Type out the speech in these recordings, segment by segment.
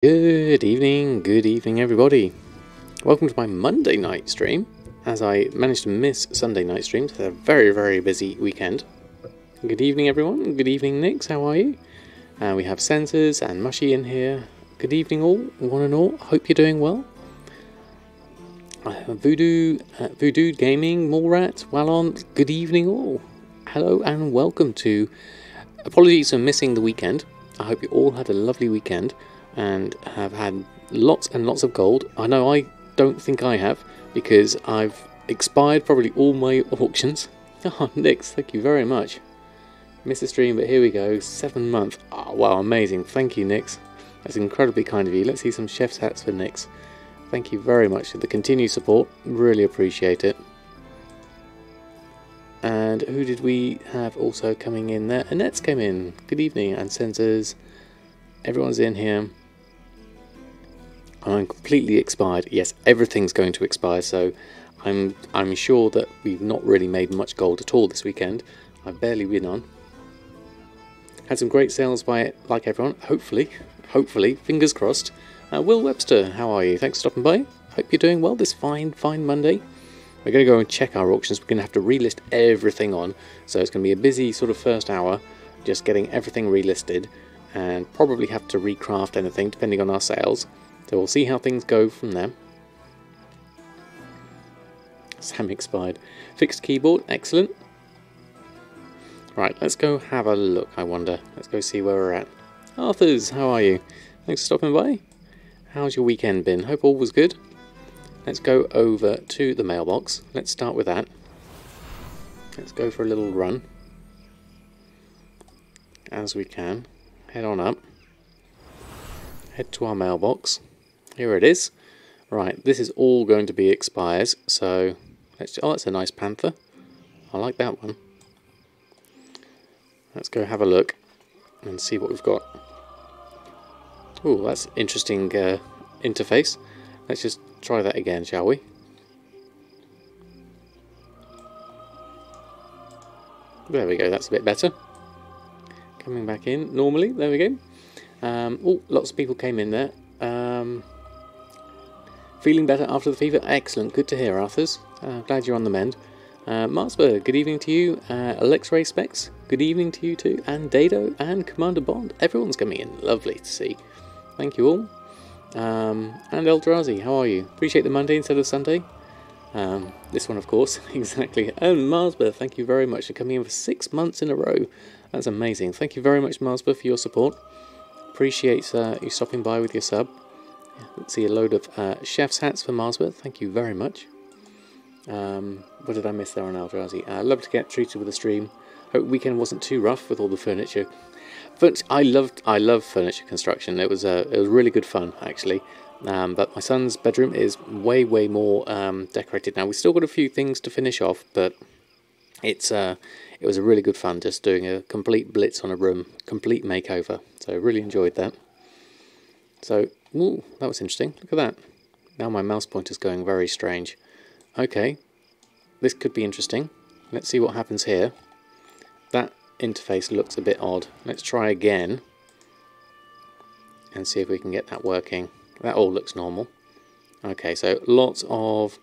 Good evening everybody. Welcome to my Monday night stream, as I managed to miss Sunday night streams. It's a very busy weekend. Good evening everyone, good evening Nix, how are you? We have Sensors and Mushy in here. Good evening all, one and all, hope you're doing well. Voodoo Gaming, Mallrat, Wallon, good evening all. Hello and welcome to... Apologies for missing the weekend. I hope you all had a lovely weekend and have had lots and lots of gold. I know I don't think I have, because I've expired probably all my auctions. Oh, Nix, thank you very much. Missed the stream, but here we go. 7 months. Oh, wow, amazing. Thank you, Nix. That's incredibly kind of you. Let's see some chef's hats for Nix. Thank you very much for the continued support. Really appreciate it. And who did we have also coming in there? Annette's came in. Good evening. And Sensors. Everyone's in here. I'm completely expired. Yes, everything's going to expire, so I'm sure that we've not really made much gold at all this weekend. I've barely been on. Had some great sales by it, like everyone. Hopefully, fingers crossed. Will Webster, how are you? Thanks for stopping by. Hope you're doing well this fine Monday. We're going to go and check our auctions. We're going to have to relist everything on, so it's going to be a busy sort of first hour, just getting everything relisted, and probably have to recraft anything depending on our sales. So we'll see how things go from there. Sam expired. Fixed keyboard, excellent. Right, let's go have a look, I wonder. Let's go see where we're at. Arthurs, how are you? Thanks for stopping by. How's your weekend been? Hope all was good. Let's go over to the mailbox. Let's start with that. Let's go for a little run. As we can. Head on up. Head to our mailbox. Here it is. Right, this is all going to be expires, so let's... Oh, that's a nice panther. I like that one. Let's go have a look and see what we've got. Oh, that's interesting interface. Let's just try that again, shall we? There we go, that's a bit better. Coming back in normally, there we go. Oh, lots of people came in there. Feeling better after the fever? Excellent, good to hear, Arthurs. Glad you're on the mend. Marsberg, good evening to you. Alex Ray Specs, good evening to you too. And Dado and Commander Bond. Everyone's coming in, lovely to see. Thank you all. And Eldrazi, how are you? Appreciate the Monday instead of Sunday. This one, of course, exactly. And Marsberg, thank you very much for coming in for 6 months in a row. That's amazing. Thank you very much, Marsberg, for your support. Appreciate you stopping by with your sub. Let's see a load of chef's hats for Marsworth. Thank you very much. What did I miss there on Eldrazi? Love to get treated with a stream. Hope weekend wasn't too rough with all the furniture. But I love furniture construction. It was really good fun actually. But my son's bedroom is way more decorated now. We've still got a few things to finish off, but it was a really good fun just doing a complete blitz on a room, complete makeover. So I really enjoyed that. So, ooh, that was interesting. Look at that. Now my mouse pointer's going very strange. Okay, this could be interesting. Let's see what happens here. That interface looks a bit odd. Let's try again and see if we can get that working. That all looks normal. Okay, so lots of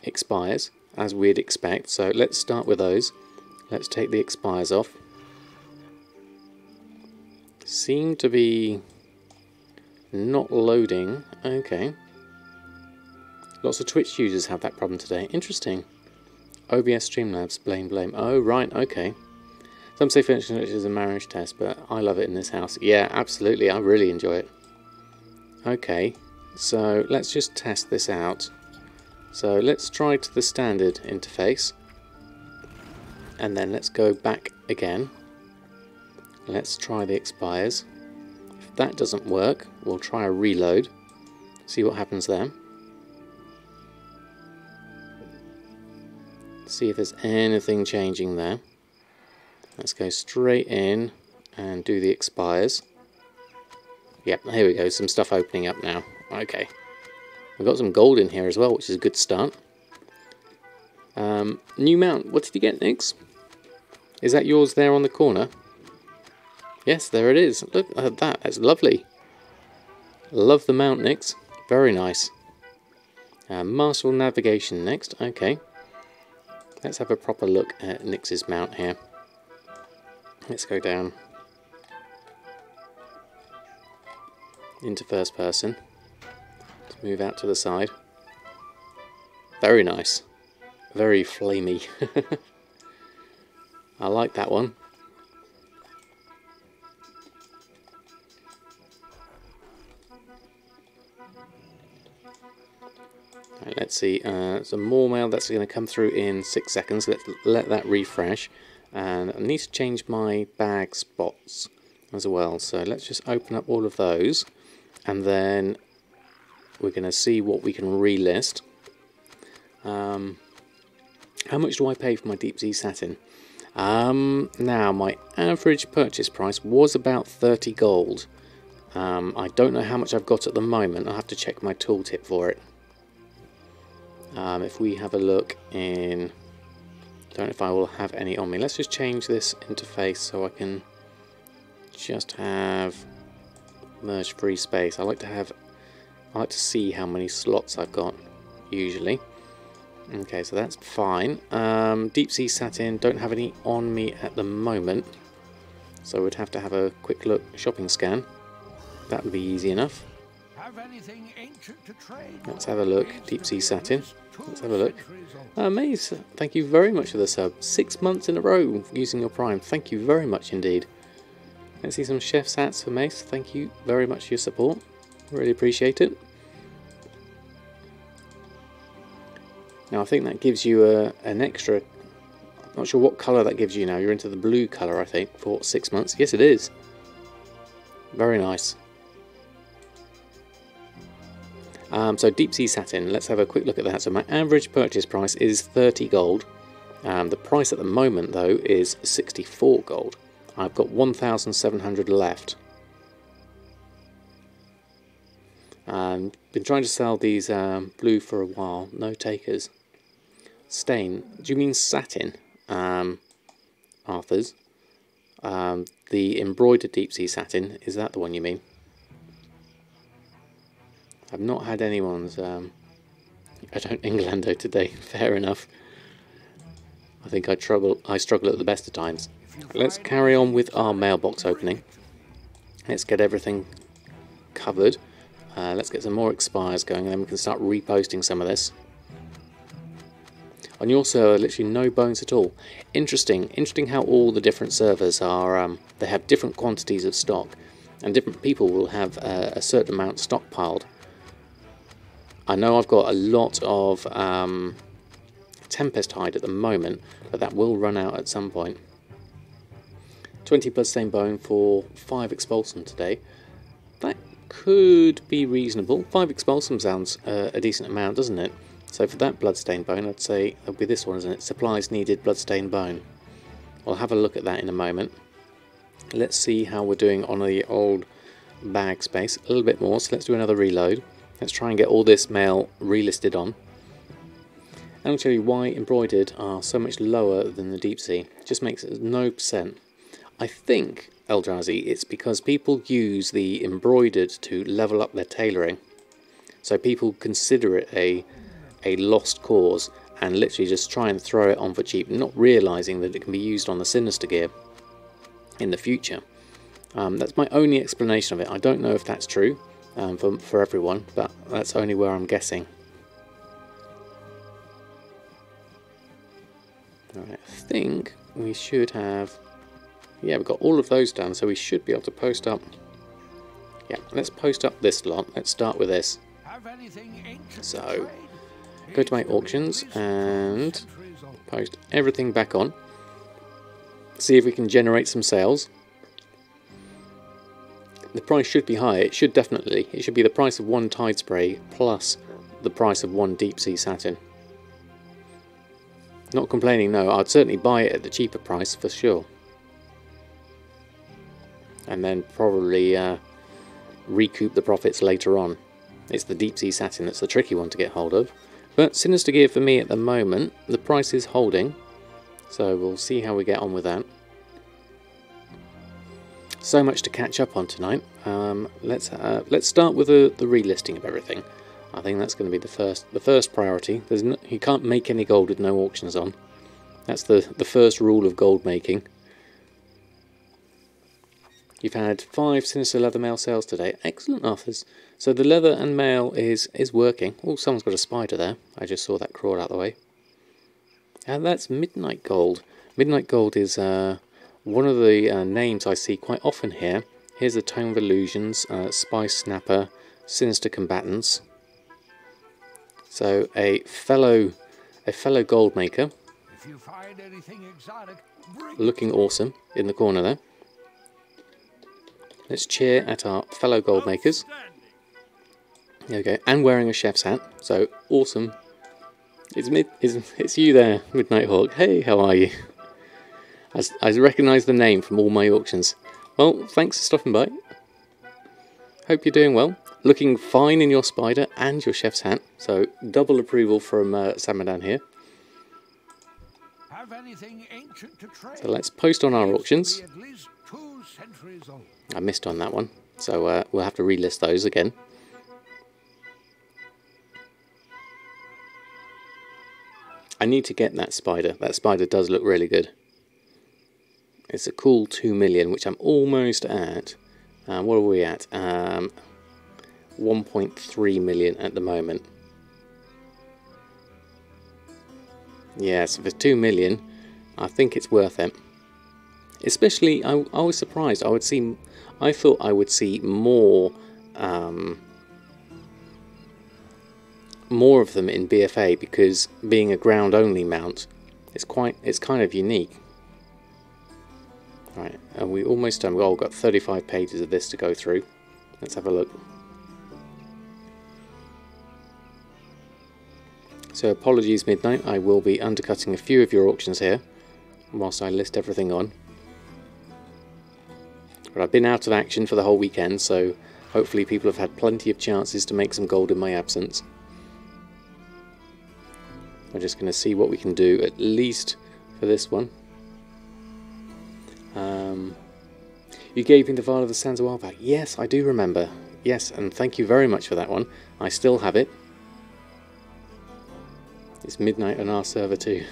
expires, as we'd expect. So let's start with those. Let's take the expires off. Seem to be not loading. Okay. Lots of Twitch users have that problem today. Interesting. OBS Streamlabs, blame. Oh, right, okay. Some say furniture is a marriage test, but I love it in this house. Yeah, absolutely, I really enjoy it. Okay, so let's just test this out. So let's try to the standard interface. And then let's go back again. Let's try the expires. If that doesn't work, we'll try a reload. See what happens there. See if there's anything changing there. Let's go straight in and do the expires. Yep, here we go, some stuff opening up now. Okay. We've got some gold in here as well, which is a good start. New mount, what did you get, Nix? Is that yours there on the corner? Yes, there it is. Look at that, that's lovely. Love the mount, Nix. Very nice. Masterful navigation next. Okay. Let's have a proper look at Nix's mount here. Let's go down into first person. Let's move out to the side. Very nice. Very flamey. I like that one. Right, let's see, some more mail that's going to come through in 6 seconds. Let's let that refresh. And I need to change my bag spots as well. So let's just open up all of those. And then we're going to see what we can relist. How much do I pay for my deep sea satin? Now, my average purchase price was about 30 gold. I don't know how much I've got at the moment. I'll have to check my tooltip for it. If we have a look in... don't know if I will have any on me. Let's just change this interface so I can just have merge free space. I like to see how many slots I've got usually. Okay, so that's fine. Deep sea satin, don't have any on me at the moment, so we'd have to have a quick look shopping scan. That would be easy enough. Let's have a look. Deep sea satin. Let's have a look. Maze, thank you very much for the sub. 6 months in a row using your Prime. Thank you very much indeed. Let's see some chef's hats for Mace. Thank you very much for your support. Really appreciate it. Now I think that gives you an extra, not sure what colour that gives you now. You're into the blue colour I think for 6 months. Yes it is. Very nice. So deep sea satin, let's have a quick look at that. So my average purchase price is 30 gold. The price at the moment though is 64 gold. I've got 1,700 left. Been trying to sell these blue for a while, no takers. Stain, do you mean satin? Arthur's. The embroidered deep sea satin, is that the one you mean? I've not had anyone's I don't Englando today, fair enough. I think I struggle at the best of times. Let's carry on with our mailbox opening. Let's get everything covered. Let's get some more expires going and then we can start reposting some of this. On your server, literally no bones at all. Interesting how all the different servers are, they have different quantities of stock and different people will have a certain amount stockpiled. I know I've got a lot of Tempest hide at the moment, but that will run out at some point. 20 bloodstained bone for 5 expulsum today. That could be reasonable. 5 expulsum sounds a decent amount, doesn't it? So for that bloodstained bone, I'd say it'll be this one, isn't it? Supplies needed bloodstained bone. I'll have a look at that in a moment. Let's see how we're doing on the old bag space. A little bit more, so let's do another reload. Let's try and get all this mail relisted on. And I'll show you why embroidered are so much lower than the deep sea. It just makes it no percent. I think, Eldrazi, it's because people use the embroidered to level up their tailoring. So people consider it a lost cause and literally just try and throw it on for cheap, not realising that it can be used on the Sinister gear in the future. That's my only explanation of it. I don't know if that's true for everyone, but that's only where I'm guessing. Alright, I think we should have... yeah, we've got all of those done, so we should be able to post up... yeah, let's post up this lot. Let's start with this. So, go to my auctions and post everything back on. See if we can generate some sales. The price should be high. It should definitely. It should be the price of 1 Tide Spray plus the price of 1 Deep Sea Satin. Not complaining, no. I'd certainly buy it at the cheaper price for sure. And then probably recoup the profits later on. It's the Deep Sea Satin that's the tricky one to get hold of. But Sinister Gear for me at the moment, the price is holding. So we'll see how we get on with that. So much to catch up on tonight. Let's start with the relisting of everything. I think that's going to be the first priority. You can't make any gold with no auctions on. That's the first rule of gold making. You've had 5 Sinister Leather Mail sales today. Excellent offers. So the leather and mail is working. Oh, someone's got a spider there. I just saw that crawl out the way. And that's Midnight Gold. Midnight Gold is one of the names I see quite often here. Here's the Tome of Illusions, Spice Snapper, Sinister Combatants. So a fellow gold maker. If you find anything exotic, looking awesome in the corner there. Let's cheer at our fellow gold makers. There we go, and wearing a chef's hat. So awesome. It's you there, Midnight Hawk. Hey, how are you? I recognise the name from all my auctions. Well, thanks for stopping by. Hope you're doing well. Looking fine in your spider and your chef's hat. So double approval from Samadan here. have anything ancient to trade. So let's post on our auctions. At least 2 centuries old. I missed on that one, so we'll have to relist those again. I need to get that spider. That spider does look really good. It's a cool 2 million, which I'm almost at. What are we at? 1.3 million at the moment. Yeah, so for 2 million, I think it's worth it. Especially, I was surprised. I thought I would see more of them in BFA, because being a ground-only mount, it's kind of unique. Right, are we almost done? We've got 35 pages of this to go through. Let's have a look. So apologies, Midnight, I will be undercutting a few of your auctions here whilst I list everything on. But I've been out of action for the whole weekend, so hopefully people have had plenty of chances to make some gold in my absence. We're just going to see what we can do, at least for this one. You gave me the Vial of the Sands a while back. Yes, I do remember. Yes, and thank you very much for that one. I still have it. It's Midnight on our server too.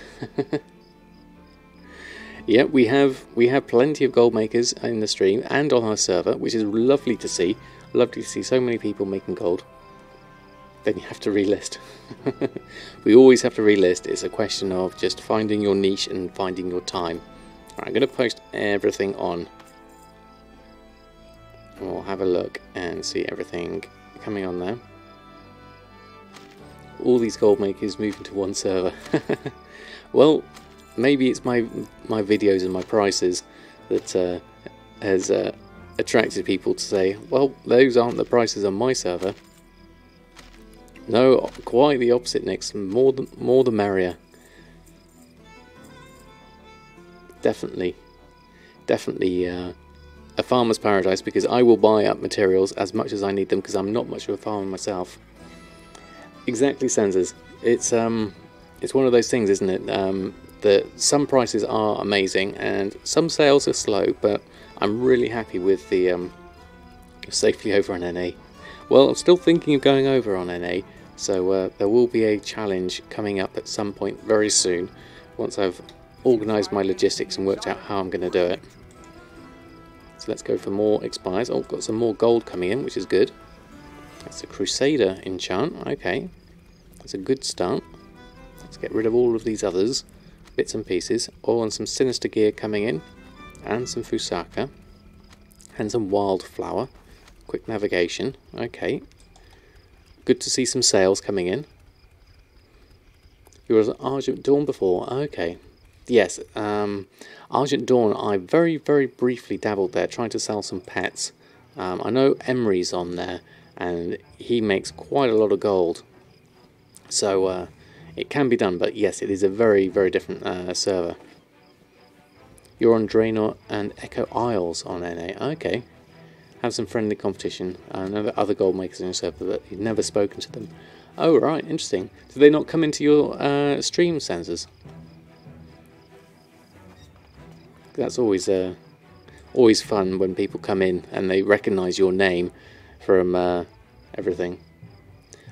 Yeah, we have plenty of gold makers in the stream and on our server, which is lovely to see. Lovely to see so many people making gold. Then you have to relist. We always have to relist. It's a question of just finding your niche and finding your time. Right, I'm going to post everything on. We'll have a look and see everything coming on there. All these gold makers moving to one server. Well, maybe it's my videos and my prices that has attracted people to say, well, those aren't the prices on my server. No, quite the opposite, Nix. More the merrier. Definitely a farmer's paradise, because I will buy up materials as much as I need them, because I'm not much of a farmer myself. Exactly, Sensors. It's one of those things, isn't it? That some prices are amazing and some sales are slow, but I'm really happy with the safely over on NA. Well, I'm still thinking of going over on NA, so there will be a challenge coming up at some point very soon, once I've organised my logistics and worked out how I'm going to do it. So let's go for more Expires. Oh, got some more gold coming in, which is good. That's a Crusader enchant. Okay, that's a good start. Let's get rid of all of these others, bits and pieces. Oh, and some Sinister gear coming in, and some Fusaka, and some Wildflower. Quick navigation. Okay, good to see some sales coming in. You were at Argent Dawn before. Okay, yes. Argent Dawn, I very briefly dabbled there, trying to sell some pets. I know Emery's on there, and he makes quite a lot of gold, so it can be done. But yes, it is a very different server. You're on Draenor and Echo Isles on NA. Okay, have some friendly competition. I know that other gold makers on your server, but you've never spoken to them. Oh right, interesting. Do they not come into your stream, Sensors? That's always Always fun when people come in and they recognise your name from everything.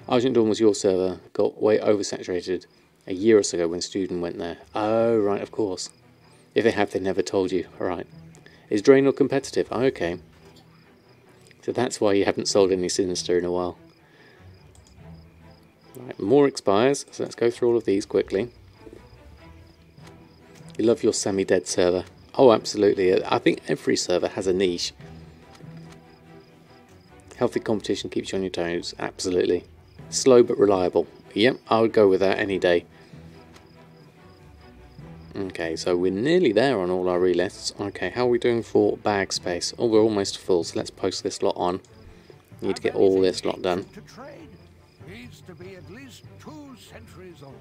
Argent Dawn was your server, got way oversaturated a year or so ago when Student went there. Oh, right, of course. If they have, they never told you. Alright. Is Draenor competitive? Oh, okay. So that's why you haven't sold any Sinister in a while. Right, more expires, so let's go through all of these quickly. You love your semi-dead server. Oh, absolutely. I think every server has a niche. Healthy competition keeps you on your toes. Absolutely. Slow but reliable. Yep, I would go with that any day. Okay, so we're nearly there on all our relists. Okay, how are we doing for bag space? Oh, we're almost full, so let's post this lot on. Need to get all this lot done. Needs to be at least 2 centuries old.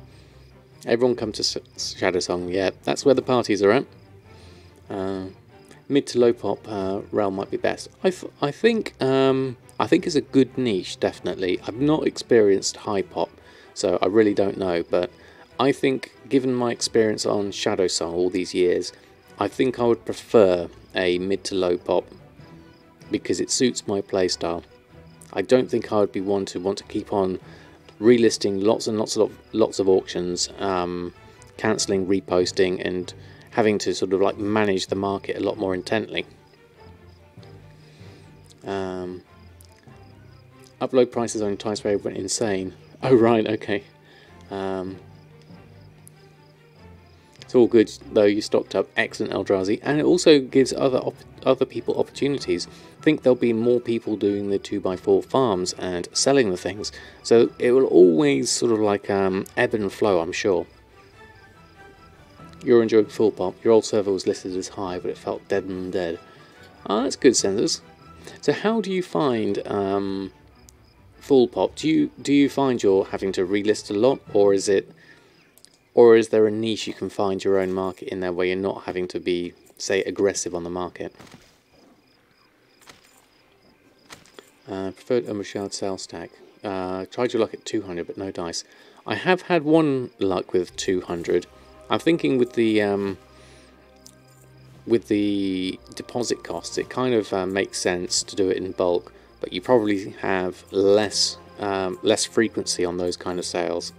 Everyone come to Shadowsong. Yeah, that's where the parties are at. Mid to low pop realm might be best. I think it's a good niche, definitely. I've not experienced high pop, so I really don't know. But I think, given my experience on Shadowsong all these years, I think I would prefer a mid to low pop because it suits my playstyle. I don't think I would be one to want to keep on relisting lots and lots of auctions, cancelling, reposting, and having to sort of like manage the market a lot more intently. Upload prices on Timecodes went insane. Oh right, okay. It's all good though. You stocked up. Excellent, Eldrazi, and it also gives other people opportunities. I think there'll be more people doing the 2x4 farms and selling the things, so it will always sort of like ebb and flow, I'm sure. You're enjoying full pop. Your old server was listed as high, but it felt dead and dead. Ah, that's good, Senders. So how do you find full pop? Do you find you're having to relist a lot, or is there a niche you can find your own market in there where you're not having to be, say, aggressive on the market? Preferred a Machard sales stack. Tried your luck at 200, but no dice. I have had one luck with 200. I'm thinking with the deposit costs, it kind of makes sense to do it in bulk, but you probably have less frequency on those kind of sales.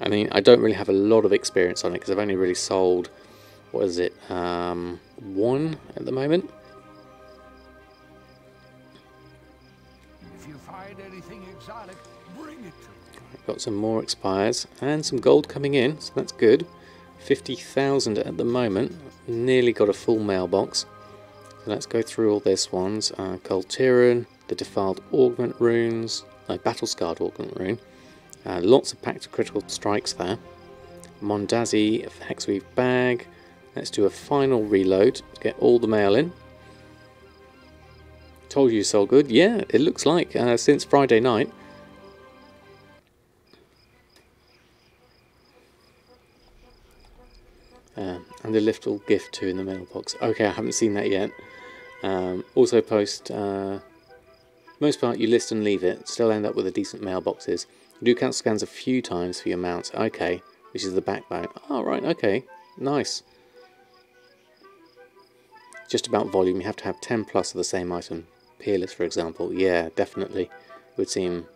I mean, I don't really have a lot of experience on it because I've only really sold, what is it, one at the moment. If you find anything exotic, bring it to me. Got some more expires and some gold coming in, so that's good. 50,000 at the moment. Nearly got a full mailbox. So let's go through all this ones. Kultiran, the Defiled Augment runes, Battle Scarred Augment rune. Lots of Pact of Critical Strikes there. Mondazi, Hexweave bag. Let's do a final reload to get all the mail in. Told you so good. Yeah, it looks like since Friday night. And a little gift too in the mailbox. Okay, I haven't seen that yet. Also post, most part you list and leave it, still end up with a decent mailboxes. You do count scans a few times for your mounts. Okay, which is the backbone. Oh right, okay, nice. Just about volume, you have to have 10 plus of the same item. Peerless, for example. Yeah, definitely. It would seem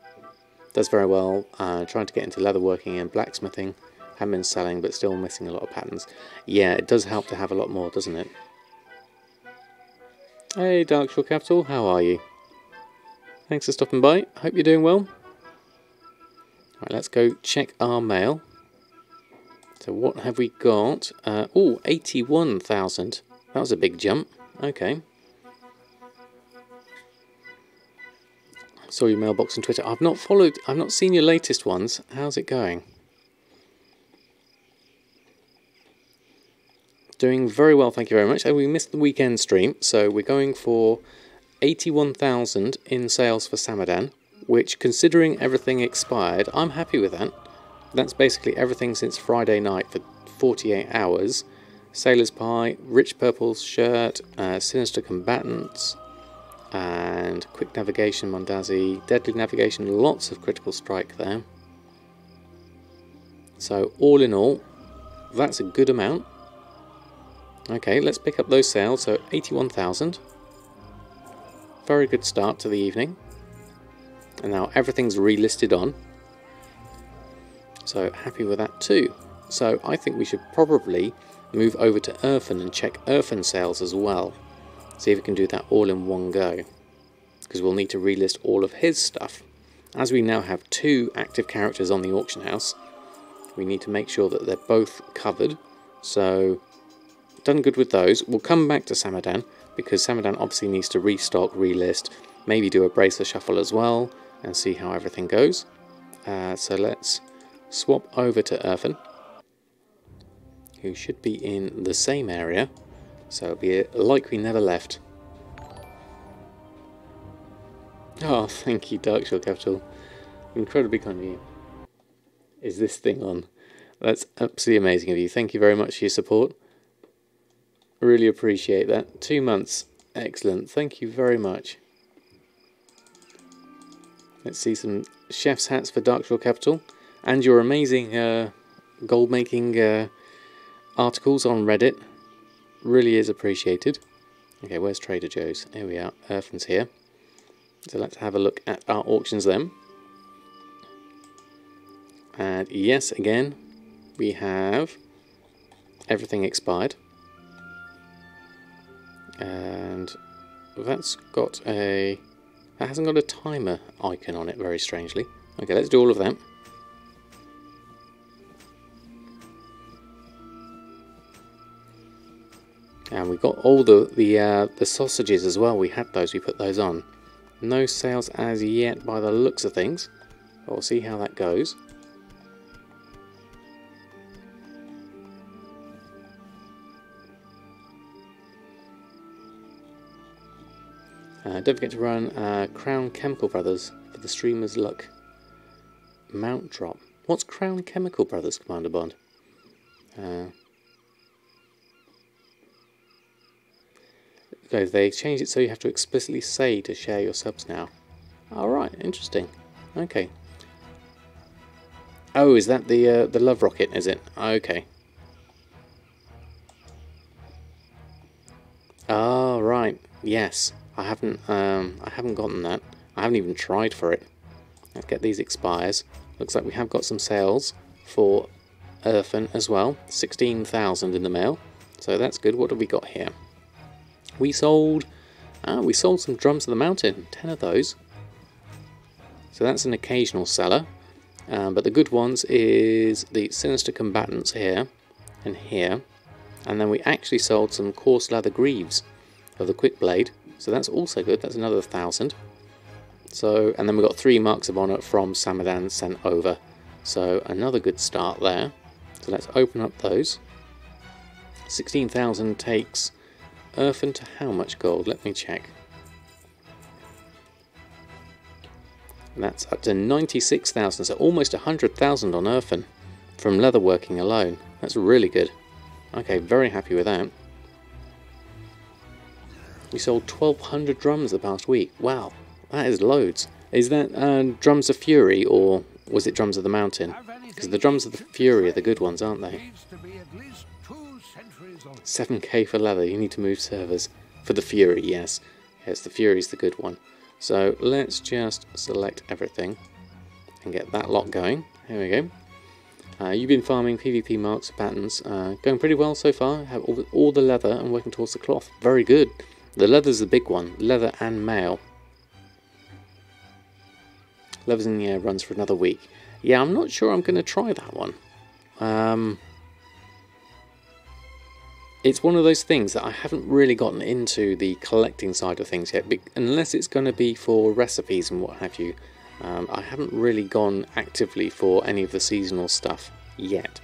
does very well. Trying to get into leatherworking and blacksmithing. Haven't been selling, but still missing a lot of patterns. Yeah, it does help to have a lot more, doesn't it? Hey, Darkshore Capital, how are you? Thanks for stopping by. Hope you're doing well. Right, let's go check our mail. So what have we got? Oh, 81,000. That was a big jump. Okay. Saw your mailbox on Twitter. I've not seen your latest ones. How's it going? Doing very well, thank you very much. We missed the weekend stream, so we're going for 81,000 in sales for Samadan, which, considering everything expired, I'm happy with that. That's basically everything since Friday night for 48 hours. Sailor's Pie, Rich Purple Shirt, Sinister Combatants, and Quick Navigation, Mondazi, Deadly Navigation, lots of Critical Strike there. So all in all, that's a good amount. Okay, let's pick up those sales. So 81,000. Very good start to the evening. And now everything's relisted on. So happy with that too. So I think we should probably move over to Erfen and check Erfen sales as well. See if we can do that all in one go. Because we'll need to relist all of his stuff. As we now have 2 active characters on the auction house, we need to make sure that they're both covered. So, done good with those. We'll come back to Samadan, because Samadan obviously needs to restock, relist, maybe do a bracer shuffle as well, and see how everything goes. So let's swap over to Erfen, who should be in the same area, so it'll be like we never left. Oh, thank you, Darkshore Capital. Incredibly kind of you. Is this thing on? That's absolutely amazing of you. Thank you very much for your support. Really appreciate that. 2 months. Excellent. Thank you very much. Let's see some chef's hats for Darkshore Capital. And your amazing gold making articles on Reddit. Really is appreciated. Okay, where's Trader Joe's? Here we are. Erfen's here. So let's have a look at our auctions then. And yes, again, we have everything expired. And that's got a... that hasn't got a timer icon on it, very strangely. Okay, let's do all of that. And we've got all the sausages as well. We had those, we put those on. No sales as yet by the looks of things. But we'll see how that goes. Don't forget to run Crown Chemical Brothers for the Streamer's Luck Mount drop. What's Crown Chemical Brothers, Commander Bond? Okay, they changed it so you have to explicitly say to share your subs now. Alright, interesting. Okay. Oh, is that the love rocket, is it? Okay. Oh, right. Yes. I haven't gotten that. I haven't even tried for it. Let's get these expires. Looks like we have got some sales for Erfen as well. 16,000 in the mail. So that's good. What have we got here? We sold some drums of the mountain, 10 of those. So that's an occasional seller. But the good ones is the sinister combatants here and here. And then we actually sold some coarse leather greaves of the quick blade. So that's also good. That's another 1,000. So, and then we got 3 marks of honour from Samadan sent over. So another good start there. So let's open up those. 16,000 takes Erfen to how much gold? Let me check. And that's up to 96,000, so almost 100,000 on Erfen from leatherworking alone. That's really good. Okay, very happy with that. We sold 1,200 drums the past week. Wow, that is loads. Is that Drums of Fury, or was it Drums of the Mountain? Because the Drums of the Fury are the good ones, aren't they? 7k for leather, you need to move servers. For the Fury, yes. Yes, the Fury's the good one. So let's just select everything and get that lot going. Here we go. You've been farming PvP marks, patterns. Going pretty well so far. Have all the leather and working towards the cloth. Very good. The leather's the big one. Leather and mail. Leather's in the air runs for another week. Yeah, I'm not sure I'm going to try that one. It's one of those things that I haven't really gotten into the collecting side of things yet, unless it's going to be for recipes and what have you. I haven't really gone actively for any of the seasonal stuff yet.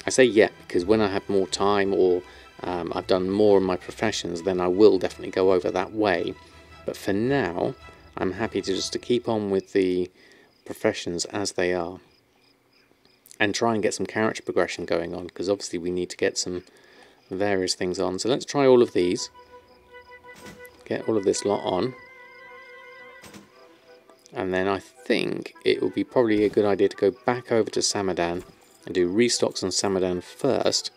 I say yet because when I have more time, or I've done more in my professions, then I will definitely go over that way. But for now, I'm happy to keep on with the professions as they are. And try and get some character progression going on, because obviously we need to get some various things on. So let's try all of these. Get all of this lot on. And then I think it would be probably a good idea to go back over to Samadan and do restocks on Samadan first,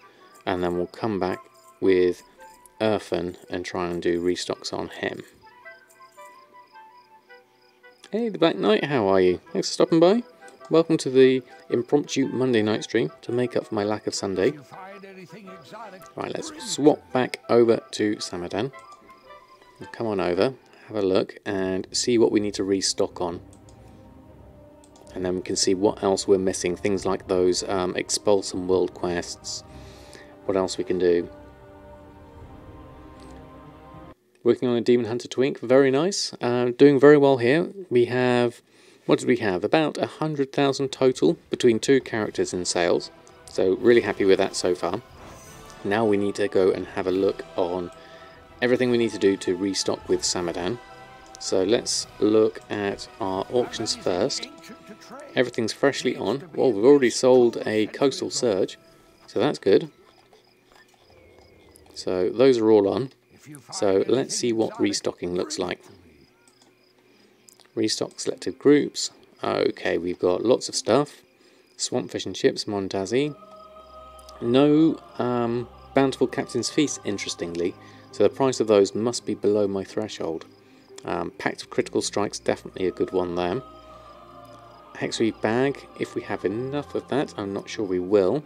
and then we'll come back with Erfen and try and do restocks on him. Hey, the Black Knight, how are you? Thanks for stopping by. Welcome to the impromptu Monday night stream to make up for my lack of Sunday. Right, let's swap back over to Samadan. Come on over, have a look, and see what we need to restock on. And then we can see what else we're missing. Things like those Expulse and World quests. What else we can do. Working on a Demon Hunter Twink, very nice. Doing very well here. We have, what did we have? About 100,000 total between 2 characters in sales. So really happy with that so far. Now we need to go and have a look on everything we need to do to restock with Samadan. So let's look at our auctions first. Everything's freshly on. Well, we've already sold a Coastal Surge, so that's good. So those are all on. So let's see what restocking looks like. Restock selected groups. Okay, we've got lots of stuff. Swamp Fish and Chips, Montazi. No Bountiful Captain's Feast, interestingly. So the price of those must be below my threshold. Pact of Critical Strikes, definitely a good one there. Hexweave Bag, if we have enough of that, I'm not sure we will.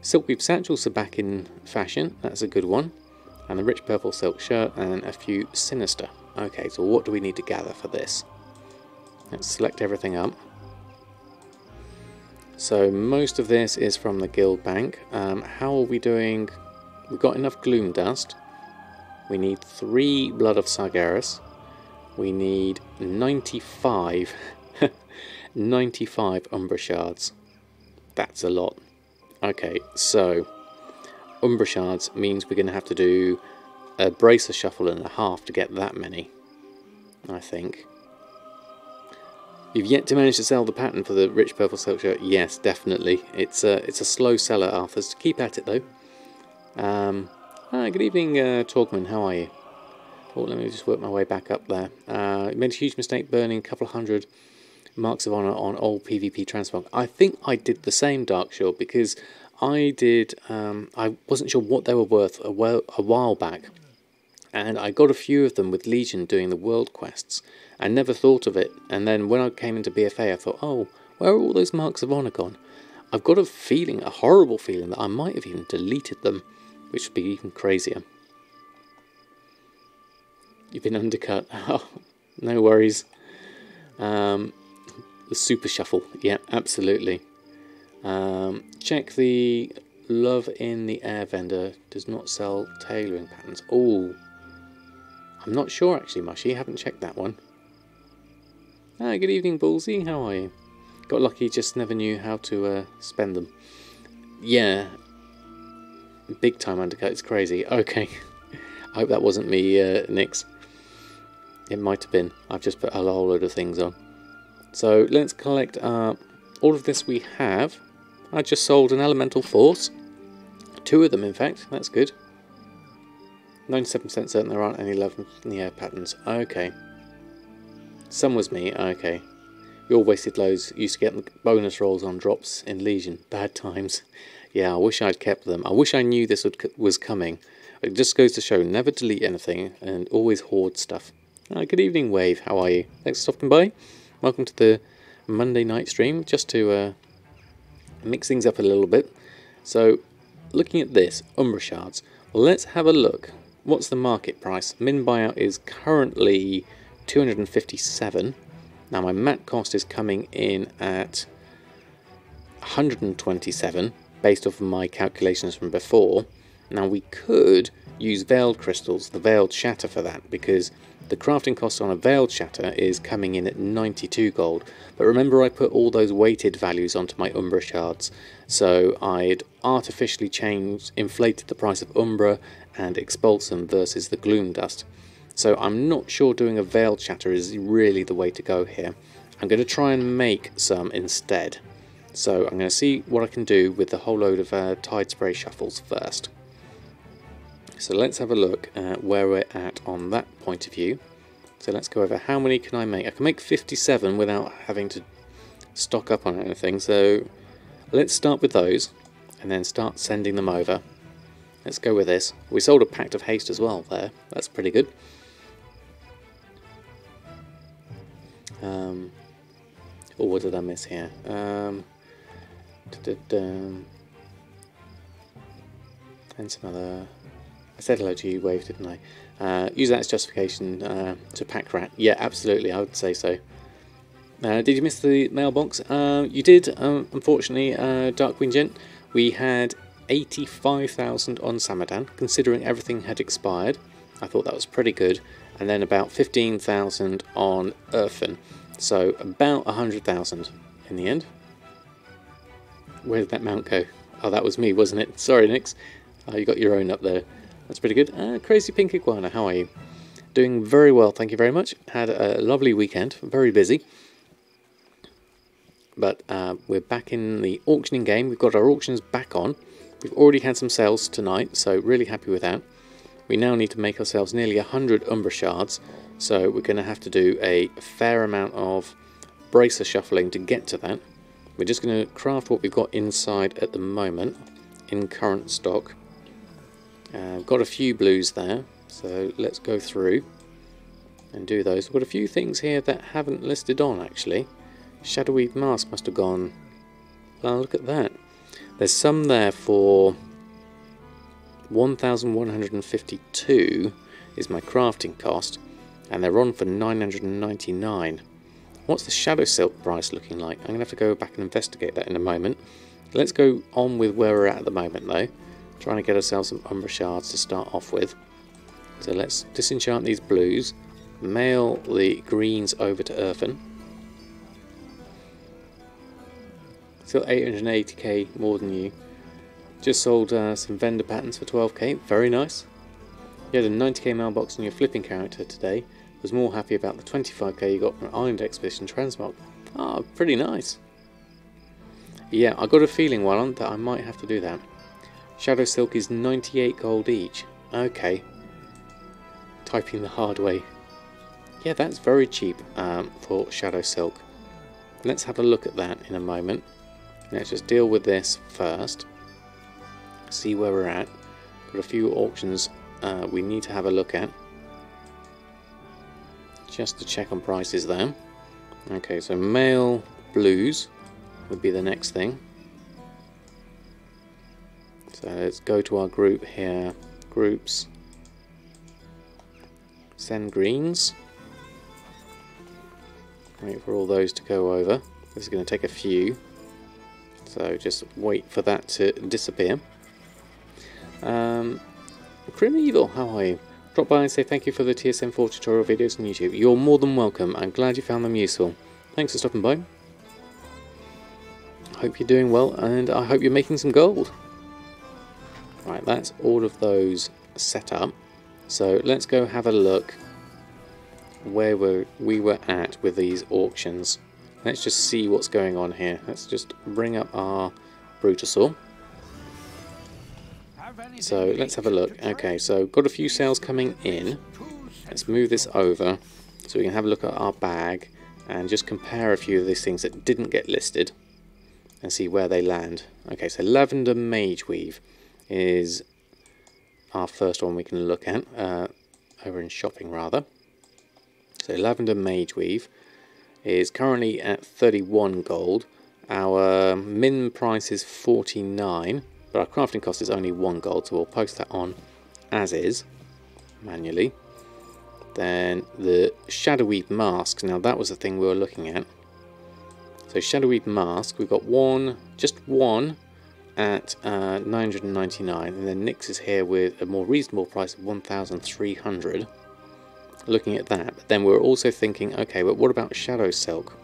Silkweave Satchels are back in fashion, that's a good one. And the Rich Purple Silk Shirt and a few Sinister. Okay, so what do we need to gather for this? Let's select everything up. So most of this is from the Guild Bank. How are we doing? We've got enough Gloom Dust. We need 3 Blood of Sargeras. We need 95 95 Umbra Shards. That's a lot. Okay, so Umbra Shards means we're going to have to do a Bracer Shuffle and a half to get that many, I think. You've yet to manage to sell the pattern for the Rich Purple Silk Shirt? Yes, definitely. It's a slow seller, Arthurs. Keep at it, though. Good evening, Torgman. How are you? Oh, let me just work my way back up there. You made a huge mistake burning a couple of 100 Marks of Honor on old PvP Transmog. I think I did the same, Darkshore, because I did. I wasn't sure what they were worth a while back, and I got a few of them with Legion doing the world quests. I never thought of it, and then when I came into BFA, I thought, oh, where are all those Marks of Honor gone? I've got a feeling, a horrible feeling, that I might have even deleted them, which would be even crazier. You've been undercut. Oh, no worries. The Super Shuffle. Yeah, absolutely. Check the Love in the Air vendor. Does not sell tailoring patterns. Oh, I'm not sure actually, Mushy. Haven't checked that one. Good evening, Ballsy. How are you? Got lucky, just never knew how to spend them. Yeah. Big time undercut. It's crazy. Okay. I hope that wasn't me, Nix. It might have been. I've just put a whole load of things on. So let's collect all of this we have. I just sold an Elemental Force. 2 of them, in fact. That's good. 97% certain there aren't any love in the air patterns. Okay. Some was me. Okay. We all wasted loads. Used to get bonus rolls on drops in Legion. Bad times. Yeah, I wish I'd kept them. I wish I knew this was coming. It just goes to show, never delete anything and always hoard stuff. Good evening, Wave. How are you? Thanks for stopping by. Welcome to the Monday night stream, just to mix things up a little bit. So, looking at this, Umbra Shards. Well, let's have a look. What's the market price? Min buyout is currently 257. Now, my mat cost is coming in at 127, based off of my calculations from before. Now, we could use Veiled Crystals, the Veiled Shatter for that, because the crafting cost on a Veiled Shatter is coming in at 92 gold. But remember, I put all those weighted values onto my Umbra Shards, so I'd artificially inflated the price of Umbra and Expulsum versus the Gloom Dust. So I'm not sure doing a Veiled Shatter is really the way to go here. I'm going to try and make some instead. So I'm going to see what I can do with the whole load of Tide Spray Shuffles first. So let's have a look at where we're at on that point of view. So let's go over how many can I make. I can make 57 without having to stock up on anything. So let's start with those and then start sending them over. Let's go with this. We sold a Pact of Haste as well there. That's pretty good. Oh, what did I miss here? And some other... I said hello to you, Wave, didn't I? Use that as justification to pack rat. Yeah, absolutely, I would say so. Did you miss the mailbox? You did, unfortunately, Dark Queen Gent. We had 85,000 on Samadan, considering everything had expired. I thought that was pretty good. And then about 15,000 on Erfen. So about 100,000 in the end. Where did that mount go? Oh, that was me, wasn't it? Sorry, Nix. You got your own up there. That's pretty good. Crazy Pink Iguana, how are you? Doing very well, thank you very much. Had a lovely weekend, very busy. But we're back in the auctioning game. We've got our auctions back on. We've already had some sales tonight, so really happy with that. We now need to make ourselves nearly 100 Umbra Shards, so we're going to have to do a fair amount of bracer shuffling to get to that. We're just going to craft what we've got inside at the moment, in current stock. I've got a few blues there, so let's go through and do those. We've got a few things here that haven't listed on actually. Shadowy Mask must have gone. Oh, look at that. There's some there for 1,152 is my crafting cost, and they're on for 999. What's the Shadow Silk price looking like? I'm going to have to go back and investigate that in a moment. Let's go on with where we're at the moment though. Trying to get ourselves some Umbra Shards to start off with. So let's disenchant these blues, mail the greens over to Erfen. Still 880k more than you. Just sold some vendor patterns for 12k, very nice. You had a 90k mailbox on your flipping character today. Was more happy about the 25k you got from Island Expedition Transmog. Ah, pretty nice. Yeah, I got a feeling, Wallon, that I might have to do that. Shadow Silk is 98 gold each. Okay. Typing the hard way. Yeah, that's very cheap for Shadow Silk. Let's have a look at that in a moment. Let's just deal with this first. See where we're at. Got a few auctions we need to have a look at. Just to check on prices there. Okay, so male blues would be the next thing. So let's go to our group here. Groups. Send greens. Wait for all those to go over. This is going to take a few. So just wait for that to disappear. Grim Evil, how are you? Drop by and say thank you for the TSM4 tutorial videos on YouTube. You're more than welcome. I'm glad you found them useful. Thanks for stopping by. I hope you're doing well, and I hope you're making some gold. Right, that's all of those set up. So let's go have a look where we were at with these auctions. Let's just see what's going on here. Let's just bring up our Brutosaur. So let's have a look. Okay, so got a few sales coming in. Let's move this over so we can have a look at our bag and just compare a few of these things that didn't get listed and see where they land. Okay, so Lavender Mage Weave is our first one we can look at, over in shopping rather. So Lavender Mage Weave is currently at 31 gold. Our min price is 49, but our crafting cost is only 1 gold, so we'll post that on as is, manually. Then the Shadowweave Mask, now that was the thing we were looking at. So Shadowweave Mask, we've got one, just one, at 999, and then Nyx is here with a more reasonable price of 1,300. Looking at that, but then we're also thinking, okay, but what about Shadow Silk?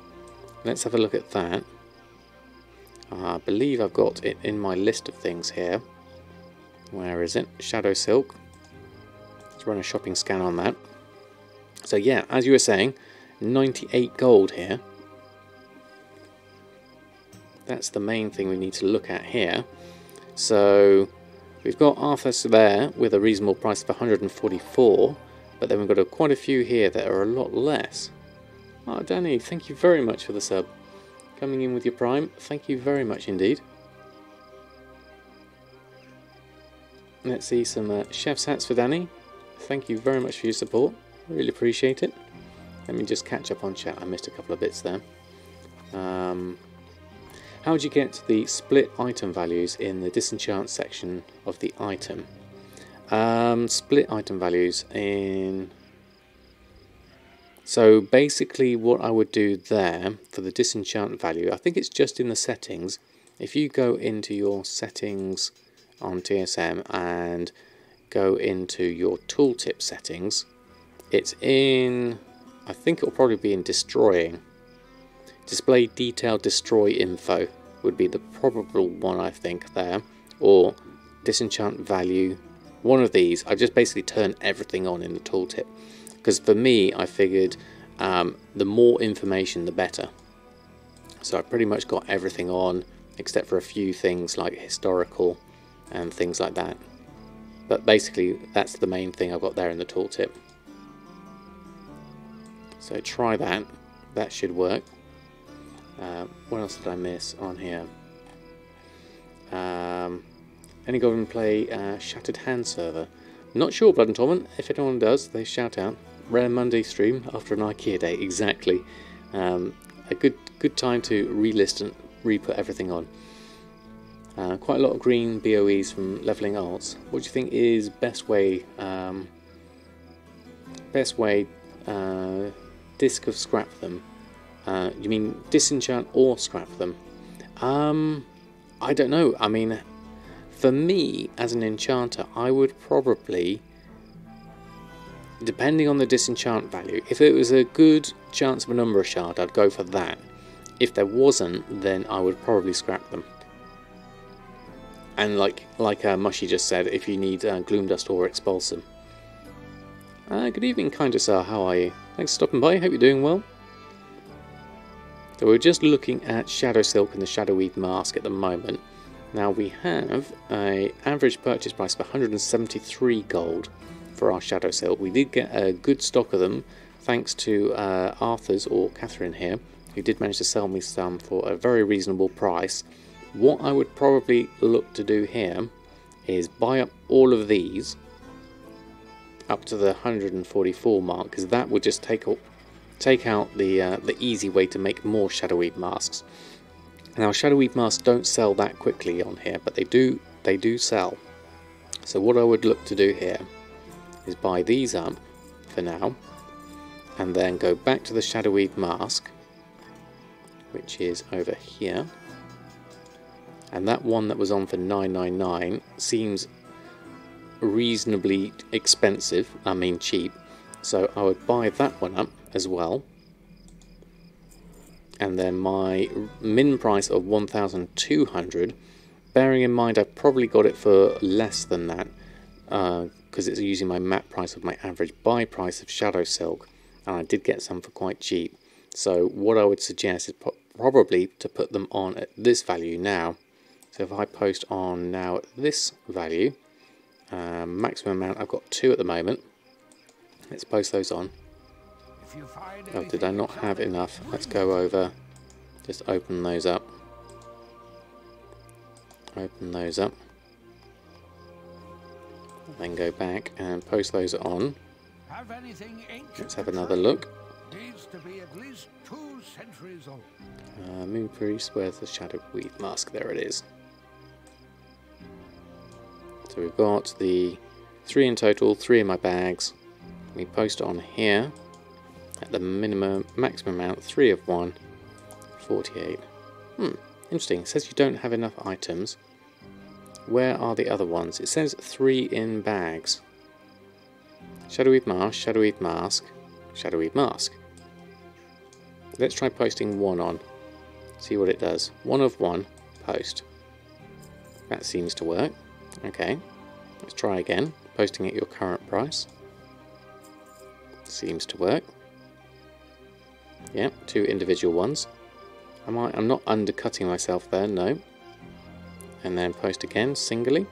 Let's have a look at that. I believe I've got it in my list of things here. Where is it? Shadow Silk. Let's run a shopping scan on that. So yeah, as you were saying, 98 gold here. That's the main thing we need to look at here. So we've got Arthas there with a reasonable price of 144, but then we've got quite a few here that are a lot less. Oh, Danny, thank you very much for the sub. Coming in with your Prime, thank you very much indeed. Let's see some chef's hats for Danny. Thank you very much for your support. Really appreciate it. Let me just catch up on chat. I missed a couple of bits there. How would you get the split item values in the disenchant section of the item? Split item values in... So basically what I would do there for the disenchant value, I think it's just in the settings. If you go into your settings on TSM and go into your tooltip settings, it's in, I think it'll probably be in destroying. Display detailed destroy info would be the probable one, I think, there, or disenchant value. One of these. I just basically turn everything on in the tooltip, because for me I figured the more information the better. So I pretty much got everything on except for a few things like historical and things like that. But basically that's the main thing I've got there in the tooltip. So try that. That should work. What else did I miss on here? Any Goblin play Shattered Hand server? Not sure, Blood and Torment. If anyone does, they shout out. Rare Monday stream after an IKEA day. Exactly. A good time to relist and re-put everything on. Quite a lot of green BOEs from leveling alts. What do you think is best way? Disc of scrap them. You mean disenchant or scrap them? I don't know. I mean, for me as an enchanter, I would probably, depending on the disenchant value, if it was a good chance of a number shard, I'd go for that. If there wasn't, then I would probably scrap them. And like Mushy just said, if you need Gloom Dust or Expulsum. Good evening, kind sir. How are you? Thanks for stopping by. Hope you're doing well. So we're just looking at Shadow Silk and the Shadowweed Mask at the moment. Now we have an average purchase price of 173 gold for our Shadow Silk. We did get a good stock of them thanks to Arthur's or Catherine here, who did manage to sell me some for a very reasonable price. What I would probably look to do here is buy up all of these up to the 144 mark, because that would just take out the easy way to make more Shadowweed masks. Now Shadowweed masks don't sell that quickly on here, but they do sell. So what I would look to do here is buy these up for now, and then go back to the Shadowweed mask, which is over here. And that one that was on for 999 seems reasonably expensive, I mean cheap, so I would buy that one up as well. And then my min price of 1,200, bearing in mind I probably got it for less than that, because it's using my map price of my average buy price of Shadow Silk, and I did get some for quite cheap. So what I would suggest is probably to put them on at this value now. So if I post on now at this value, maximum amount, I've got 2 at the moment. Let's post those on. Oh, did I not have enough? Let's go over, just open those up. Open those up. Then go back and post those on. Let's have another look. Needs to be at least 2 centuries old. Moon Priest, where's the Shadowweed mask? There it is. So we've got the 3 in total, 3 in my bags. We post it on here at the maximum amount, 3 of 1, 48. Interesting. It says you don't have enough items. Where are the other ones? It says 3 in bags. Shadowweed mask, Shadowweed mask, Shadowweed mask. Let's try posting 1 on. See what it does. 1 of 1, post. That seems to work. Okay, let's try again. Posting at your current price. Seems to work. Yep, 2 individual ones. I'm not undercutting myself there, no. And then post again, singly.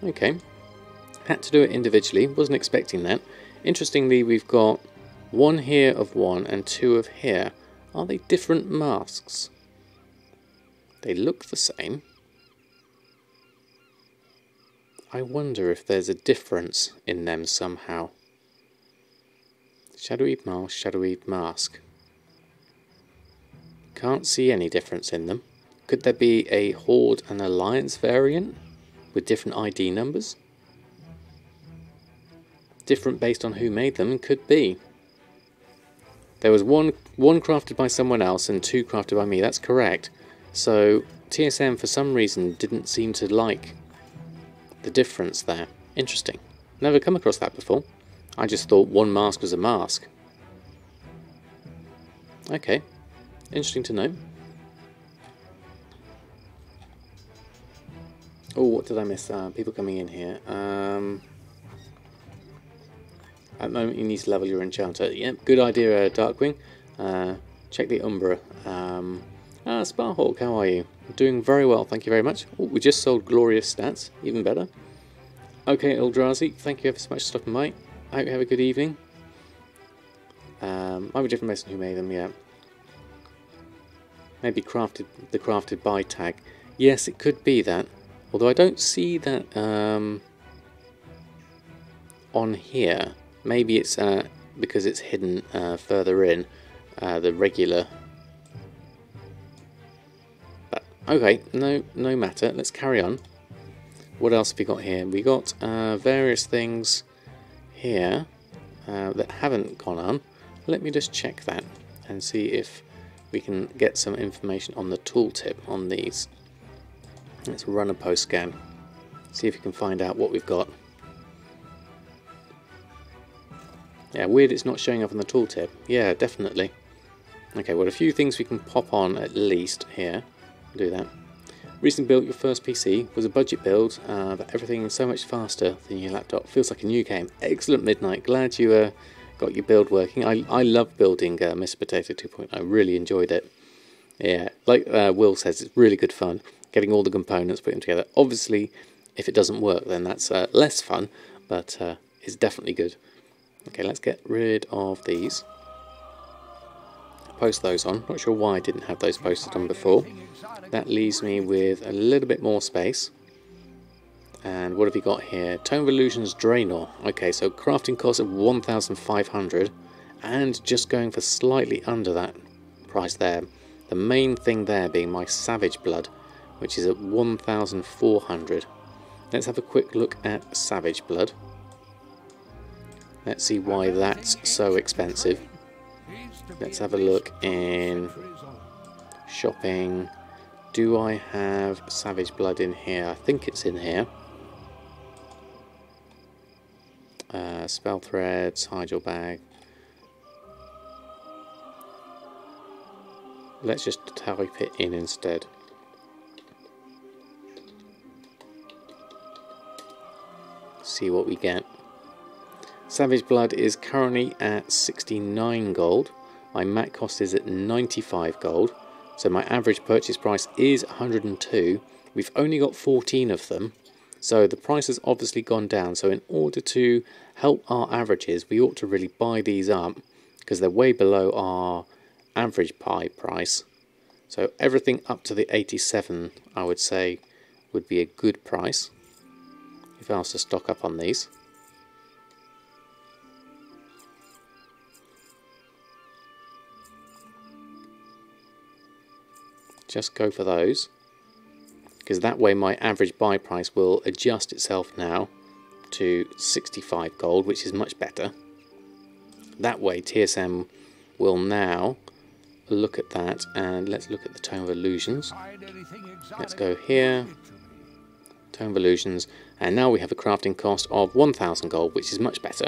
Okay. Had to do it individually, wasn't expecting that. Interestingly, we've got 1 here of 1 and 2 of here. Are they different masks? They look the same. I wonder if there's a difference in them somehow. Shadowy Mask, Shadowy Mask. Can't see any difference in them. Could there be a Horde and Alliance variant with different ID numbers? Different based on who made them? Could be. There was one crafted by someone else and 2 crafted by me, that's correct. So TSM for some reason didn't seem to like the difference there. Interesting. Never come across that before. I just thought one mask was a mask. Okay. Interesting to know. Oh, what did I miss? People coming in here. At the moment you need to level your enchanter. Yep, good idea, Darkwing. Check the Umbra. Sparhawk, how are you? Doing very well, thank you very much. Oh, we just sold glorious stats, even better. Okay, Eldrazi, thank you ever so much for stopping by. I hope you have a good evening. Might be different based on who made them, yeah. Maybe the crafted by tag. Yes, it could be that. Although I don't see that on here. Maybe it's because it's hidden further in the regular. But okay, no matter. Let's carry on. What else have we got here? We got various things here that haven't gone on. Let me just check that and see if we can get some information on the tooltip on these. Let's run a post scan. See if we can find out what we've got. Yeah, weird it's not showing up on the tooltip. Yeah, definitely. Okay, well, a few things we can pop on at least here. Do that. Recently built your first PC. Was a budget build, but everything is so much faster than your laptop. Feels like a new game. Excellent, Midnight. Glad you got your build working. I love building Mr. Potato 2.0. I really enjoyed it. Yeah, like Will says, it's really good fun. Getting all the components, putting them together. Obviously, if it doesn't work, then that's less fun, but it's definitely good. Okay, let's get rid of these. Post those on. Not sure why I didn't have those posted on before. That leaves me with a little bit more space. And what have we got here? Tome of Illusions Draenor. Okay, so crafting cost of 1,500 and just going for slightly under that price there. The main thing there being my Savage Blood, which is at 1,400. Let's have a quick look at Savage Blood. Let's see why that's so expensive. Let's have a look in shopping. Do I have Savage Blood in here? I think it's in here. Spell threads, hide your bag. Let's just type it in instead. See what we get. Savage Blood is currently at 69 gold. My mat cost is at 95 gold. So my average purchase price is 102. We've only got 14 of them. So the price has obviously gone down. So in order to help our averages, we ought to really buy these up because they're way below our average buy price. So everything up to the 87, I would say, would be a good price if I was to stock up on these. Just go for those, because that way my average buy price will adjust itself now to 65 gold, which is much better. That way TSM will now look at that, and let's look at the Tome of Illusions. Let's go here, Tome of Illusions, and now we have a crafting cost of 1,000 gold, which is much better.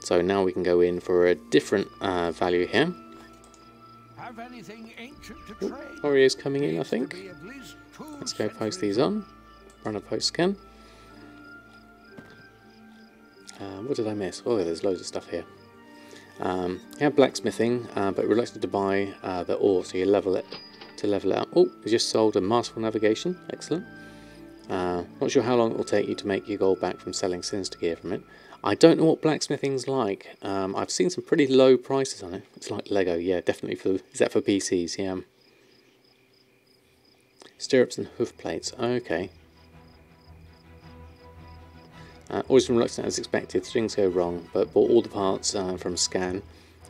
So now we can go in for a different value here. Warriors coming in, I think. Let's go post these on. Run a post scan. What did I miss? Oh, there's loads of stuff here. You have blacksmithing, but reluctant to buy the ore, so you level it to level it up. Oh, we just sold a masterful navigation. Excellent. Not sure how long it will take you to make your gold back from selling sinister gear from it. I don't know what blacksmithing's like. I've seen some pretty low prices on it. It's like Lego, yeah, definitely for. Is that for PCs? Yeah. Stirrups and hoof plates. Okay. Always reluctant as expected, things go wrong, but bought all the parts from Scan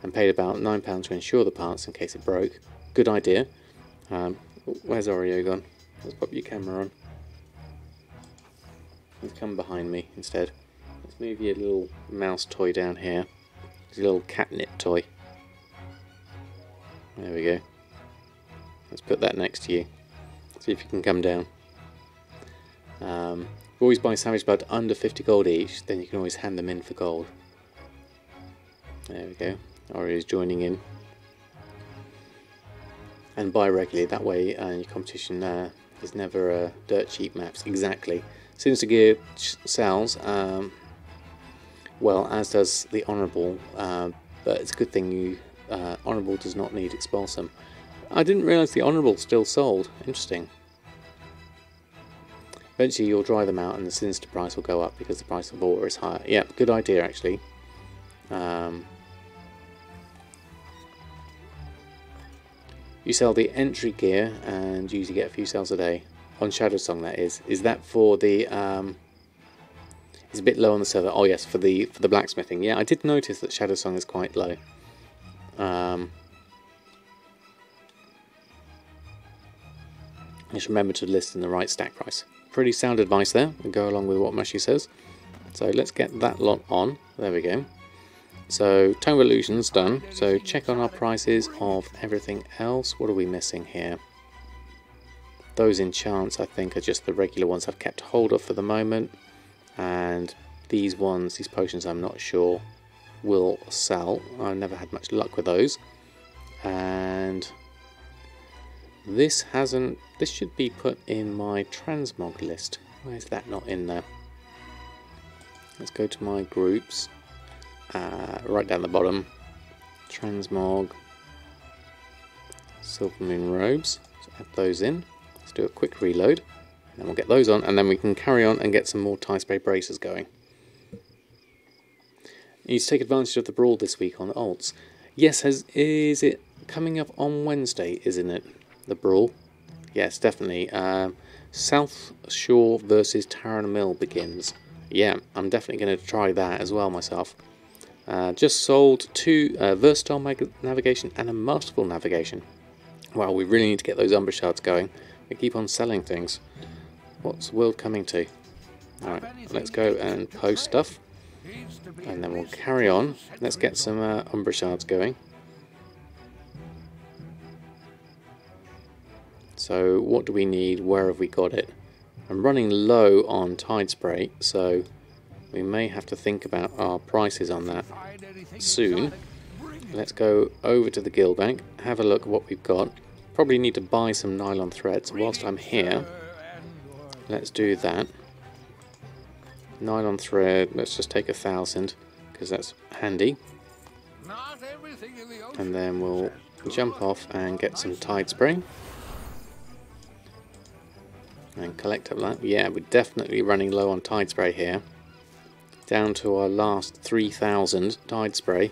and paid about £9 to insure the parts in case it broke. Good idea. Where's Oreo gone? Let's pop your camera on. He's come behind me instead. Let's move your little mouse toy down here. It's a little catnip toy. There we go. Let's put that next to you. See if you can come down. Always buy Savage Blood under 50 gold each, then you can always hand them in for gold. There we go. Oreo's joining in. And buy regularly, that way your competition is never dirt cheap maps. Exactly. Sinister Gear sells, well, as does the Honourable, but it's a good thing you Honourable does not need Expulsum. I didn't realise the Honourable still sold. Interesting. Eventually you'll dry them out and the Sinister price will go up because the price of water is higher. Yeah, good idea actually. You sell the entry gear and usually get a few sales a day. On Shadow Song that is. Is that for the it's a bit low on the server. Oh yes, for the blacksmithing. Yeah, I did notice that Shadow Song is quite low. Just remember to list in the right stack price. Pretty sound advice there, and go along with what Mushy says. So let's get that lot on. There we go. So Tome of Illusion's done. So check on our prices of everything else. What are we missing here? Those enchants I think are just the regular ones I've kept hold of for the moment. And these ones, these potions I'm not sure will sell. I've never had much luck with those. And this should be put in my transmog list. Why is that not in there? Let's go to my groups. Right down the bottom. Transmog. Silver Moon Robes. So add those in. Let's do a quick reload. And then we'll get those on. And then we can carry on and get some more tie spray bracers going. You need to take advantage of the brawl this week on alts. Yes, is it coming up on Wednesday, isn't it? The brawl? Yes, definitely. South Shore versus Taran Mill begins. Yeah, I'm definitely going to try that as well myself. Just sold 2 Versatile Navigation and a Masterful Navigation. Wow, we really need to get those Umbra Shards going. We keep on selling things. What's the world coming to? Alright, let's go and post stuff. And then we'll carry on. Let's get some Umbra Shards going. So what do we need? Where have we got it? I'm running low on Tide Spray, so we may have to think about our prices on that soon. Let's go over to the Guild Bank, have a look at what we've got. Probably need to buy some nylon thread, so whilst I'm here, let's do that. Nylon thread, let's just take 1,000, because that's handy. And then we'll jump off and get some Tide Spray. And collect up that. Yeah, we're definitely running low on Tide Spray here. Down to our last 3,000 Tide Spray.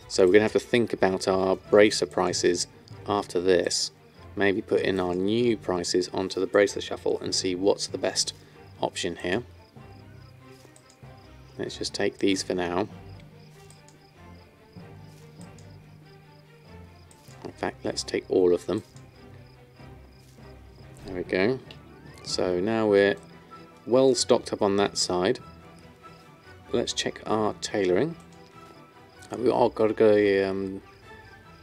So we're going to have to think about our bracer prices after this. Maybe put in our new prices onto the bracer shuffle and see what's the best option here. Let's just take these for now. In fact, let's take all of them. There we go. So now we're well stocked up on that side. Let's check our tailoring. We've all got to go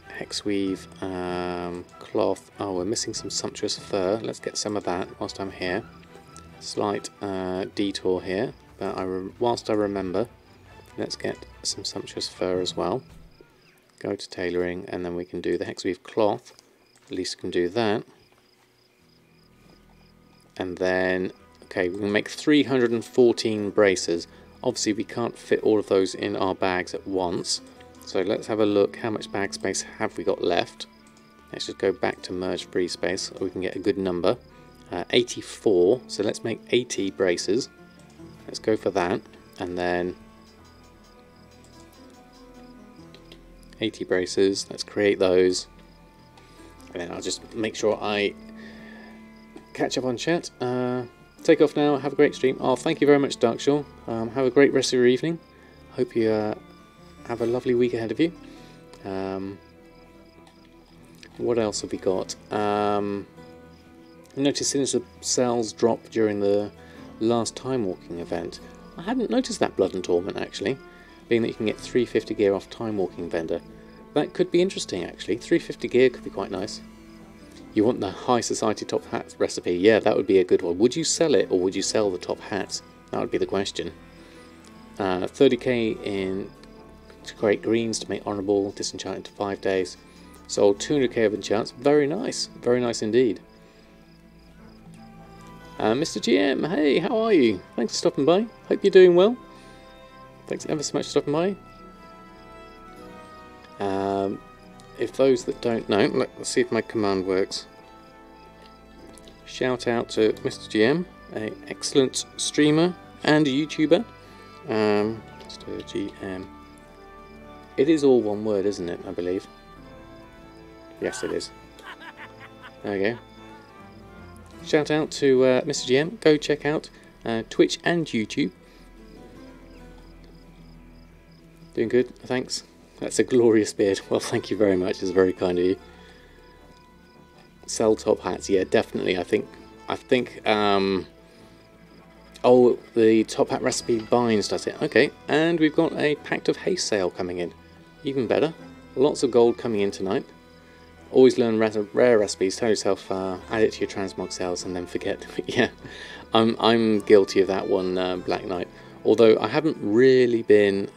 hex weave cloth. Oh, we're missing some sumptuous fur. Let's get some of that whilst I'm here. Slight detour here, but whilst I remember, let's get some sumptuous fur as well. Go to tailoring, and then we can do the hex weave cloth. At least we can do that. And then, okay, we can make 314 bracers. Obviously we can't fit all of those in our bags at once. So let's have a look, how much bag space have we got left. Let's just go back to merged free space so we can get a good number. 84, so let's make 80 bracers. Let's go for that. And then 80 bracers, let's create those. And then I'll just make sure I catch up on chat. take off now. Have a great stream. Oh, thank you very much, Darkshaw. Have a great rest of your evening. Hope you have a lovely week ahead of you. What else have we got? Noticed since the cells dropped during the last Time Walking event. I hadn't noticed that Blood and Torment actually, being that you can get 350 gear off Time Walking vendor. That could be interesting actually. 350 gear could be quite nice. You want the High Society top hats recipe? Yeah, that would be a good one. Would you sell it or would you sell the top hats? That would be the question. 30k in to create greens to make honourable, disenchant into 5 days. Sold 200k of enchants. Very nice indeed. Mr. GM, hey, how are you? Thanks for stopping by. Hope you're doing well. Thanks ever so much for stopping by. If those that don't know, let's see if my command works. Shout out to Mr. GM, an excellent streamer and YouTuber. Mr. GM. It is all one word, isn't it? I believe. Yes, it is. There we go. Shout out to Mr. GM. Go check out Twitch and YouTube. Doing good, thanks. That's a glorious beard. Well, thank you very much. It's very kind of you. Sell top hats. Yeah, definitely. I think. Oh, the top hat recipe binds, does it? Okay, and we've got a Pact of Haste sale coming in. Even better. Lots of gold coming in tonight. Always learn rare recipes. Tell yourself, add it to your transmog sales, and then forget. Yeah, I'm guilty of that one, Black Knight. Although I haven't really been.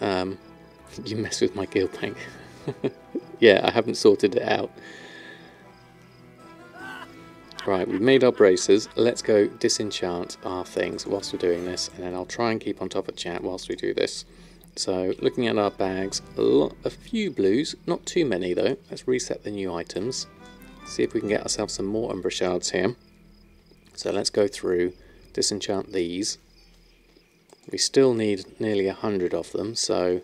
You mess with my guild bank. Yeah, I haven't sorted it out. Right, we've made our braces. Let's go disenchant our things whilst we're doing this, and then I'll try and keep on top of chat whilst we do this. So, looking at our bags, a few blues, not too many though. Let's reset the new items. See if we can get ourselves some more Umbra Shards here. So let's go through, disenchant these. We still need nearly 100 of them, so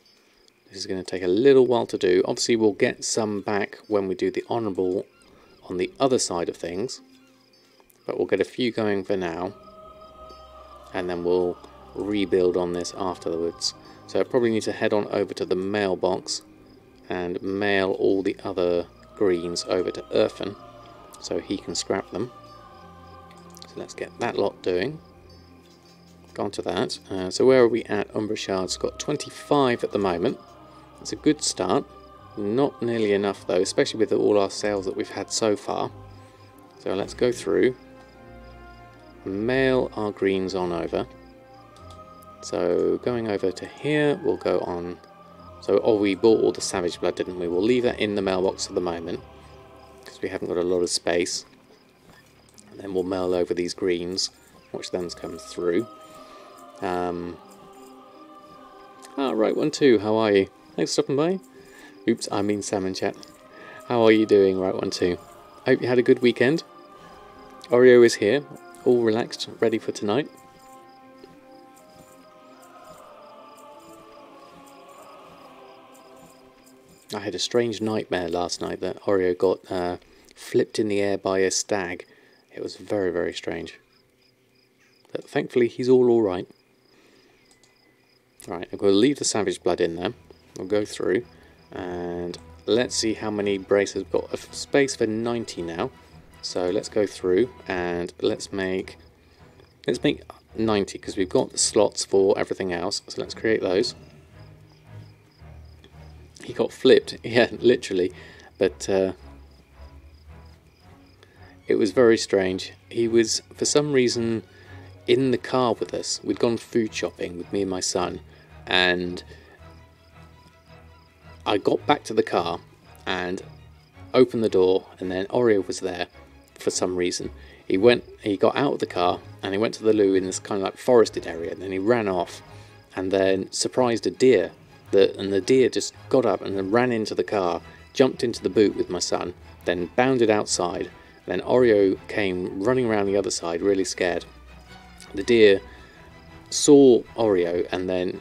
this is going to take a little while to do. Obviously we'll get some back when we do the honourable on the other side of things. But we'll get a few going for now. And then we'll rebuild on this afterwards. So I probably need to head on over to the mailbox and mail all the other greens over to Erfen so he can scrap them. So let's get that lot doing. Gone to that. So where are we at? Umbra Shards got 25 at the moment. It's a good start. Not nearly enough though, especially with all our sales that we've had so far. So let's go through, mail our greens on over. So going over to here, we'll go on. So, oh, we bought all the Savage Blood, didn't we? We'll leave that in the mailbox for the moment because we haven't got a lot of space. And then we'll mail over these greens. Watch them come through. Right one too. How are you? Thanks for stopping by. Oops, I mean Sam in chat. How are you doing, right one too? Hope you had a good weekend. Oreo is here, all relaxed, ready for tonight. I had a strange nightmare last night that Oreo got flipped in the air by a stag. It was very, very strange. But thankfully he's all alright. Right, I'm going to leave the Savage Blood in there. We'll go through and let's see how many braces we've got. A space for 90 now. So let's go through and let's make 90 because we've got the slots for everything else. So let's create those. He got flipped, yeah, literally, but it was very strange. He was, for some reason, in the car with us. We'd gone food shopping with me and my son, and I got back to the car and opened the door, and then Oreo was there for some reason. He got out of the car, and he went to the loo in this kind of like forested area, and then he ran off, and then surprised a deer. And the deer just got up and then ran into the car, jumped into the boot with my son, then bounded outside. Then Oreo came running around the other side, really scared. The deer saw Oreo and then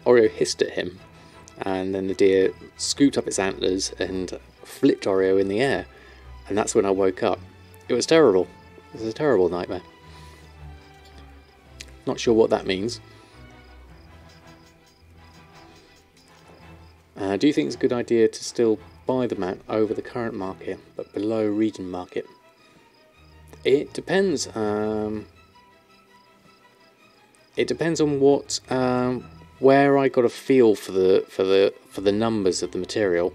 Oreo hissed at him, and then the deer scooped up its antlers and flipped Oreo in the air. And that's when I woke up. It was terrible. It was a terrible nightmare. Not sure what that means. Do you think it's a good idea to still buy the mat over the current market, but below region market? It depends. It depends on what, where I got a feel for the numbers of the material,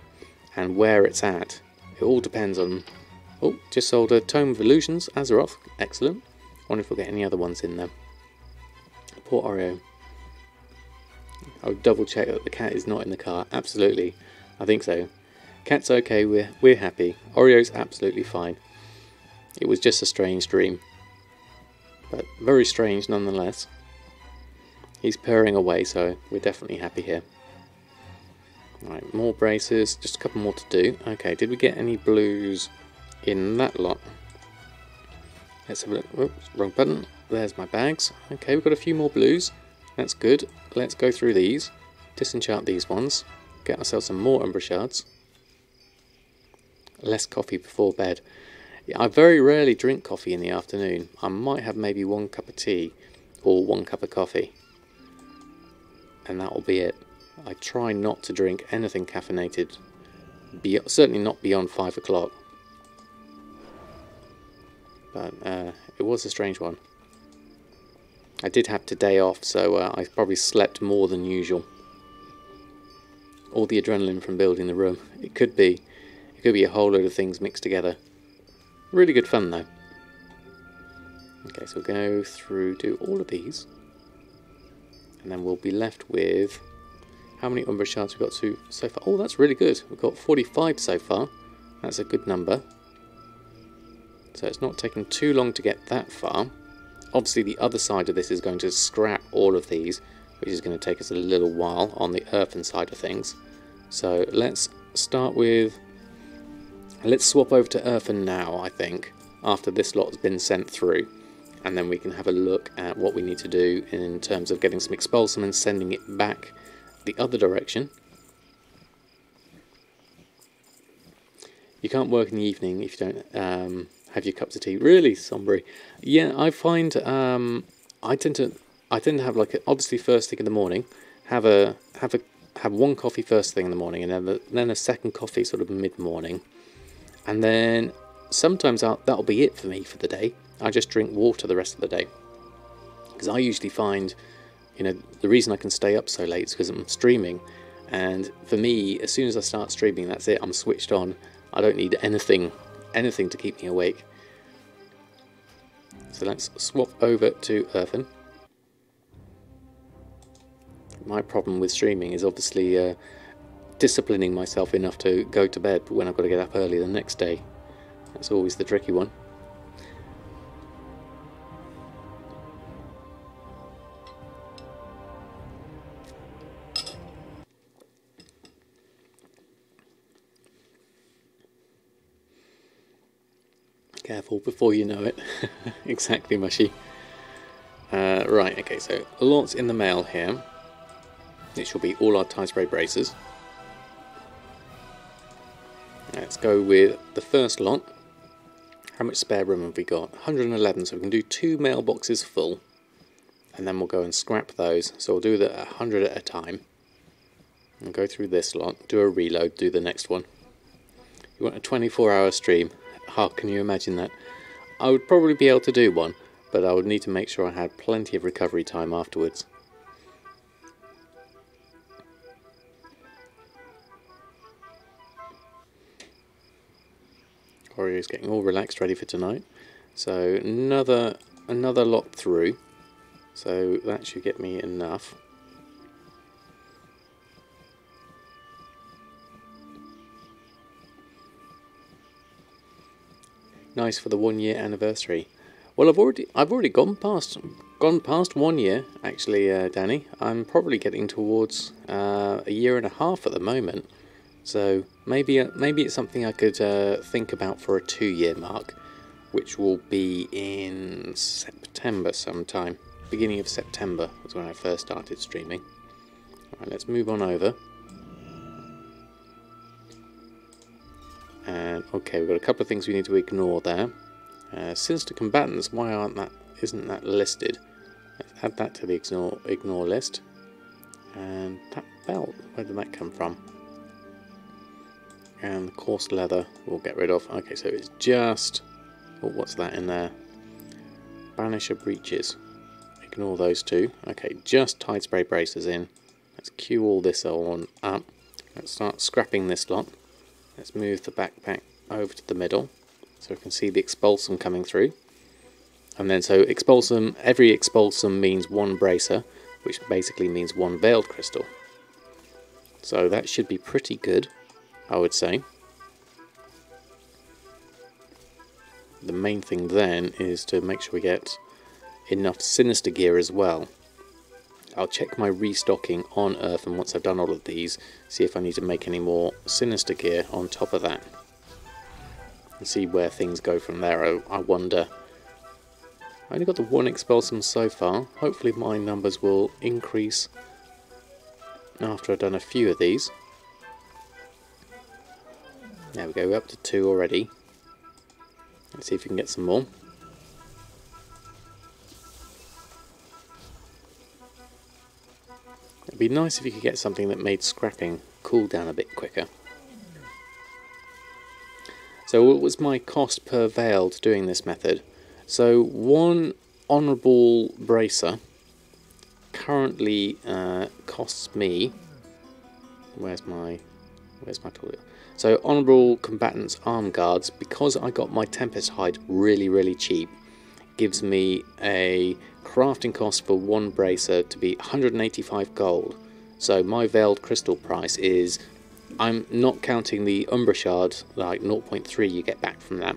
and where it's at. It all depends on. Oh, just sold a Tome of Illusions, Azeroth. Excellent. Wonder if we'll get any other ones in there. Poor Oreo. I'll double check that the cat is not in the car. Absolutely, I think so. Cat's okay. We're happy. Oreo's absolutely fine. It was just a strange dream, but very strange nonetheless. He's purring away, so we're definitely happy here. Right, more braces. Just a couple more to do. Okay, did we get any blues in that lot? Let's have a look. Oops, wrong button. There's my bags. Okay, we've got a few more blues. That's good. Let's go through these. Disenchant these ones. Get ourselves some more Umbra Shards. Less coffee before bed. Yeah, I very rarely drink coffee in the afternoon. I might have maybe 1 cup of tea or 1 cup of coffee. And that will be it. I try not to drink anything caffeinated. Certainly not beyond 5 o'clock. But it was a strange one. I did have today off, so I probably slept more than usual. All the adrenaline from building the room. It could be a whole load of things mixed together. Really good fun though. Okay, so we'll go through, do all of these, and then we'll be left with how many Umbra Shards we've got to so far. Oh, that's really good. We've got 45 so far. That's a good number. So it's not taken too long to get that far. Obviously the other side of this is going to scrap all of these, which is going to take us a little while on the earthen side of things. So let's start with, let's swap over to earthen now, I think, after this lot's been sent through, and then we can have a look at what we need to do in terms of getting some expulsum and sending it back the other direction. You can't work in the evening if you don't have your cups of tea. Really, Sombry? Yeah, I find I tend to have like obviously first thing in the morning, have 1 coffee first thing in the morning, and then a second coffee sort of mid morning, and then sometimes that'll be it for me for the day. I just drink water the rest of the day, because I usually find, you know, the reason I can stay up so late is because I'm streaming, and for me, as soon as I start streaming, that's it. I'm switched on. I don't need anything to keep me awake. So let's swap over to earthen. My problem with streaming is obviously disciplining myself enough to go to bed when I've got to get up early the next day. That's always the tricky one. Careful before you know it. Exactly, Mushy. Right, okay, so lots in the mail here. It shall be all our tie spray braces. Let's go with the first lot. How much spare room have we got? 111, so we can do 2 mailboxes full. And then we'll go and scrap those. So we'll do the 100 at a time. And go through this lot, do a reload, do the next one. You want a 24-hour stream? Oh, can you imagine that? I would probably be able to do one, but I would need to make sure I had plenty of recovery time afterwards. Oreo's getting all relaxed, ready for tonight. So another lot through. So that should get me enough. Nice for the 1-year anniversary. Well, I've already gone past 1 year actually, Danny. I'm probably getting towards a year and a half at the moment. So maybe it's something I could think about for a 2-year mark, which will be in September sometime. Beginning of September was when I first started streaming. Alright, let's move on over. And okay, we've got a couple of things we need to ignore there. Sinister combatants, why isn't that listed? Let's add that to the ignore list. And that belt, where did that come from? And the coarse leather we'll get rid of. Okay, so it's just... oh, what's that in there? Banisher breeches. Ignore those two. Okay, just tide spray bracers in. Let's queue all this on up. Let's start scrapping this lot. Let's move the backpack over to the middle so we can see the expulsum coming through. And then so expulsum, every expulsum means one bracer, which basically means one veiled crystal. So that should be pretty good, I would say. The main thing then is to make sure we get enough sinister gear as well. I'll check my restocking on Earth, and once I've done all of these, see if I need to make any more sinister gear on top of that. And see where things go from there, I wonder. I only got the one expulsum so far. Hopefully my numbers will increase after I've done a few of these. There we go, we're up to 2 already. Let's see if we can get some more. It'd be nice if you could get something that made scrapping cool down a bit quicker. So what was my cost per veiled doing this method? So one honourable bracer currently costs me... where's my toilet? So honourable combatants arm guards, because I got my Tempest hide really cheap, gives me a crafting cost for one bracer to be 185 gold. So my veiled crystal price is, I'm not counting the Umbra shard, like 0.3 you get back from that.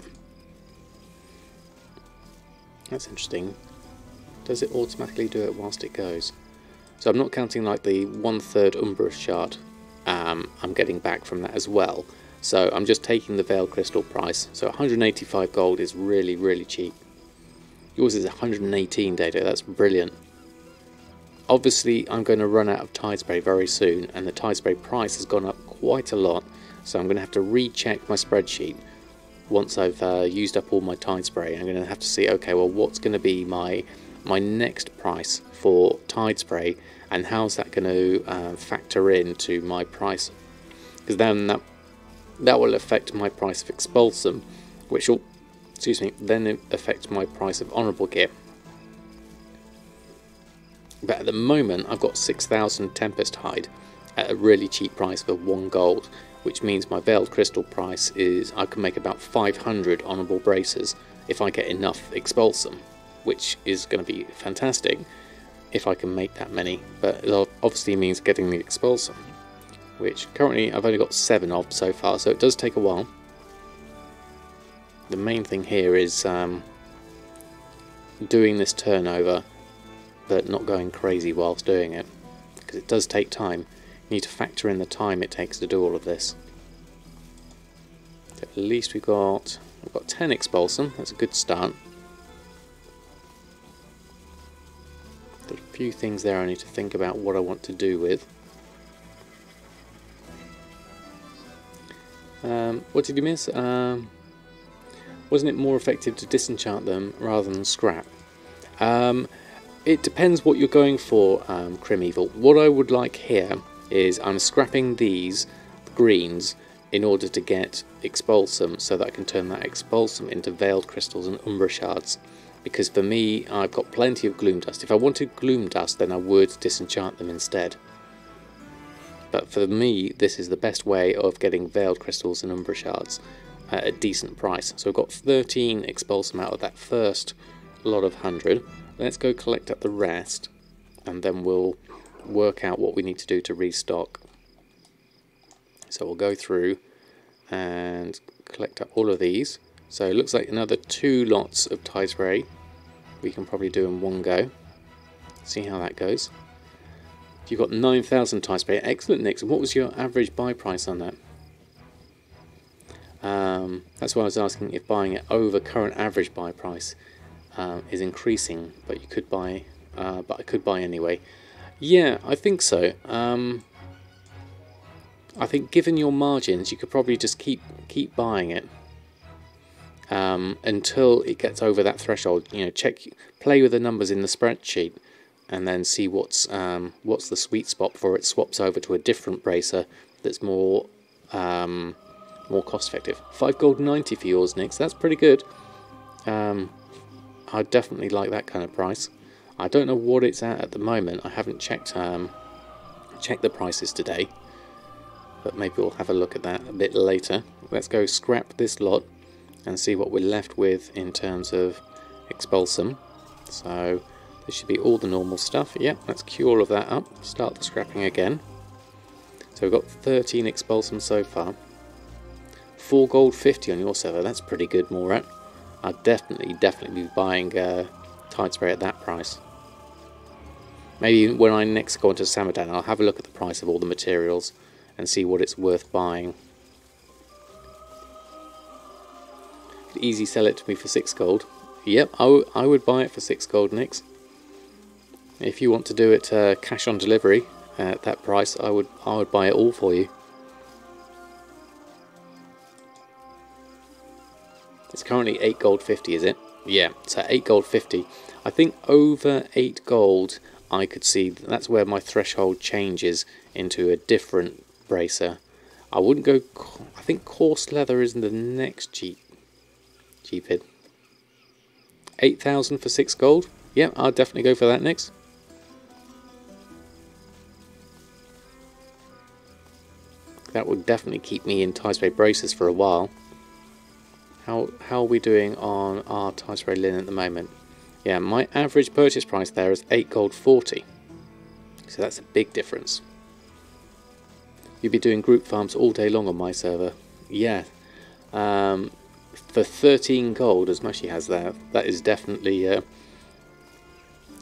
That's interesting. Does it automatically do it whilst it goes? So I'm not counting like the 1/3 Umbra shard I'm getting back from that as well. So I'm just taking the veiled crystal price. So 185 gold is really cheap. Yours is 118, Dado, that's brilliant. Obviously I'm going to run out of tide spray very soon, and the tide spray price has gone up quite a lot, so I'm going to have to recheck my spreadsheet once I've used up all my tide spray. I'm going to have to see, okay, well, what's going to be my next price for tide spray, and how's that going to factor into my price, because then that will affect my price of expulsum, which will, excuse me, then affect my price of honourable gear. But at the moment I've got 6,000 Tempest hide at a really cheap price for 1 gold, which means my veiled crystal price is, I can make about 500 honourable bracers if I get enough expulsum, which is going to be fantastic if I can make that many. But it obviously means getting the expulsum, which currently I've only got 7 of so far, so it does take a while. The main thing here is doing this turnover, but not going crazy whilst doing it, because it does take time. You need to factor in the time it takes to do all of this. At least we've got 10 expulsum, that's a good start. There's a few things there I need to think about what I want to do with. What did you miss? Wasn't it more effective to disenchant them rather than scrap? It depends what you're going for, Crim Evil. What I would like here is I'm scrapping these greens in order to get expulsum, so that I can turn that expulsum into veiled crystals and umbra shards. Because for me, I've got plenty of gloom dust. If I wanted gloom dust, then I would disenchant them instead. But for me, this is the best way of getting veiled crystals and umbra shards at a decent price. So I've got 13 expulsum out of that first lot of 100. Let's go collect up the rest, and then we'll work out what we need to do to restock. So we'll go through and collect up all of these. So it looks like another 2 lots of tide spray we can probably do in one go. See how that goes. You've got 9,000 tide spray. Excellent, Nix. And what was your average buy price on that? That's why I was asking if buying it over current average buy price is increasing, but you could buy, but I could buy anyway. Yeah, I think so. I think given your margins, you could probably just keep buying it. until it gets over that threshold. You know, play with the numbers in the spreadsheet, and then see what's the sweet spot before it swaps over to a different bracer that's more cost effective. 5 gold 90 for yours, Nix. That's pretty good. I'd definitely like that kind of price. I don't know what it's at the moment. I haven't checked the prices today, but maybe we'll have a look at that a bit later. Let's go scrap this lot and see what we're left with in terms of expulsum. So this should be all the normal stuff. Yeah, let's queue all of that up. Start the scrapping again. So we've got 13 expulsum so far. 4 gold 50 on your server. That's pretty good, Morat. I'd definitely be buying Tide Spray at that price. Maybe when I next go onto Samadan, I'll have a look at the price of all the materials and see what it's worth buying. Could easily sell it to me for 6 gold. Yep, I would buy it for 6 gold, Nix. If you want to do it cash on delivery at that price, I would buy it all for you. It's currently 8 gold 50, is it? Yeah, so 8 gold 50. I think over 8 gold, I could see that's where my threshold changes into a different bracer. I wouldn't go. I think coarse leather is the next cheapid. 8,000 for 6 gold. Yeah, I'll definitely go for that next. That would definitely keep me in Tide Spray braces for a while. How are we doing on our Tide Spray linen at the moment? Yeah, my average purchase price there is 8 gold 40. So that's a big difference. You'll be doing group farms all day long on my server. Yeah. For 13 gold, as Mushy has there, that is definitely a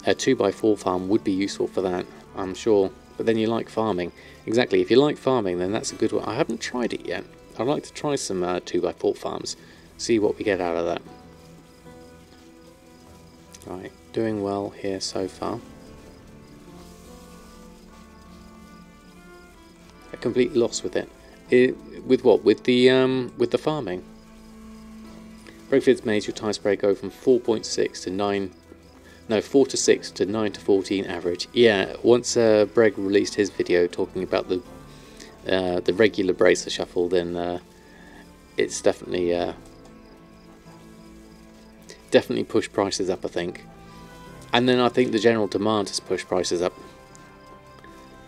2x4 farm would be useful for that, I'm sure. But then you like farming. Exactly, if you like farming, then that's a good one. I haven't tried it yet. I'd like to try some 2x4 farms. See what we get out of that. Right, doing well here so far. A complete loss with it. With what? With the farming. Breakford's made your Tide Spray go from 4.6 to 9. No, 4 to 6 to 9 to 14 average. Yeah, once Breg released his video talking about the regular bracer shuffle, then it's definitely pushed prices up, I think. And then I think the general demand has pushed prices up.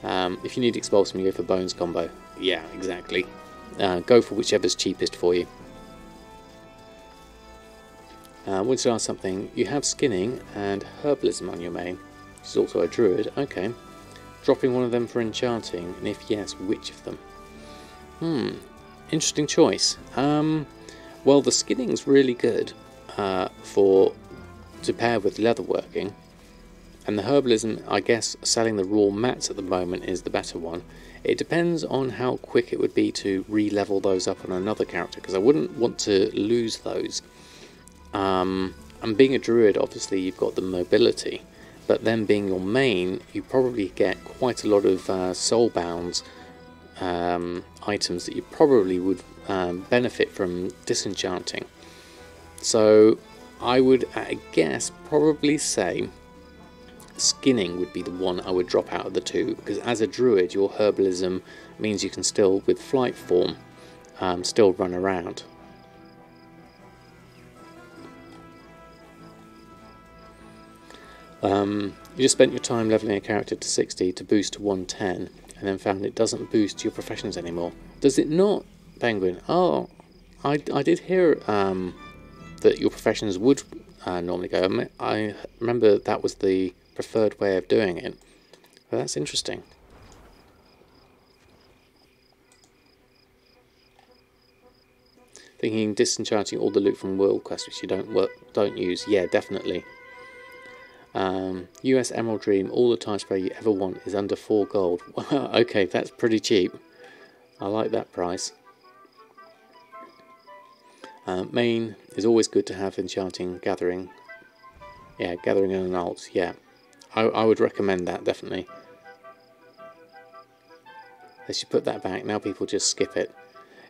If you need expulsum, you go for bones combo. Yeah, exactly. Go for whichever's cheapest for you. Want to ask something? You have skinning and herbalism on your main, which is also a druid. Okay. Dropping one of them for enchanting, and if yes, which of them? Interesting choice. Well, the skinning's really good to pair with leatherworking, and the herbalism, I guess, selling the raw mats at the moment is the better one. It depends on how quick it would be to re-level those up on another character, because I wouldn't want to lose those. And being a druid, obviously you've got the mobility, but then being your main, you probably get quite a lot of soulbound items that you probably would benefit from disenchanting. So I would, I guess, probably say skinning would be the one I would drop out of the two, because as a druid your herbalism means you can still, with flight form, still run around. You just spent your time leveling a character to 60 to boost to 110, and then found it doesn't boost your professions anymore. Does it not, Penguin? Oh, I did hear that your professions would normally go. I remember that was the preferred way of doing it. Well, that's interesting. Thinking disenchanting all the loot from World Quest, which you don't use. Yeah, definitely. US Emerald Dream, all the Tide Spray you ever want is under 4 gold. Okay, that's pretty cheap. I like that price. Main is always good to have enchanting, gathering. Yeah, gathering and an alt. Yeah, I would recommend that, definitely. They should put that back. Now people just skip it.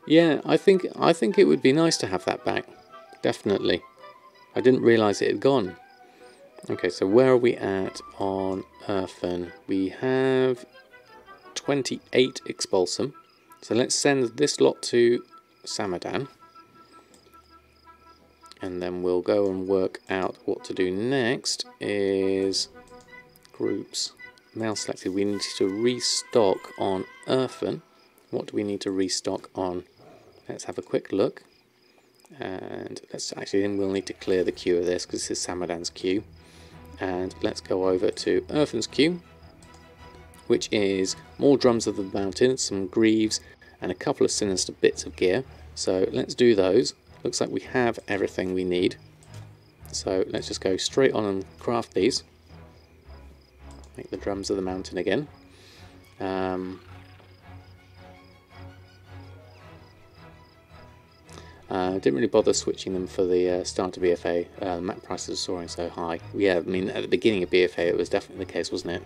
Yeah, I think it would be nice to have that back. Definitely. I didn't realise it had gone. Okay, so where are we at on Erfen? We have 28 Expulsum. So let's send this lot to Samadan. And then we'll go and work out what to do next is groups. Mail selected. We need to restock on Erfen. What do we need to restock on? Let's have a quick look. And let's actually, then we'll need to clear the queue of this because this is Samadan's queue. And let's go over to Erfen's queue, which is more Drums of the Mountain, some Greaves, and a couple of sinister bits of gear. So let's do those. Looks like we have everything we need. So let's just go straight on and craft these. Make the Drums of the Mountain again. Didn't really bother switching them for the start of BFA. Map prices are soaring so high. Yeah, I mean, at the beginning of BFA it was definitely the case, wasn't it?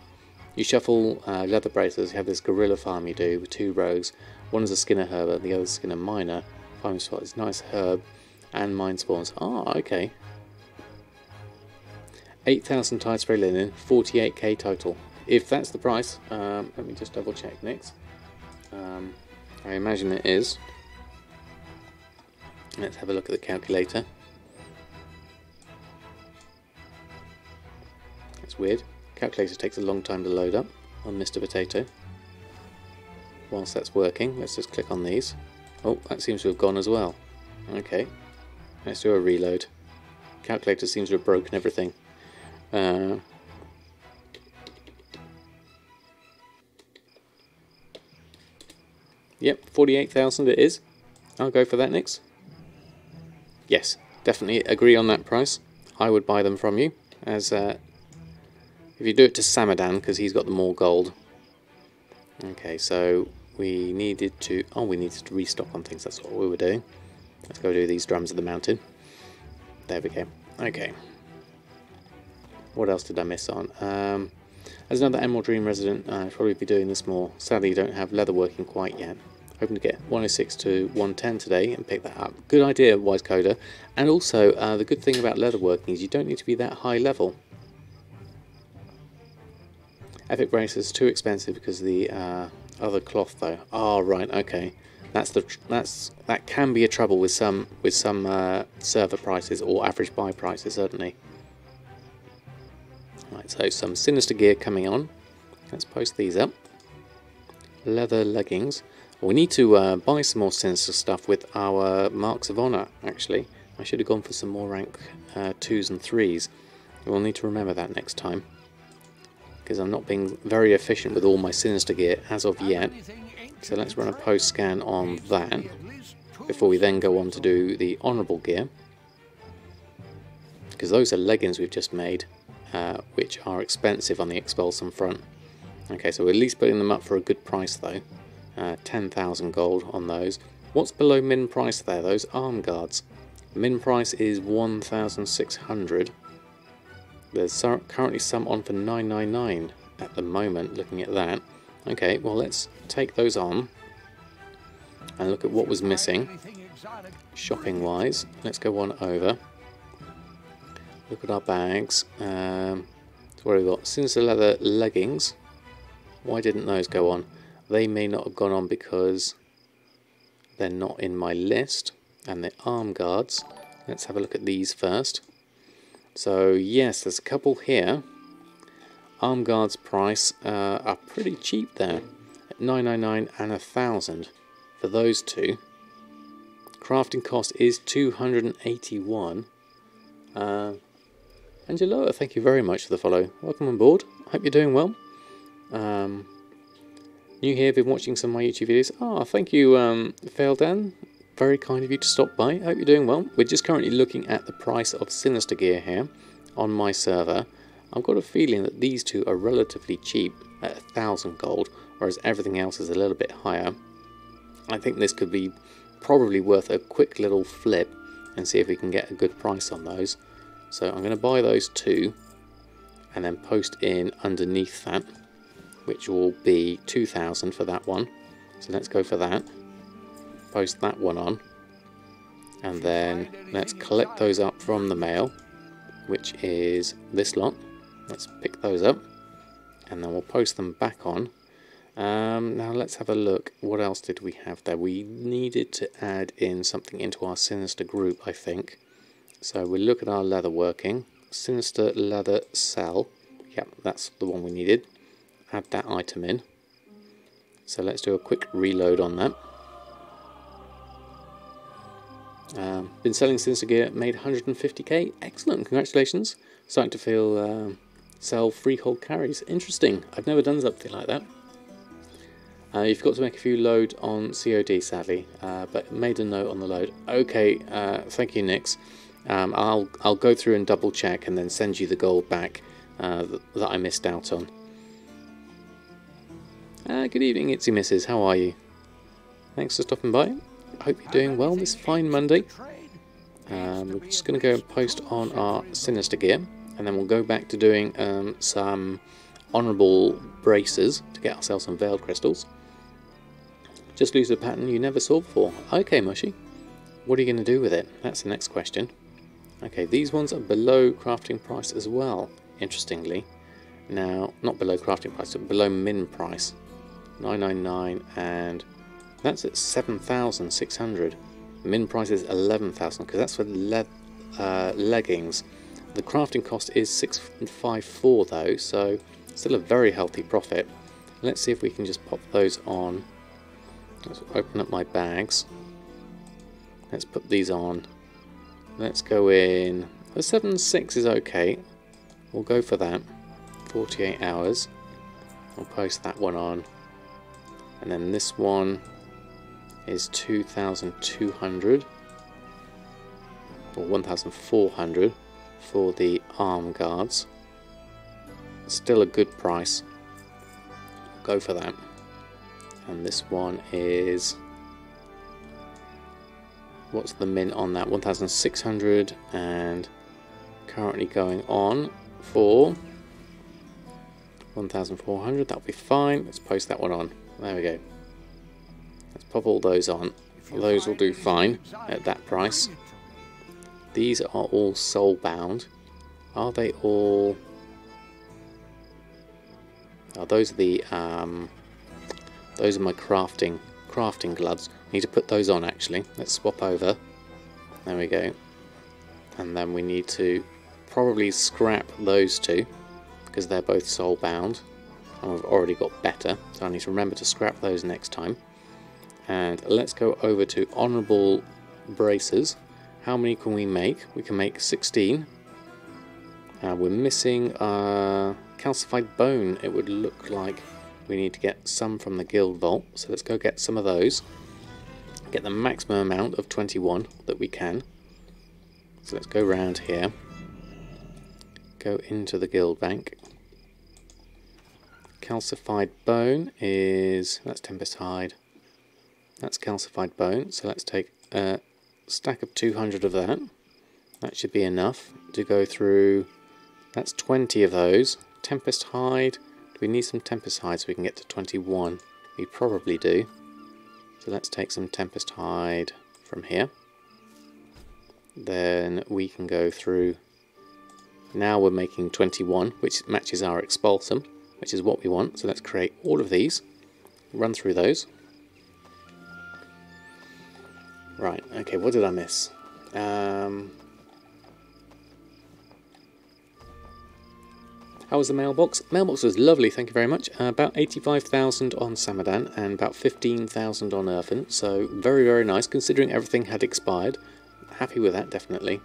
You shuffle leather bracelets, you have this guerrilla farm you do with 2 rogues. One is a Skinner herb and the other is a Skinner miner. 5 spots, nice herb and mine spawns. Ah, okay. 8,000 tide spray linen, 48k total. If that's the price, let me just double check next. I imagine it is. Let's have a look at the calculator. That's weird. Calculator takes a long time to load up on Mr. Potato. Whilst that's working, let's just click on these. Oh, that seems to have gone as well. Okay, let's do a reload. Calculator seems to have broken everything. Yep, 48,000 it is. I'll go for that next. Yes, definitely agree on that price. I would buy them from you, as if you do it to Samadan, because he's got the more gold. Okay, so we needed to restock on things. That's what we were doing. Let's go do these Drums of the Mountain. There we go. Okay. What else did I miss on? As another Emerald Dream resident, I'll probably be doing this more. Sadly, you don't have leatherworking quite yet. Hoping to get 106 to 110 today and pick that up. Good idea, Wise Coder. And also, the good thing about leatherworking is you don't need to be that high level. Epic Braces too expensive because of the other cloth though. Oh right, okay. That can be a trouble with some server prices or average buy prices certainly. Right, so some sinister gear coming on. Let's post these up. Leather leggings. We need to buy some more sinister stuff with our Marks of Honor, actually. I should have gone for some more rank 2s and 3s. We'll need to remember that next time. Because I'm not being very efficient with all my sinister gear as of yet. So let's run a post scan on that before we then go on to do the honourable gear. Because those are leggings we've just made, which are expensive on the Expulsum front. Okay, so we're at least putting them up for a good price though. 10,000 gold on those. What's below min price there? Those arm guards. Min price is 1,600. There's currently some on for 999 at the moment, looking at that. Okay, well let's take those on and look at what was missing shopping wise. Let's go on over. Look at our bags. So what have we got? Sinister leather leggings. Why didn't those go on? They may not have gone on because they're not in my list. And the arm guards. Let's have a look at these first. So yes, there's a couple here. Arm guards price are pretty cheap there. At 999 and 1,000 for those two. Crafting cost is 281. Angelo, thank you very much for the follow. Welcome on board. Hope you're doing well. New here, been watching some of my YouTube videos. Ah, thank you, Faildan. Very kind of you to stop by. Hope you're doing well. We're just currently looking at the price of sinister gear here on my server. I've got a feeling that these two are relatively cheap at 1,000 gold, whereas everything else is a little bit higher. I think this could be probably worth a quick little flip and see if we can get a good price on those. So I'm going to buy those two and then post in underneath that, which will be 2,000 for that one. So let's go for that. Post that one on. And then let's collect those up from the mail, which is this lot. Let's pick those up, and then we'll post them back on. Now let's have a look. What else did we have there? We needed to add in something into our Sinister group, I think. So we'll look at our leather working. Sinister leather cell. Yep, that's the one we needed. Add that item in. So let's do a quick reload on that. Been selling Sinister gear, made 150k. Excellent, congratulations. Starting to feel sell freehold carries. Interesting. I've never done something like that. You've got to make a few load on COD, sadly, but made a note on the load. Okay, thank you, Nix. I'll go through and double check and then send you the gold back that I missed out on. Good evening, Itsy Misses. How are you? Thanks for stopping by. I hope you're doing well this fine Monday. We're just going to go and post on our Sinister gear, and then we'll go back to doing some honourable braces to get ourselves some veiled crystals. Just lose a pattern you never saw before. Okay, Mushy. What are you going to do with it? That's the next question. Okay, these ones are below crafting price as well, interestingly. Now, not below crafting price, but below min price. 999, and that's at 7,600. Min price is 11,000, because that's for leggings. The crafting cost is 654 though, so still a very healthy profit. Let's see if we can just pop those on. Let's open up my bags. Let's put these on. Let's go in. The 7.6 is okay. We'll go for that. 48 hours. I'll post that one on. And then this one is 2,200 or 1,400 for the arm guards. Still a good price. Go for that. And this one is, what's the min on that? 1,600, and currently going on for 1,400. That'll be fine. Let's post that one on. There we go. Let's pop all those on. Those will do fine at that price. These are all soul bound. Are they all? Oh, those are the those are my crafting gloves. Need to put those on actually. Let's swap over. There we go. And then we need to probably scrap those two because they're both soul bound, and we've already got better. So I need to remember to scrap those next time. And let's go over to honourable braces. How many can we make? We can make 16. We're missing calcified bone. It would look like we need to get some from the guild vault, so let's go get some of those. Get the maximum amount of 21 that we can. So let's go round here. Go into the guild bank. Calcified bone is, that's Tempest hide. That's calcified bone, so let's take a stack of 200 of that. That should be enough to go through. That's 20 of those. Tempest hide. Do we need some Tempest hide so we can get to 21? We probably do. So let's take some Tempest hide from here. Then we can go through. Now we're making 21, which matches our expulsum, which is what we want. So let's create all of these. Run through those. Right, okay, what did I miss? How was the mailbox? Mailbox was lovely, thank you very much. About 85,000 on Samadan and about 15,000 on Erfens, so very, very nice considering everything had expired. Happy with that, definitely.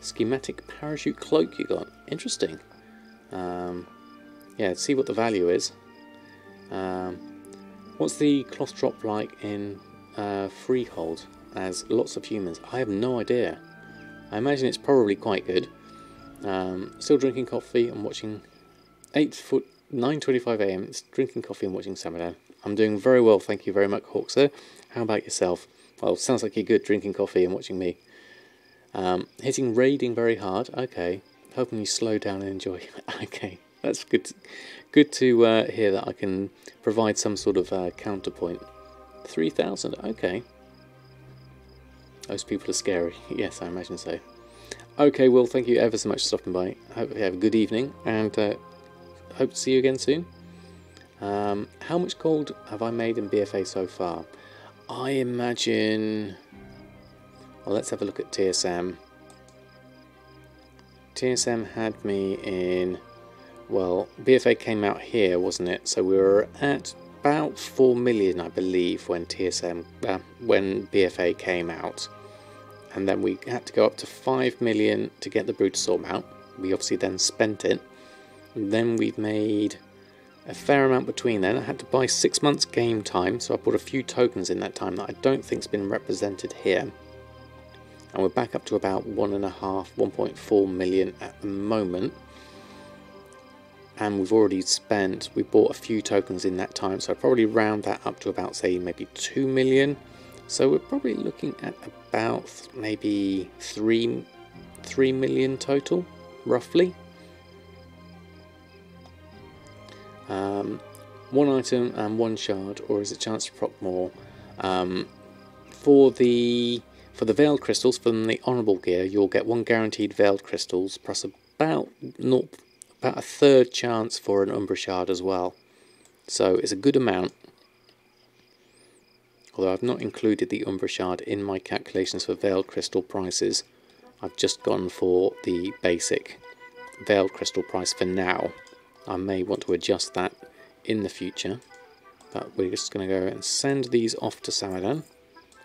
Schematic parachute cloak you got. Interesting. Yeah, let's see what the value is. What's the cloth drop like in Freehold as lots of humans? I have no idea. I imagine it's probably quite good. Still drinking coffee and watching 9:25 AM. It's drinking coffee and watching Samadan. I'm doing very well, thank you very much, Hawkser. How about yourself? Well, sounds like you're good drinking coffee and watching me. Hitting raiding very hard. Okay. Hoping you slow down and enjoy. Okay, that's good. Good to hear that I can provide some sort of counterpoint. 3,000. Okay. Those people are scary. Yes, I imagine so. Okay, well, thank you ever so much for stopping by. I hope you have a good evening, and hope to see you again soon. How much gold have I made in BFA so far? I imagine... Well, let's have a look at TSM. TSM had me in... Well, BFA came out here, wasn't it? So we were at about 4 million, I believe, when when BFA came out. And then we had to go up to 5 million to get the Brutosaur mount. We obviously then spent it. And then we've made a fair amount between then. I had to buy 6 months game time, so I bought a few tokens in that time that I don't think's been represented here. And we're back up to about 1.4 million at the moment. And we've already spent, we bought a few tokens in that time, so I'd probably round that up to about, say, maybe 2 million. So we're probably looking at about maybe 3 million total, roughly. One item and one shard, or is it chance to proc more? For the veiled crystals from the honourable gear, you'll get 1 guaranteed veiled crystals plus about a third chance for an Umbra shard as well. So it's a good amount. Although I've not included the Umbra shard in my calculations for veiled crystal prices. I've just gone for the basic veiled crystal price for now. I may want to adjust that in the future. But we're just going to go and send these off to Samadan.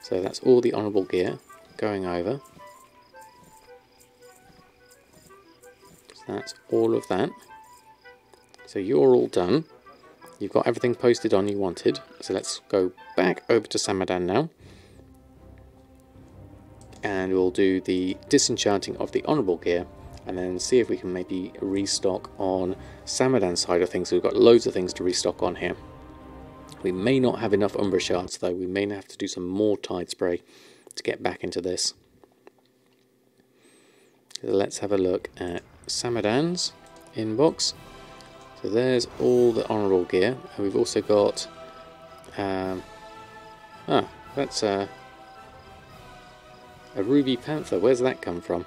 So that's all the honourable gear going over. So that's all of that. So you're all done. You've got everything posted on you wanted. So let's go back over to Samadan now. And we'll do the disenchanting of the honourable gear. And then see if we can maybe restock on Samadan's side of things. We've got loads of things to restock on here. We may not have enough Umbra shards though. We may have to do some more Tide Spray to get back into this. So let's have a look at Samadan's inbox. So there's all the honourable gear. And we've also got... that's a Ruby Panther. Where's that come from?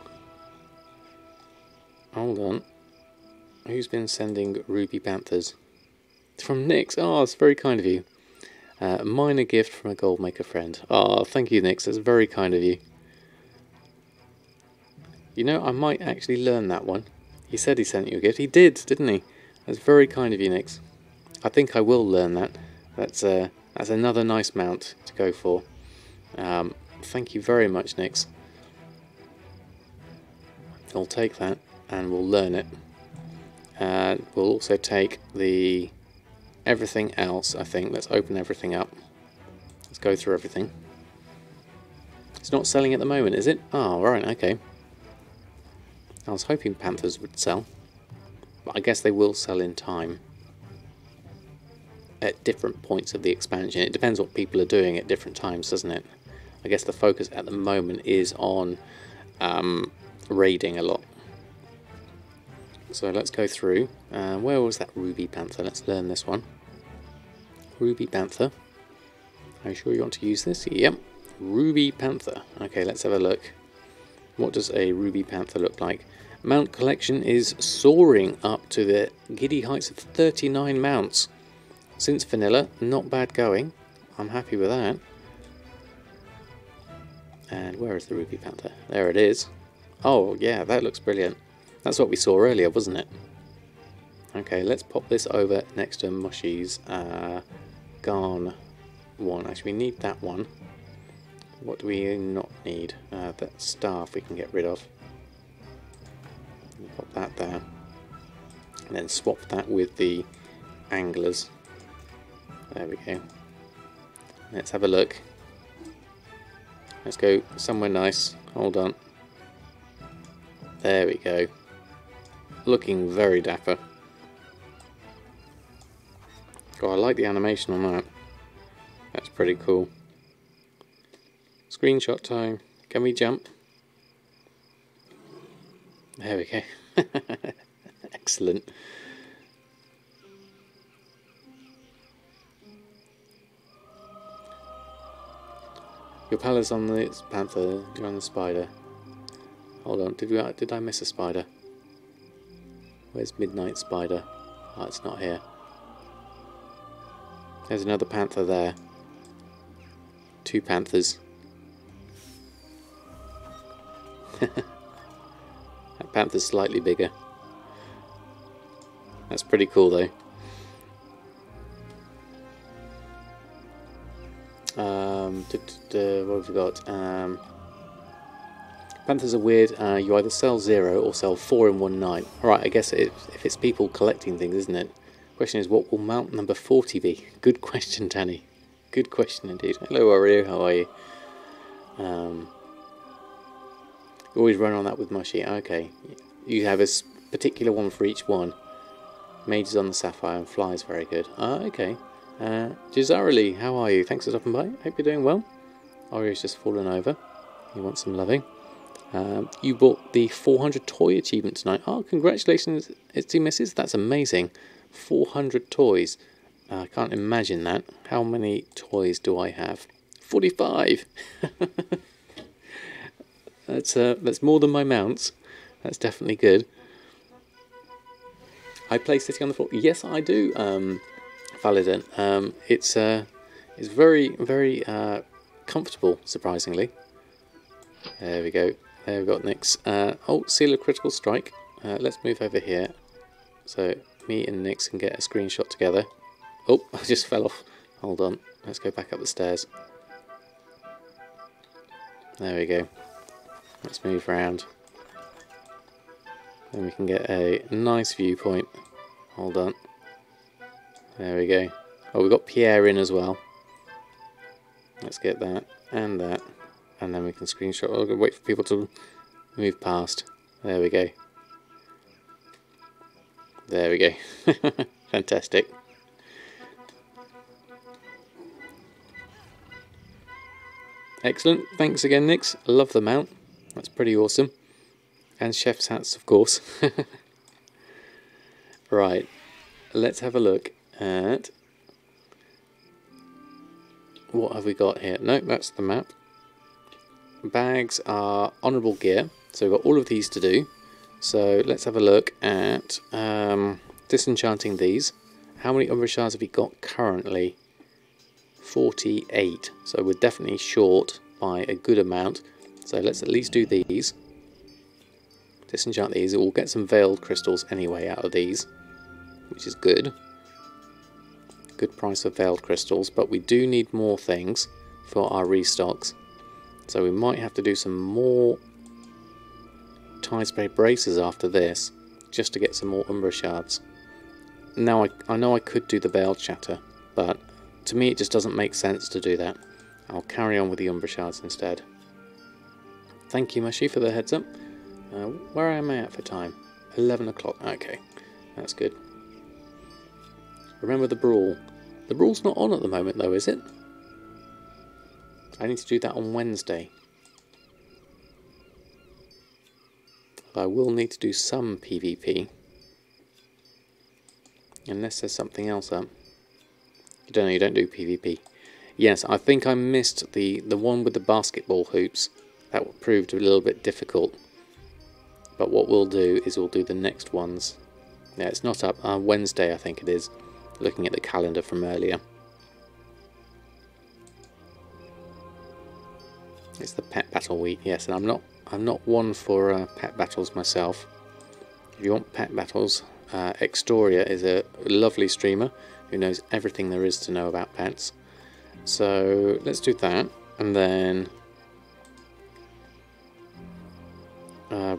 Hold on. Who's been sending Ruby Panthers? From Nix. Oh, it's very kind of you. A minor gift from a Goldmaker friend. Oh, thank you, Nix. That's very kind of you. You know, I might actually learn that one. He said he sent you a gift. He did, didn't he? That's very kind of you, Nix. I think I will learn that. That's another nice mount to go for. Thank you very much, Nix. I'll take that and we'll learn it. We'll also take the everything else, I think. Let's open everything up. Let's go through everything. It's not selling at the moment, is it? Oh, right, okay. I was hoping Panthers would sell. But I guess they will sell in time. At different points of the expansion. It depends what people are doing at different times, doesn't it? I guess the focus at the moment is on raiding a lot. So let's go through. Where was that Ruby Panther? Let's learn this one. Ruby Panther. Are you sure you want to use this? Yep. Ruby Panther. Okay, let's have a look. What does a Ruby Panther look like? Mount collection is soaring up to the giddy heights of 39 mounts. Since vanilla, not bad going. I'm happy with that. And where is the Ruby Panther? There it is. Oh, yeah, that looks brilliant. That's what we saw earlier, wasn't it? Okay, let's pop this over next to Mushy's Garn one. Actually, we need that one. What do we not need? That staff we can get rid of. Pop that there. And then swap that with the anglers. There we go. Let's have a look. Let's go somewhere nice. Hold on. There we go. Looking very dapper. God, I like the animation on that. That's pretty cool. Screenshot time. Can we jump? There we go. Excellent. Your palace on the panther, you're on the spider. Hold on, did I miss a spider? Where's Midnight Spider? Oh, it's not here. There's another panther there. 2 panthers. That panther's slightly bigger. That's pretty cool though. What have we got? Panthers are weird. You either sell 0 or sell 4 in one night. Alright, I guess if it's people collecting things, isn't it? Question is, what will mount number 40 be? Good question, Tanny. Good question indeed. Hello, Oreo. How are you? You always run on that with Mushy. Okay. You have a particular one for each one. Mages on the Sapphire and Flies, very good. Okay. Jazarali, how are you? Thanks for stopping by. Hope you're doing well. Oreo's just fallen over. He wants some loving. You bought the 400 toy achievement tonight. Oh, congratulations, Itsy Misses. That's amazing. 400 toys. I can't imagine that. How many toys do I have? 45! That's more than my mounts. That's definitely good. I play City on the Floor. Yes, I do, Valadin. It's very, very comfortable, surprisingly. There we go. There we've got Nyx. Oh, Seal of Critical Strike. Let's move over here. So, me and Nyx can get a screenshot together. Oh, I just fell off. Hold on. Let's go back up the stairs. There we go. Let's move around. Then we can get a nice viewpoint. Hold on. There we go. Oh, we've got Pierre in as well. Let's get that and that. And then we can screenshot. I'll wait for people to move past. There we go. There we go. Fantastic. Excellent. Thanks again, Nyx. I love the mount. That's pretty awesome. And chef's hats, of course. Right. Let's have a look at what have we got here. Nope, that's the map. Bags are honourable gear. So we've got all of these to do. So let's have a look at disenchanting these. How many Umbra shards have we got currently? 48. So we're definitely short by a good amount. So let's at least do these. Disenchant these. We'll get some veiled crystals anyway out of these, which is good. Good price of veiled crystals, but we do need more things for our restocks. So we might have to do some more Tide Spray braces after this, just to get some more Umbra shards. Now I know I could do the Veiled Shatter, but to me it just doesn't make sense to do that. I'll carry on with the Umbra shards instead. Thank you, Mushy, for the heads up. Where am I at for time? 11 o'clock. Okay, that's good. Remember the Brawl. The Brawl's not on at the moment though, is it? I need to do that on Wednesday. I will need to do some PvP. Unless there's something else up. You don't do PvP. Yes, I think I missed the one with the basketball hoops. That proved a little bit difficult. But what we'll do is we'll do the next ones. Yeah, it's not up. Wednesday, I think it is. Looking at the calendar from earlier. It's the pet battle week. Yes, and I'm not one for pet battles myself. If you want pet battles, Extoria is a lovely streamer who knows everything there is to know about pets. So let's do that, and then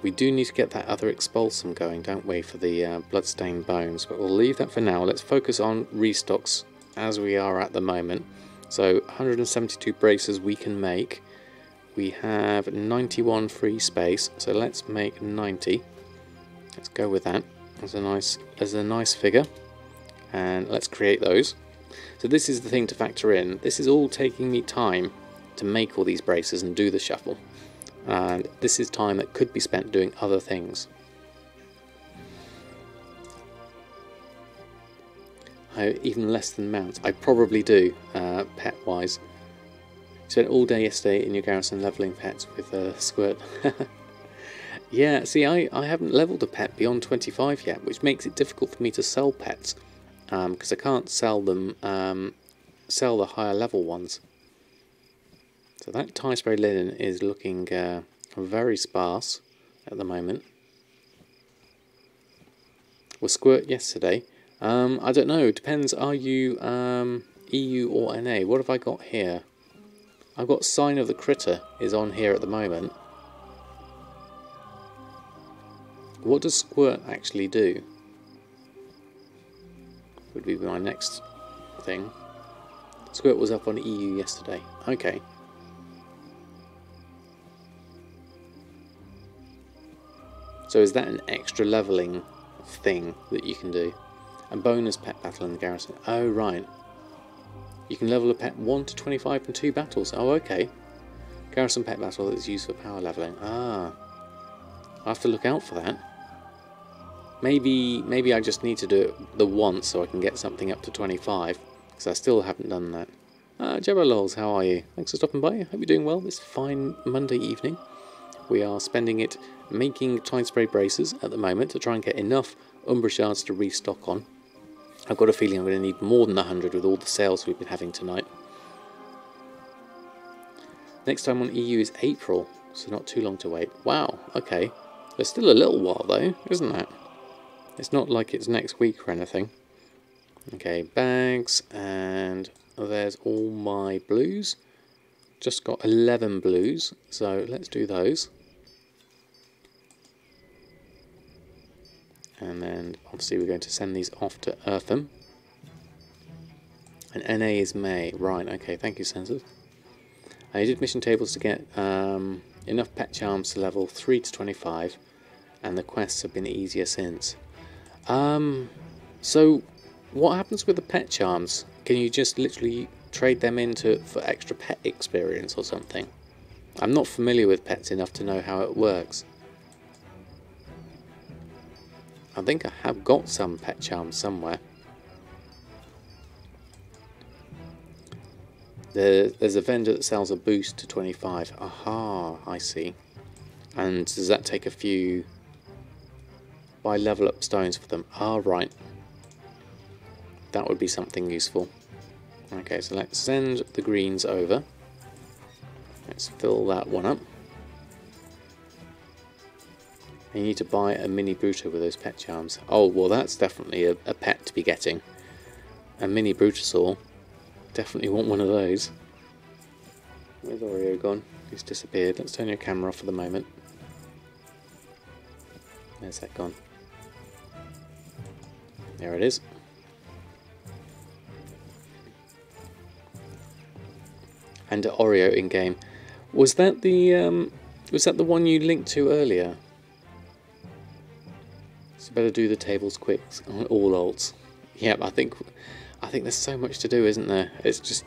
we do need to get that other expulsum going, don't we, for the bloodstained bones, but we'll leave that for now. Let's focus on restocks as we are at the moment. So 172 braces we can make. We have 91 free space, so let's make 90. Let's go with that as a nice figure, and let's create those. So this is the thing to factor in. This is all taking me time to make all these braces and do the shuffle. And this is time that could be spent doing other things. Even less than mounts. I probably do, pet-wise. Spent all day yesterday in your garrison levelling pets with Squirt. Yeah, see, I haven't levelled a pet beyond 25 yet, which makes it difficult for me to sell pets, because I can't sell them, sell the higher level ones. So that tie spray linen is looking very sparse at the moment. Was Squirt yesterday? I don't know, depends, are you EU or NA? What have I got here? I've got Sign of the Critter is on here at the moment. What does Squirt actually do? Would be my next thing. Squirt was up on EU yesterday. Okay. So is that an extra levelling thing that you can do? And bonus pet battle in the garrison. Oh, right. You can level a pet 1 to 25 in 2 battles. Oh, okay. Garrison pet battle is used for power levelling. Ah. I'll have to look out for that. Maybe I just need to do it the once so I can get something up to 25, because I still haven't done that. Jabba Lols, how are you? Thanks for stopping by. I hope you're doing well this fine Monday evening. We are spending it making Time Spray braces at the moment to try and get enough Umbra shards to restock on. I've got a feeling I'm going to need more than 100 with all the sales we've been having tonight. Next time on EU is April, so not too long to wait. Wow, okay. There's still a little while though, isn't that? It's not like it's next week or anything. Okay, bags, and there's all my blues. Just got 11 blues, so let's do those. And then obviously we're going to send these off to Erfens. And NA is May. Right, okay, thank you, Sensors. I did mission tables to get enough pet charms to level 3 to 25, and the quests have been easier since. So what happens with the pet charms? Can you just literally trade them for extra pet experience or something? I'm not familiar with pets enough to know how it works. I think I have got some pet charms somewhere. There's a vendor that sells a boost to 25. Aha, I see. And does that take a few... Buy level up stones for them? Ah, right. That would be something useful. Okay, so let's send the greens over. Let's fill that one up. And you need to buy a mini Bruto with those pet charms. Oh, well that's definitely a pet to be getting. A mini Brutosaur. Definitely want one of those. Where's Oreo gone? He's disappeared. Let's turn your camera off for the moment. Where's that gone? There it is. And Oreo in game. Was that the one you linked to earlier? So better do the tables quick on all alts. Yep, I think there's so much to do, isn't there? It's just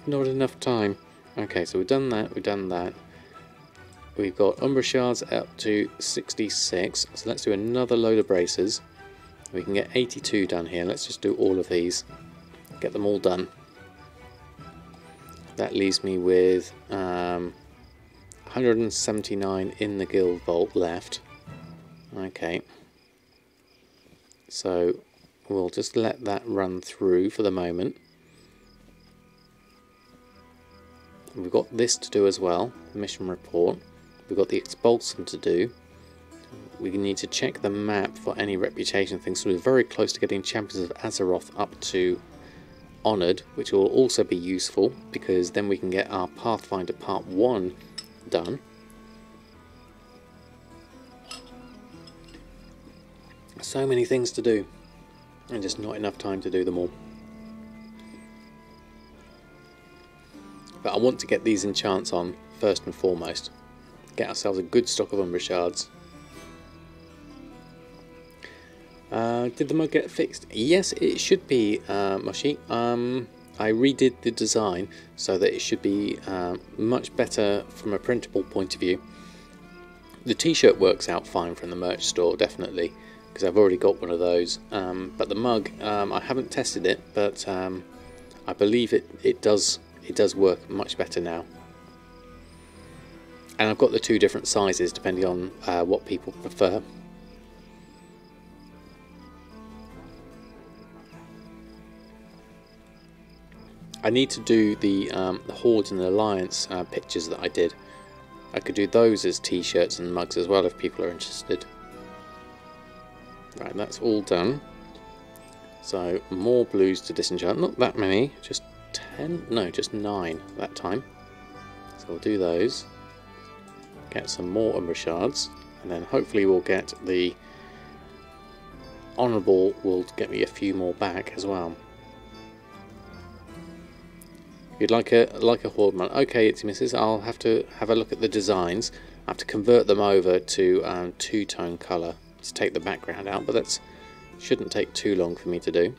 not enough time. Okay, so we've done that, we've done that. We've got Umbra shards up to 66, so let's do another load of braces. We can get 82 done here. Let's just do all of these. Get them all done. That leaves me with 179 in the guild vault left. Okay. So we'll just let that run through for the moment. We've got this to do as well, the mission report. We've got the Expulsum to do. We need to check the map for any reputation things, so we're very close to getting Champions of Azeroth up to Honoured, which will also be useful, because then we can get our Pathfinder Part 1 done. So many things to do, and just not enough time to do them all. But I want to get these enchants on first and foremost. Get ourselves a good stock of Umbra shards. Did the mug get fixed? Yes, it should be, Moshi. I redid the design so that it should be much better from a printable point of view. The t-shirt works out fine from the merch store, definitely, because I've already got one of those. But the mug, I haven't tested it, but I believe it does work much better now. And I've got the two different sizes depending on what people prefer. I need to do the Horde and Alliance pictures that I did. I could do those as t-shirts and mugs as well if people are interested. Right, that's all done. So more blues to disenchant. Not that many, just 10, no, just 9 that time. So we'll do those. Get some more Umbra shards, and then hopefully we'll get the Honourable will get me a few more back as well. You'd like a Horde man. Okay, it's misses. I'll have to have a look at the designs. I have to convert them over to two-tone colour to take the background out, but that shouldn't take too long for me to do.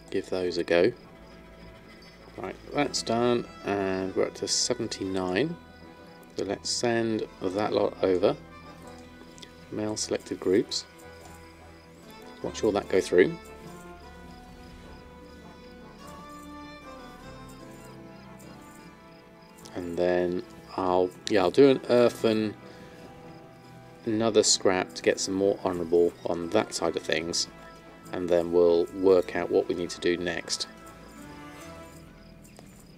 Give those a go. Right, that's done, and we're up to 79. So let's send that lot over. Mail selected groups. Watch all that go through. And then I'll do an earthen, another scrap to get some more honourable on that side of things, and then we'll work out what we need to do next.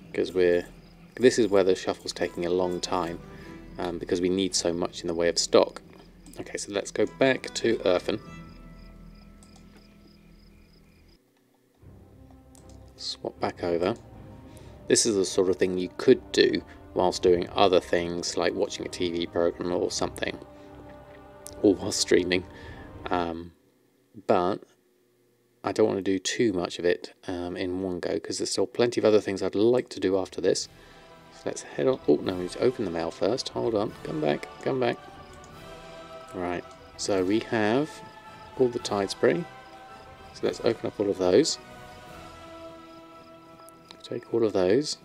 Because this is where the shuffle's taking a long time, because we need so much in the way of stock. Okay, so let's go back to earthen. Swap back over. This is the sort of thing you could do whilst doing other things like watching a TV program or something, or while streaming, but I don't want to do too much of it in one go, because there's still plenty of other things I'd like to do after this. So let's head on. Oh no, we need to open the mail first. Hold on, come back, come back. Right, so we have all the tide spray, so let's open up all of those. Take all of those.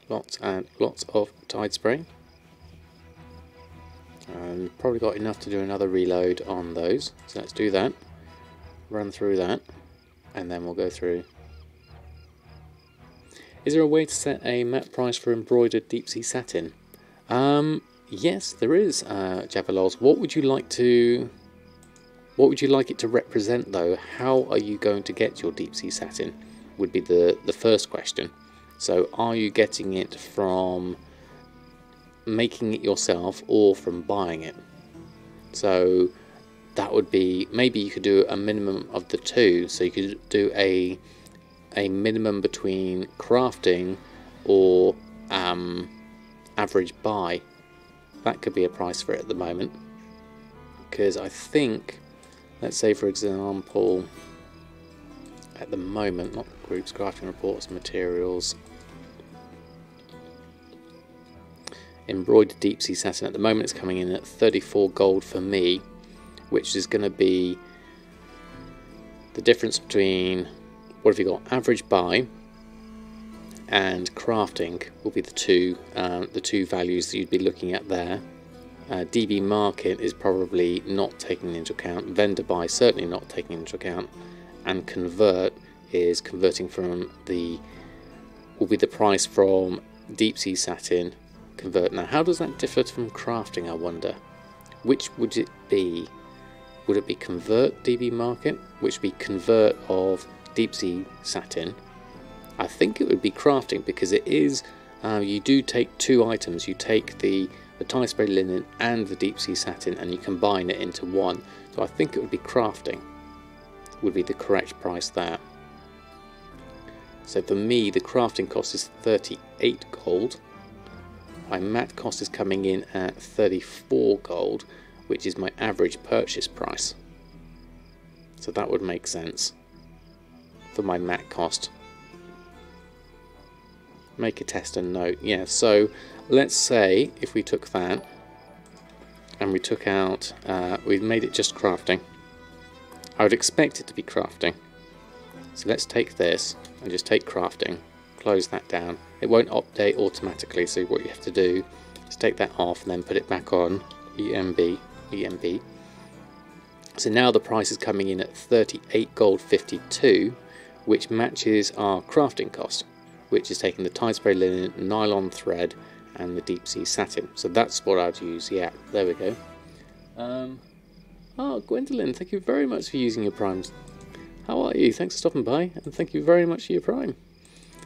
Lots and lots of tide spray. And probably got enough to do another reload on those. So let's do that. Run through that. And then we'll go through. Is there a way to set a map price for embroidered deep sea satin? Yes, there is, Javalos. What would you like it to represent, though? How are you going to get your deep sea satin? Would be the first question. So, are you getting it from making it yourself or from buying it? So, that would be, maybe you could do a minimum of the two. So you could do a minimum between crafting or average buy. That could be a price for it at the moment, because I think, let's say for example, at the moment, not groups, crafting reports, materials, embroidered deep sea satin, at the moment it's coming in at 34 gold for me, which is going to be the difference between, what have you got, average buy and crafting will be the two values that you'd be looking at there. DB market is probably not taken into account, vendor buy certainly not taken into account, and convert is converting from will be the price from deep sea satin convert. Now how does that differ from crafting, I wonder? Which would it be? Would it be convert DB market, which would be convert of deep sea satin? I think it would be crafting, because it is, you do take two items. You take the tie spray linen and the deep sea satin, and you combine it into one. So I think it would be crafting would be the correct price there. So for me, the crafting cost is 38 gold. My mat cost is coming in at 34 gold, which is my average purchase price. So that would make sense for my mat cost. Make a test and note. Yeah, so let's say if we took that and we took out, we made it just crafting. I would expect it to be crafting. So let's take this and just take crafting, close that down. It won't update automatically, so what you have to do is take that off and then put it back on, EMB, So now the price is coming in at 38 gold 52, which matches our crafting cost, which is taking the tide spray linen, nylon thread, and the deep sea satin. So that's what I'd use. Yeah, there we go. Oh, Gwendolyn, thank you very much for using your primes. How are you? Thanks for stopping by, and thank you very much for your prime.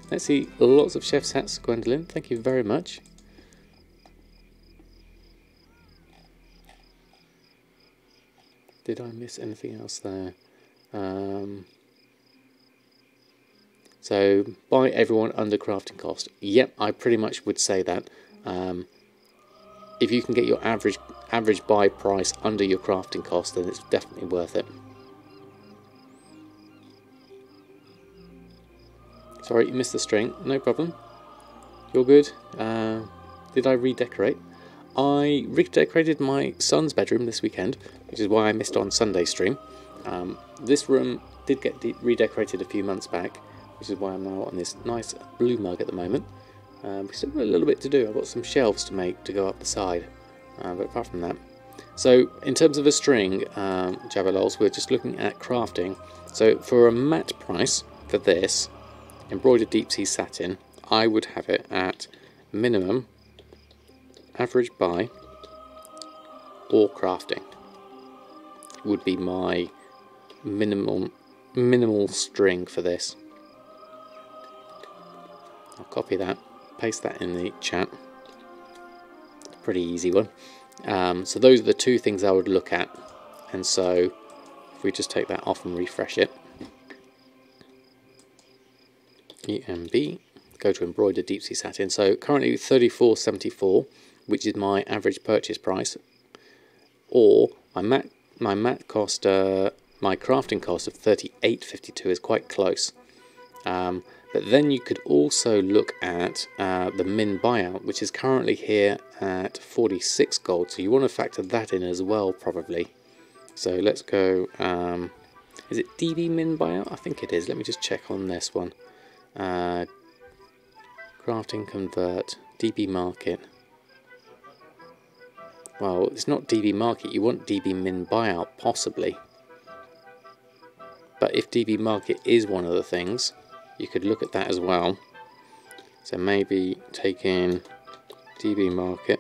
Let's see, lots of chef's hats, Gwendolyn. Thank you very much. Did I miss anything else there? So, buy everyone under crafting cost. Yep, I pretty much would say that. If you can get your average buy price under your crafting cost, then it's definitely worth it. Sorry, you missed the string. No problem. You're good. Did I redecorate? I redecorated my son's bedroom this weekend, which is why I missed on Sunday stream. This room did get redecorated a few months back, which is why I'm now on this nice blue mug at the moment. We still got a little bit to do. I've got some shelves to make to go up the side, but apart from that. So in terms of a string, Jabalols, we're just looking at crafting. So for a matte price for this, embroidered deep sea satin, I would have it at minimum, average buy, or crafting would be my minimal string for this. I'll copy that, paste that in the chat. It's a pretty easy one. So those are the two things I would look at. And so if we just take that off and refresh it, EMB, go to embroidered deep sea satin. So currently 34.74, which is my average purchase price, or my matte cost, my crafting cost of 38.52 is quite close. But then you could also look at the min buyout, which is currently here at 46 gold. So you want to factor that in as well, probably. So let's go. Is it DB min buyout? I think it is. Let me just check on this one. Crafting convert DB market. Well, it's not DB market. You want DB min buyout, possibly. But if DB market is one of the things, you could look at that as well. So maybe take in DB market.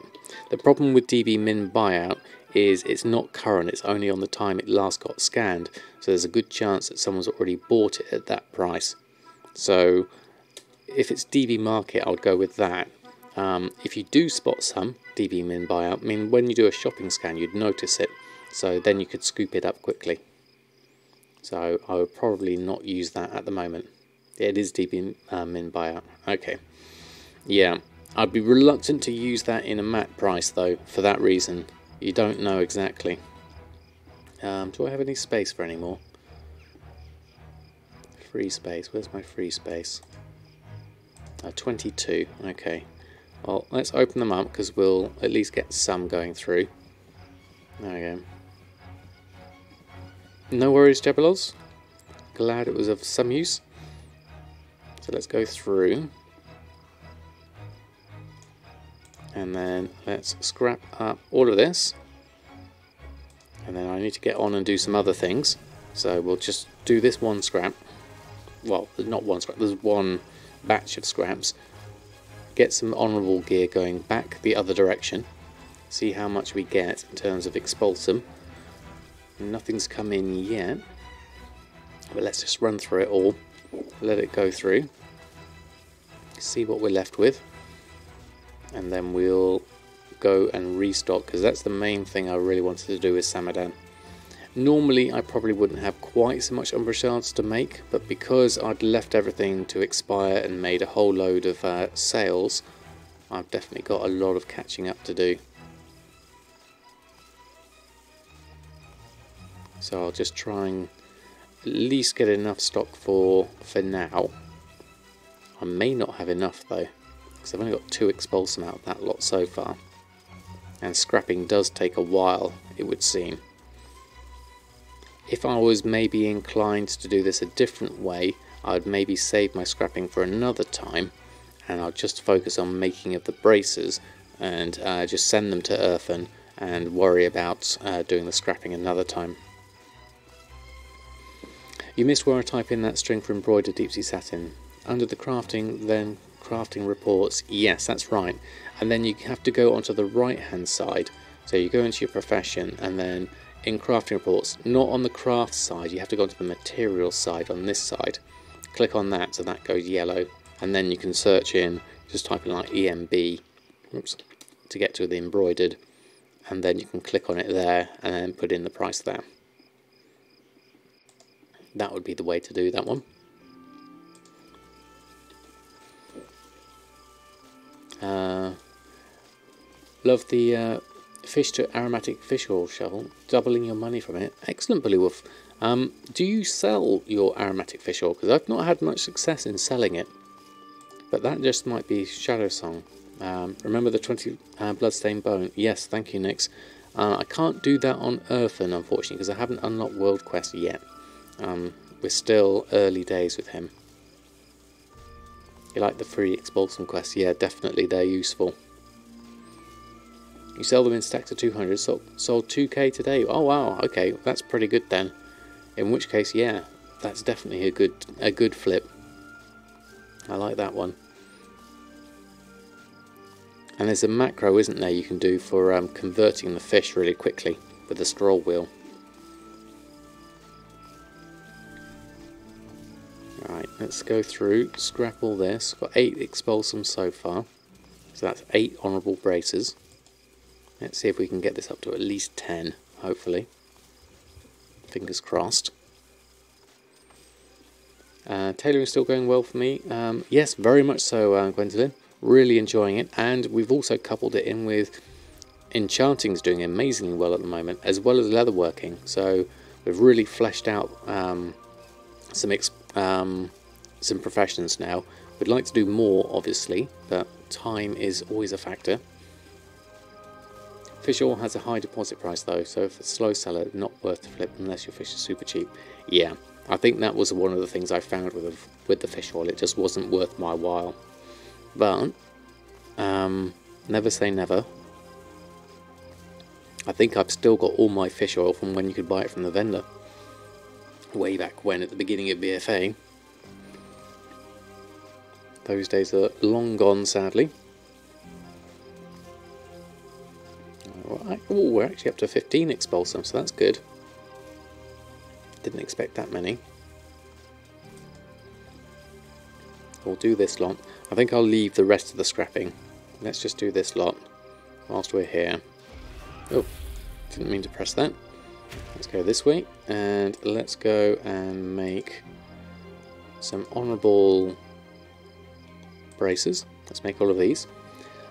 The problem with DB min buyout is it's not current, it's only on the time it last got scanned. So there's a good chance that someone's already bought it at that price. So if it's DB market, I would go with that. If you do spot some DB min buyout, I mean, when you do a shopping scan, you'd notice it. So then you could scoop it up quickly. So I would probably not use that at the moment. It is DB min buyout. Okay. Yeah, I'd be reluctant to use that in a matte price though, for that reason. You don't know exactly. Do I have any space for any more? Free space. Where's my free space? 22. Okay. Well, let's open them up because we'll at least get some going through. There we go. No worries, Jabelos. Glad it was of some use. So let's go through. And then let's scrap up all of this. And then I need to get on and do some other things. So we'll just do this one scrap. Well, there's not one scrap, there's one batch of scraps. Get some honourable gear going back the other direction. See how much we get in terms of expulsum. Nothing's come in yet. But let's just run through it all. Let it go through. See what we're left with. And then we'll go and restock, because that's the main thing I really wanted to do with Samadan. Normally I probably wouldn't have quite so much Umbra shards to make, but because I'd left everything to expire and made a whole load of sales, I've definitely got a lot of catching up to do. So I'll just try and at least get enough stock for now. I may not have enough though, because I've only got 2 expulsum out of that lot so far. And scrapping does take a while, it would seem. If I was maybe inclined to do this a different way, I would maybe save my scrapping for another time, and I'll just focus on making of the bracers and just send them to Erfen and worry about doing the scrapping another time. You missed where I type in that string for embroidered deep sea satin. Under the crafting, then crafting reports. Yes, that's right. And then you have to go onto the right hand side. So you go into your profession and then in crafting reports, not on the craft side, you have to go onto the materials side on this side. Click on that so that goes yellow. And then you can search in, just type in like EMB, oops, to get to the embroidered. And then you can click on it there and then put in the price there. That would be the way to do that one. Love the fish to aromatic fish oil shovel, doubling your money from it. Excellent, Bully Wolf. Do you sell your aromatic fish oil? Because I've not had much success in selling it. But that just might be Shadow Song. Remember the 20 bloodstained bone? Yes, thank you, Nix. I can't do that on Erfen, unfortunately, because I haven't unlocked World Quest yet. We're still early days with him. You like the free Expulsum quests? Yeah, definitely, they're useful. You sell them in stacks of 200, sold 2k today. Oh wow, okay, that's pretty good then. In which case, yeah, that's definitely a good flip. I like that one. And there's a macro, isn't there, you can do for converting the fish really quickly with the scroll wheel. Alright, let's go through, scrap all this. Got 8 expulsums so far. So that's 8 honourable braces. Let's see if we can get this up to at least 10, hopefully. Fingers crossed. Tailoring is still going well for me. Yes, very much so, Gwendolyn. Really enjoying it. And we've also coupled it in with enchanting's doing amazingly well at the moment, as well as leatherworking. So we've really fleshed out some professions now. We'd like to do more, obviously, but time is always a factor. Fish oil has a high deposit price though, so if it's a slow seller, not worth the flip unless your fish is super cheap. Yeah, I think that was one of the things I found with the fish oil. It just wasn't worth my while. But never say never. I think I've still got all my fish oil from when you could buy it from the vendor. Way back when, at the beginning of BFA. Those days are long gone, sadly. Oh, we're actually up to 15 expulsums, so that's good. Didn't expect that many. We'll do this lot. I think I'll leave the rest of the scrapping. Let's just do this lot whilst we're here. Oh, didn't mean to press that. Let's go this way, and let's go and make some honourable braces. Let's make all of these.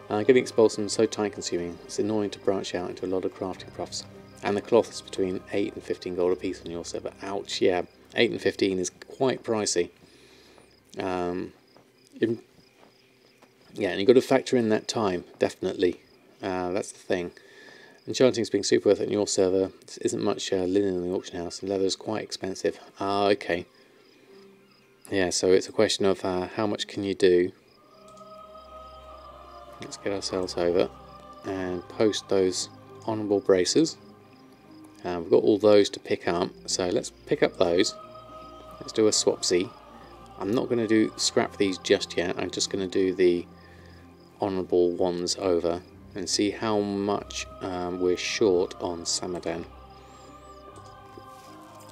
Getting expulsum is so time consuming, it's annoying to branch out into a lot of crafting profs. And the cloth is between 8 and 15 gold a piece on your server. Ouch, yeah, 8 and 15 is quite pricey. Yeah, and you've got to factor in that time, definitely. That's the thing. Enchanting's being super worth it on your server. There isn't much linen in the auction house, and leather is quite expensive. Ah, okay. Yeah, so it's a question of how much can you do. Let's get ourselves over and post those honourable braces. We've got all those to pick up, so let's pick up those. Let's do a swapsy. I'm not going to do scrap these just yet. I'm just going to do the honourable ones over and see how much we're short on Samadan.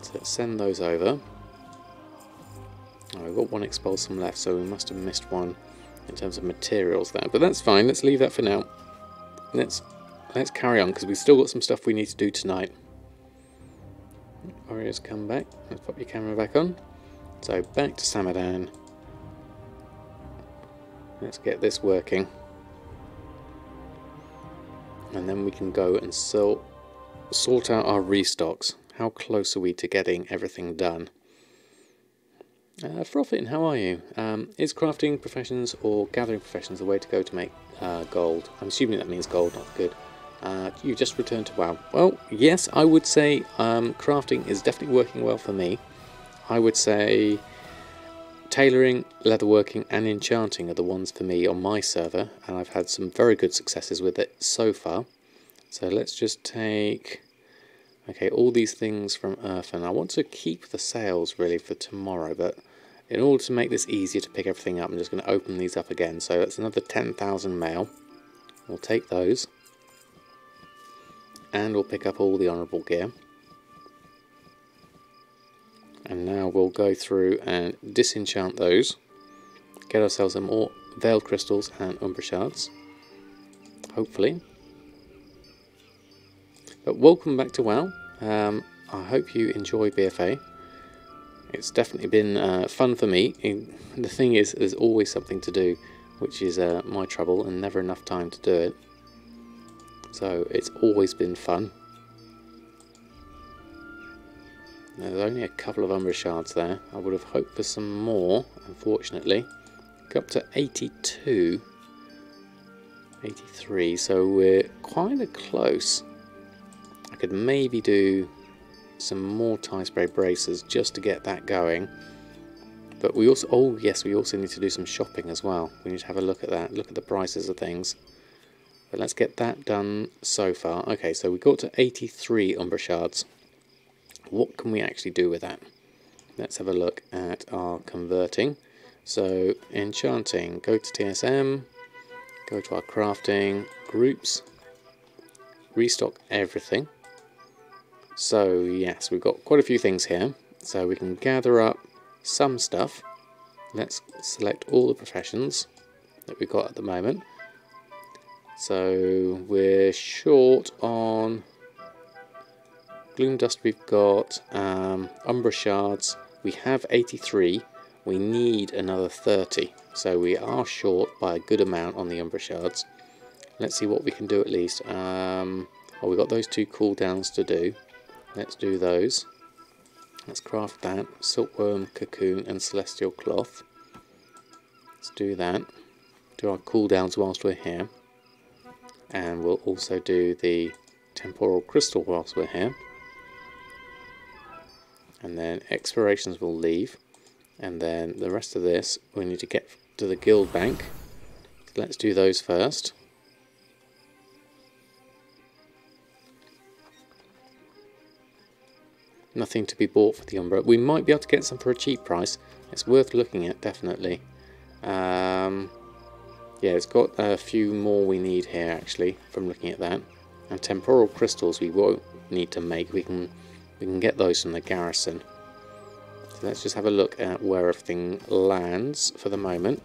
So let's send those over. Oh, we've got one expulsum left, so we must have missed one in terms of materials there, but that's fine. Let's leave that for now. Let's carry on because we've still got some stuff we need to do tonight. Warriors, come back. Let's pop your camera back on. So back to Samadan. Let's get this working, and then we can go and sort out our restocks. How close are we to getting everything done? Frothin, how are you? Is crafting professions or gathering professions the way to go to make gold? I'm assuming that means gold, not good. You just returned to WoW. Well, yes, I would say crafting is definitely working well for me. I would say tailoring, leatherworking and enchanting are the ones for me on my server, and I've had some very good successes with it so far. So let's just take Okay, all these things from Erfen. I want to keep the sales really for tomorrow, but in order to make this easier to pick everything up, I'm just going to open these up again. So that's another 10,000 mail. We'll take those. And we'll pick up all the honourable gear. And now we'll go through and disenchant those. Get ourselves some more veiled crystals and umbra shards. Hopefully. But welcome back to WoW. I hope you enjoy BFA. It's definitely been fun for me. The thing is, there's always something to do, which is my trouble, and never enough time to do it. So it's always been fun. There's only a couple of umbra shards there. I would have hoped for some more, unfortunately. Got up to 82. 83, so we're quite close. I could maybe do some more tie spray bracers just to get that going. But we also, oh yes, we also need to do some shopping as well. We need to have a look at that, look at the prices of things. But let's get that done so far. Okay, so we got to 83 umbra shards. What can we actually do with that? Let's have a look at our converting. So enchanting, go to TSM, go to our crafting, groups, restock everything. So yes, we've got quite a few things here. So we can gather up some stuff. Let's select all the professions that we've got at the moment. So we're short on Gloom Dust, we've got Umbra Shards, we have 83, we need another 30, so we are short by a good amount on the Umbra Shards. Let's see what we can do at least. Well, we've got those two cooldowns to do, let's do those. Let's craft that, Silkworm, Cocoon and Celestial Cloth. Let's do that, do our cooldowns whilst we're here. And we'll also do the Temporal Crystal whilst we're here. And then expirations will leave, and then the rest of this we need to get to the guild bank. So let's do those first. Nothing to be bought for the Umbra. We might be able to get some for a cheap price. It's worth looking at, definitely. Yeah, it's got a few more we need here actually from looking at that. And temporal crystals we won't need to make. We can get those from the garrison. So let's just have a look at where everything lands for the moment.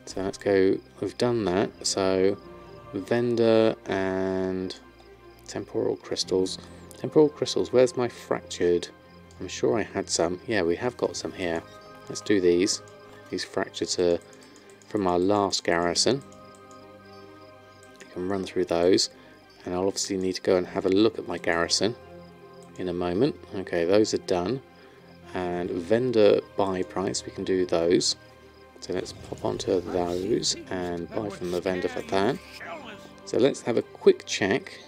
So let's go, we've done that, so vendor and temporal crystals. Temporal crystals, where's my fractured? I'm sure I had some. Yeah, we have got some here. Let's do these. These fractures are from our last garrison. You can run through those. And I'll obviously need to go and have a look at my garrison in a moment. Okay, those are done. And vendor buy price, we can do those. So let's pop onto those and buy from the vendor for that. So let's have a quick check.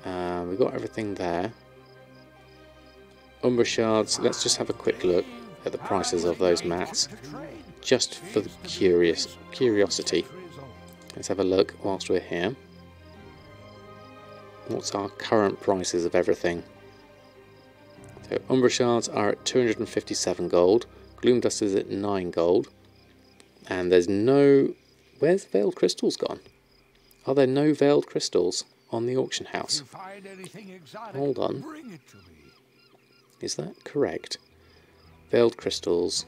We've got everything there. Umbra Shards, let's just have a quick look at the prices of those mats. Just for the curiosity. Let's have a look whilst we're here. What's our current prices of everything? So Umbra Shards are at 257 gold, Gloom Dust is at 9 gold, and there's no... Where's Veiled Crystals gone? Are there no Veiled Crystals on the auction house? Hold on. Is that correct? Veiled Crystals.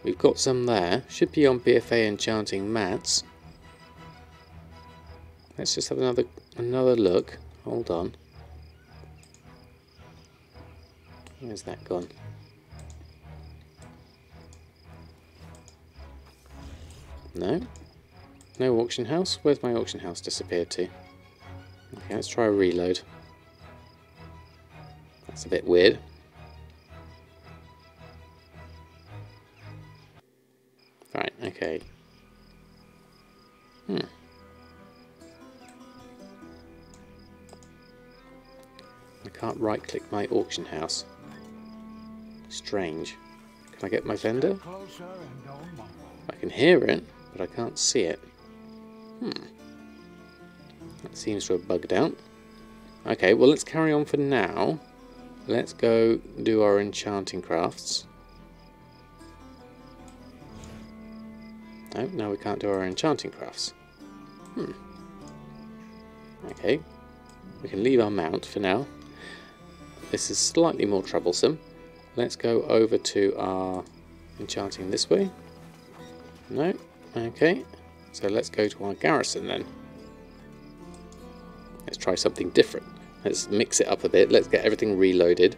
We've got some there. Should be on BFA Enchanting Mats. Let's just have another look. Hold on. Where's that gone? No? No auction house? Where's my auction house disappeared to? Okay, let's try a reload. That's a bit weird. Right, okay. I can't right click my auction house. Strange. Can I get my vendor? I can hear it, but I can't see it. That seems to have bugged out. Okay, well let's carry on for now. Let's go do our enchanting crafts. No, we can't do our enchanting crafts. Okay, we can leave our mount for now. This is slightly more troublesome. Let's go over to our enchanting this way. No, okay. So let's go to our garrison then. Let's try something different. Let's mix it up a bit. Let's get everything reloaded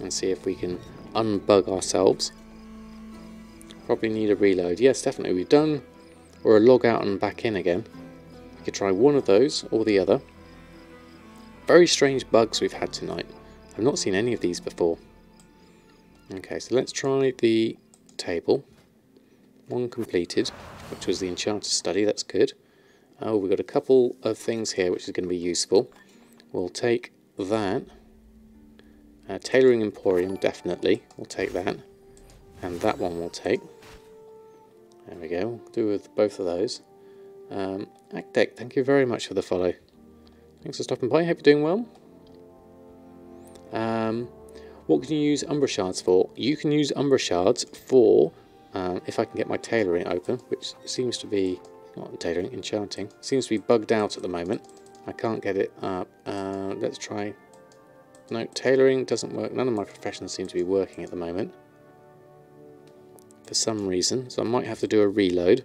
and see if we can unbug ourselves. Probably need a reload. Yes, definitely we've done. Or a log out and back in again. We could try one of those or the other. Very strange bugs we've had tonight. I've not seen any of these before. Okay, so let's try the table. One completed, which was the enchanter study. That's good. Oh, we've got a couple of things here which is going to be useful. We'll take that. Tailoring Emporium, definitely. We'll take that. And that one we'll take. There we go. We'll do with both of those. Actec, thank you very much for the follow. Thanks for stopping by. Hope you're doing well. What can you use Umbra Shards for? You can use Umbra Shards for, if I can get my tailoring open, which seems to be, not tailoring, enchanting, seems to be bugged out at the moment. I can't get it up. Let's try. No, tailoring doesn't work. None of my professions seem to be working at the moment. For some reason, so I might have to do a reload.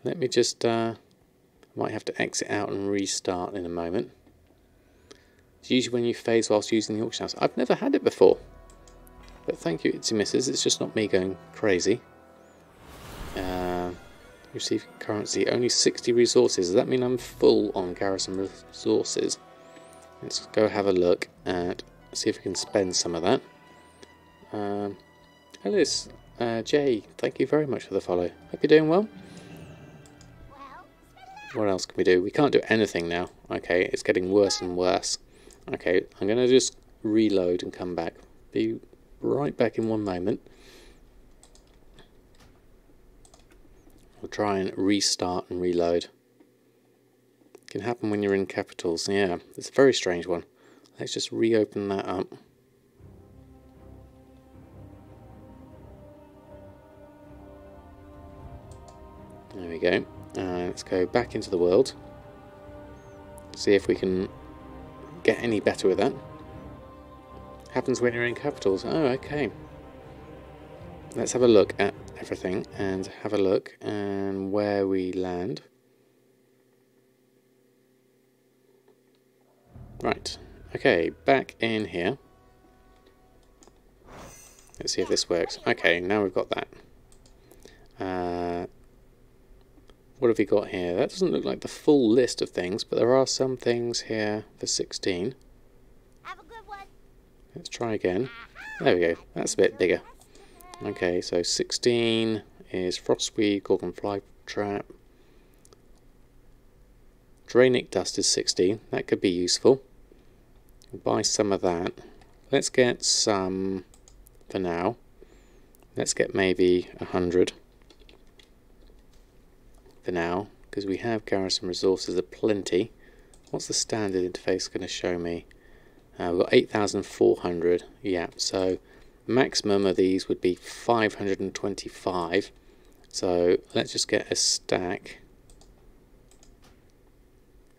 Let me just, might have to exit out and restart in a moment. It's usually when you phase whilst using the auction house. I've never had it before. But thank you, Itsy Misses. It's just not me going crazy. Receive currency, only 60 resources. Does that mean I'm full on garrison resources? Let's go have a look and see if we can spend some of that. Alice, Jay, thank you very much for the follow. Hope you're doing well. What else can we do? We can't do anything now. Okay, it's getting worse and worse. Okay, I'm going to just reload and come back. Be right back in one moment. We'll try and restart and reload. It can happen when you're in capitals. Yeah, it's a very strange one. Let's just reopen that up. There we go. Let's go back into the world. See if we can get any better with that. Happens when you're in capitals. Oh, okay. Let's have a look at everything and have a look and where we land. Right. Okay, back in here. Let's see if this works. Okay, now we've got that. What have we got here? That doesn't look like the full list of things, but there are some things here for 16. Have a good one. Let's try again. There we go. That's a bit bigger. Okay, so 16 is Frostweed, Gorgon Fly Trap. Drainic Dust is 16. That could be useful. We'll buy some of that. Let's get some for now. Let's get maybe 100 for now, because we have garrison resources aplenty. What's the standard interface going to show me? We've got 8,400. Yeah, so maximum of these would be 525. So let's just get a stack.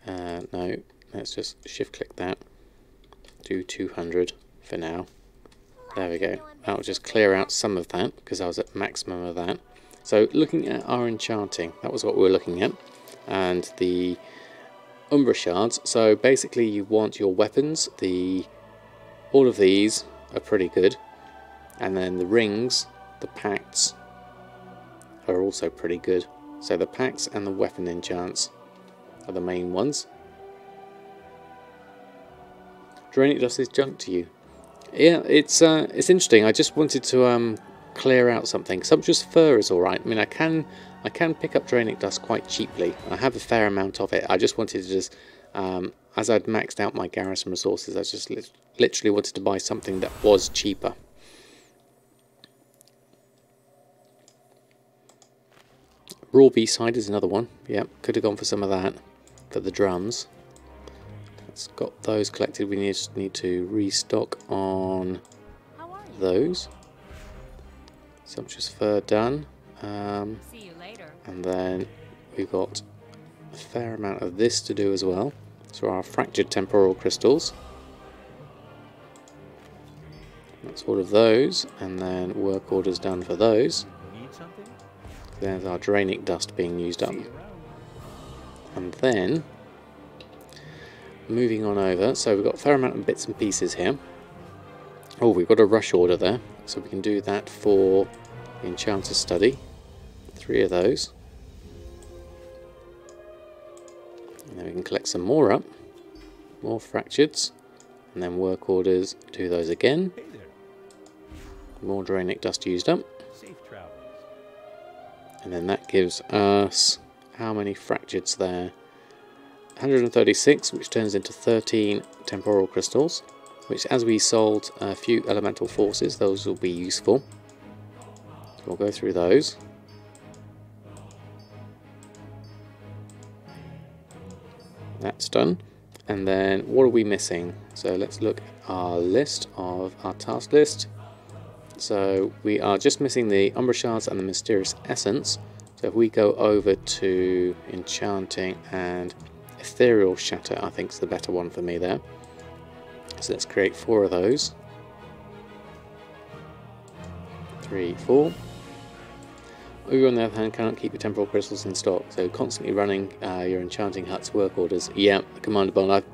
No, let's just shift click that. Do 200 for now. There we go. That'll just clear out some of that because I was at maximum of that. So looking at our enchanting, that was what we were looking at, and the Umbra Shards. So basically you want your weapons, all of these are pretty good, and then the rings, the pacts are also pretty good. So the pacts and the weapon enchants are the main ones. Drainic Dust is junk to you. Yeah, it's interesting. I just wanted to clear out something. Sumptuous Fur is alright. I mean, I can pick up Drainic Dust quite cheaply. I have a fair amount of it. I just wanted to just, as I'd maxed out my garrison resources, I just literally wanted to buy something that was cheaper. Raw B-side is another one. Yep, could have gone for some of that. for the drums. It's got those collected. We just need to restock on those. Sumptuous fur done. See you later. And then we've got a fair amount of this to do as well. So our fractured temporal crystals. That's all of those, and then work orders done for those. Need something? There's our Drainic dust being used up. See you around. And then moving on over, so we've got a fair amount of bits and pieces here. Oh, we've got a rush order there, so we can do that for the Enchanter's Study. 3 of those. And then we can collect some more up. More fractureds. And then work orders, do those again. Hey there. More Drainic dust used up. Safe travels. And then that gives us how many fractureds there? 136, which turns into 13 temporal crystals, which as we sold a few elemental forces, those will be useful. So we'll go through those. That's done. And then what are we missing? So let's look at our list of our task list. So we are just missing the Umbra Shards and the Mysterious Essence. So if we go over to Enchanting and Ethereal Shatter, I think is the better one for me there. So let's create 4 of those. 3, 4. You on the other hand cannot keep your temporal crystals in stock, so constantly running your enchanting hut's work orders. Yeah, Commander Bond.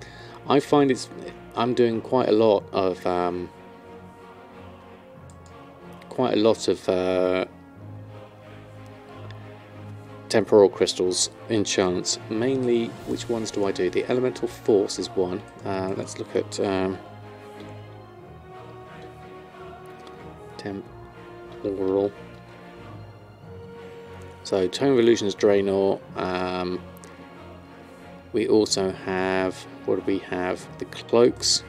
I find I'm doing quite a lot of temporal crystals enchants. Mainly, which ones do I do? The elemental force is one. Let's look at temporal. So Tome of Illusions Draenor. We also have, what do we have? The cloaks.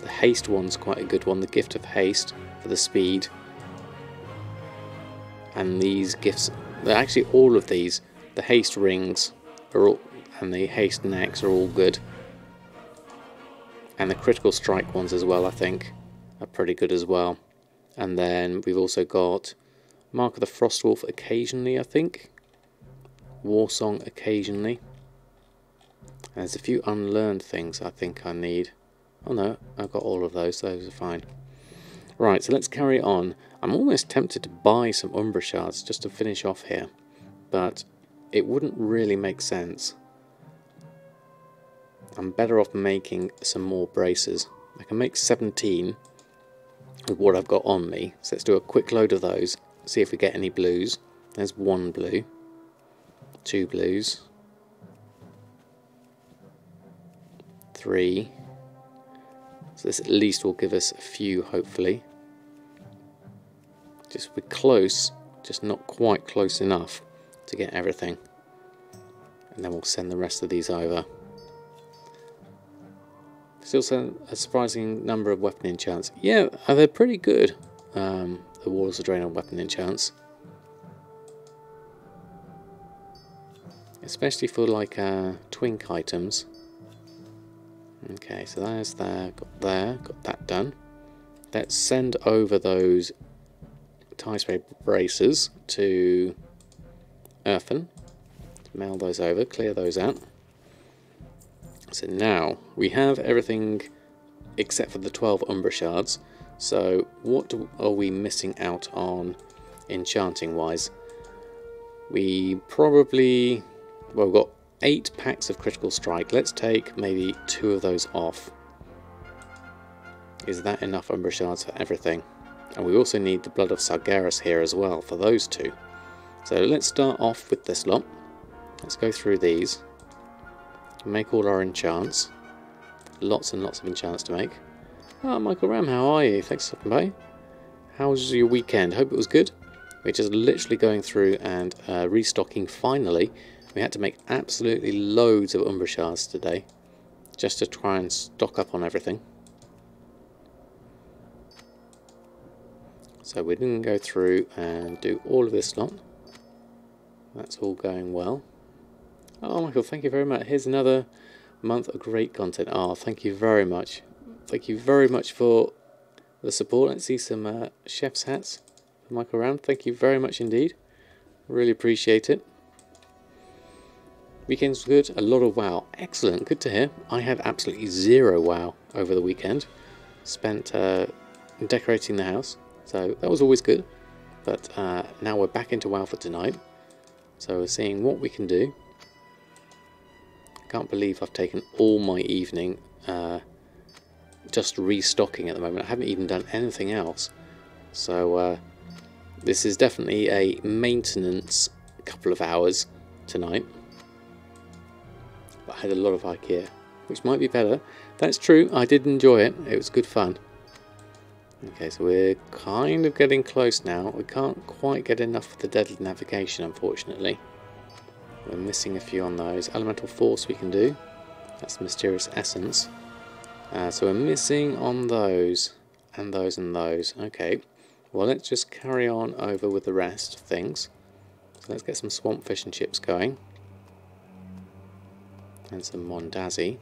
The haste one's quite a good one. The gift of haste for the speed. And these gifts, actually all of these, the haste rings are all, and the haste necks are all good. And the critical strike ones as well, I think, are pretty good as well. And then we've also got Mark of the Frostwolf occasionally, I think. Warsong occasionally. And there's a few unlearned things I think I need. Oh no, I've got all of those. Those are fine. Right, so let's carry on. I'm almost tempted to buy some Umbra Shards just to finish off here. But it wouldn't really make sense. I'm better off making some more braces. I can make 17 with what I've got on me. So let's do a quick load of those. See if we get any blues. There's 1 blue. 2 blues. 3. So this at least will give us a few, hopefully. Just be close, just not quite close enough to get everything. And then we'll send the rest of these over. Still a surprising number of weapon enchants. Yeah, they're pretty good. The Walls of Draenor weapon enchants. Especially for like twink items. Okay, so there's got that done. Let's send over those tie spray braces to Erfen. Mail those over, clear those out. So now we have everything except for the 12 Umbra Shards. So what are we missing out on enchanting wise? We probably, well, we've got 8 packs of critical strike. Let's take maybe 2 of those off. Is that enough Umbra Shards for everything? And we also need the Blood of Sargeras here as well for those 2. So let's start off with this lot. Let's go through these. Make all our enchants. Lots and lots of enchants to make. Ah, Michael Ram, how are you? Thanks for stopping by. How was your weekend? Hope it was good. We're just literally going through and restocking finally. We had to make absolutely loads of Umbra Shards today, just to try and stock up on everything. So we didn't go through and do all of this lot. That's all going well. Oh, Michael, thank you very much. Here's another month of great content. Oh, thank you very much. Thank you very much for the support. Let's see some chef's hats for Michael Round. Thank you very much indeed. Really appreciate it. Weekends were good. A lot of WoW. Excellent. Good to hear. I had absolutely zero WoW over the weekend. Spent decorating the house. So that was always good. But now we're back into WoW for tonight. So we're seeing what we can do. Can't believe I've taken all my evening just restocking at the moment. I haven't even done anything else. So this is definitely a maintenance couple of hours tonight. But I had a lot of IKEA, which might be better. That's true, I did enjoy it. It was good fun. Okay, so we're kind of getting close now. We can't quite get enough of the deadly navigation, unfortunately. We're missing a few on those. Elemental Force we can do. That's the Mysterious Essence. So we're missing on those, and those, and those. Okay, well let's just carry on over with the rest of things. So let's get some Swamp Fish and Chips going. And some Mondazi.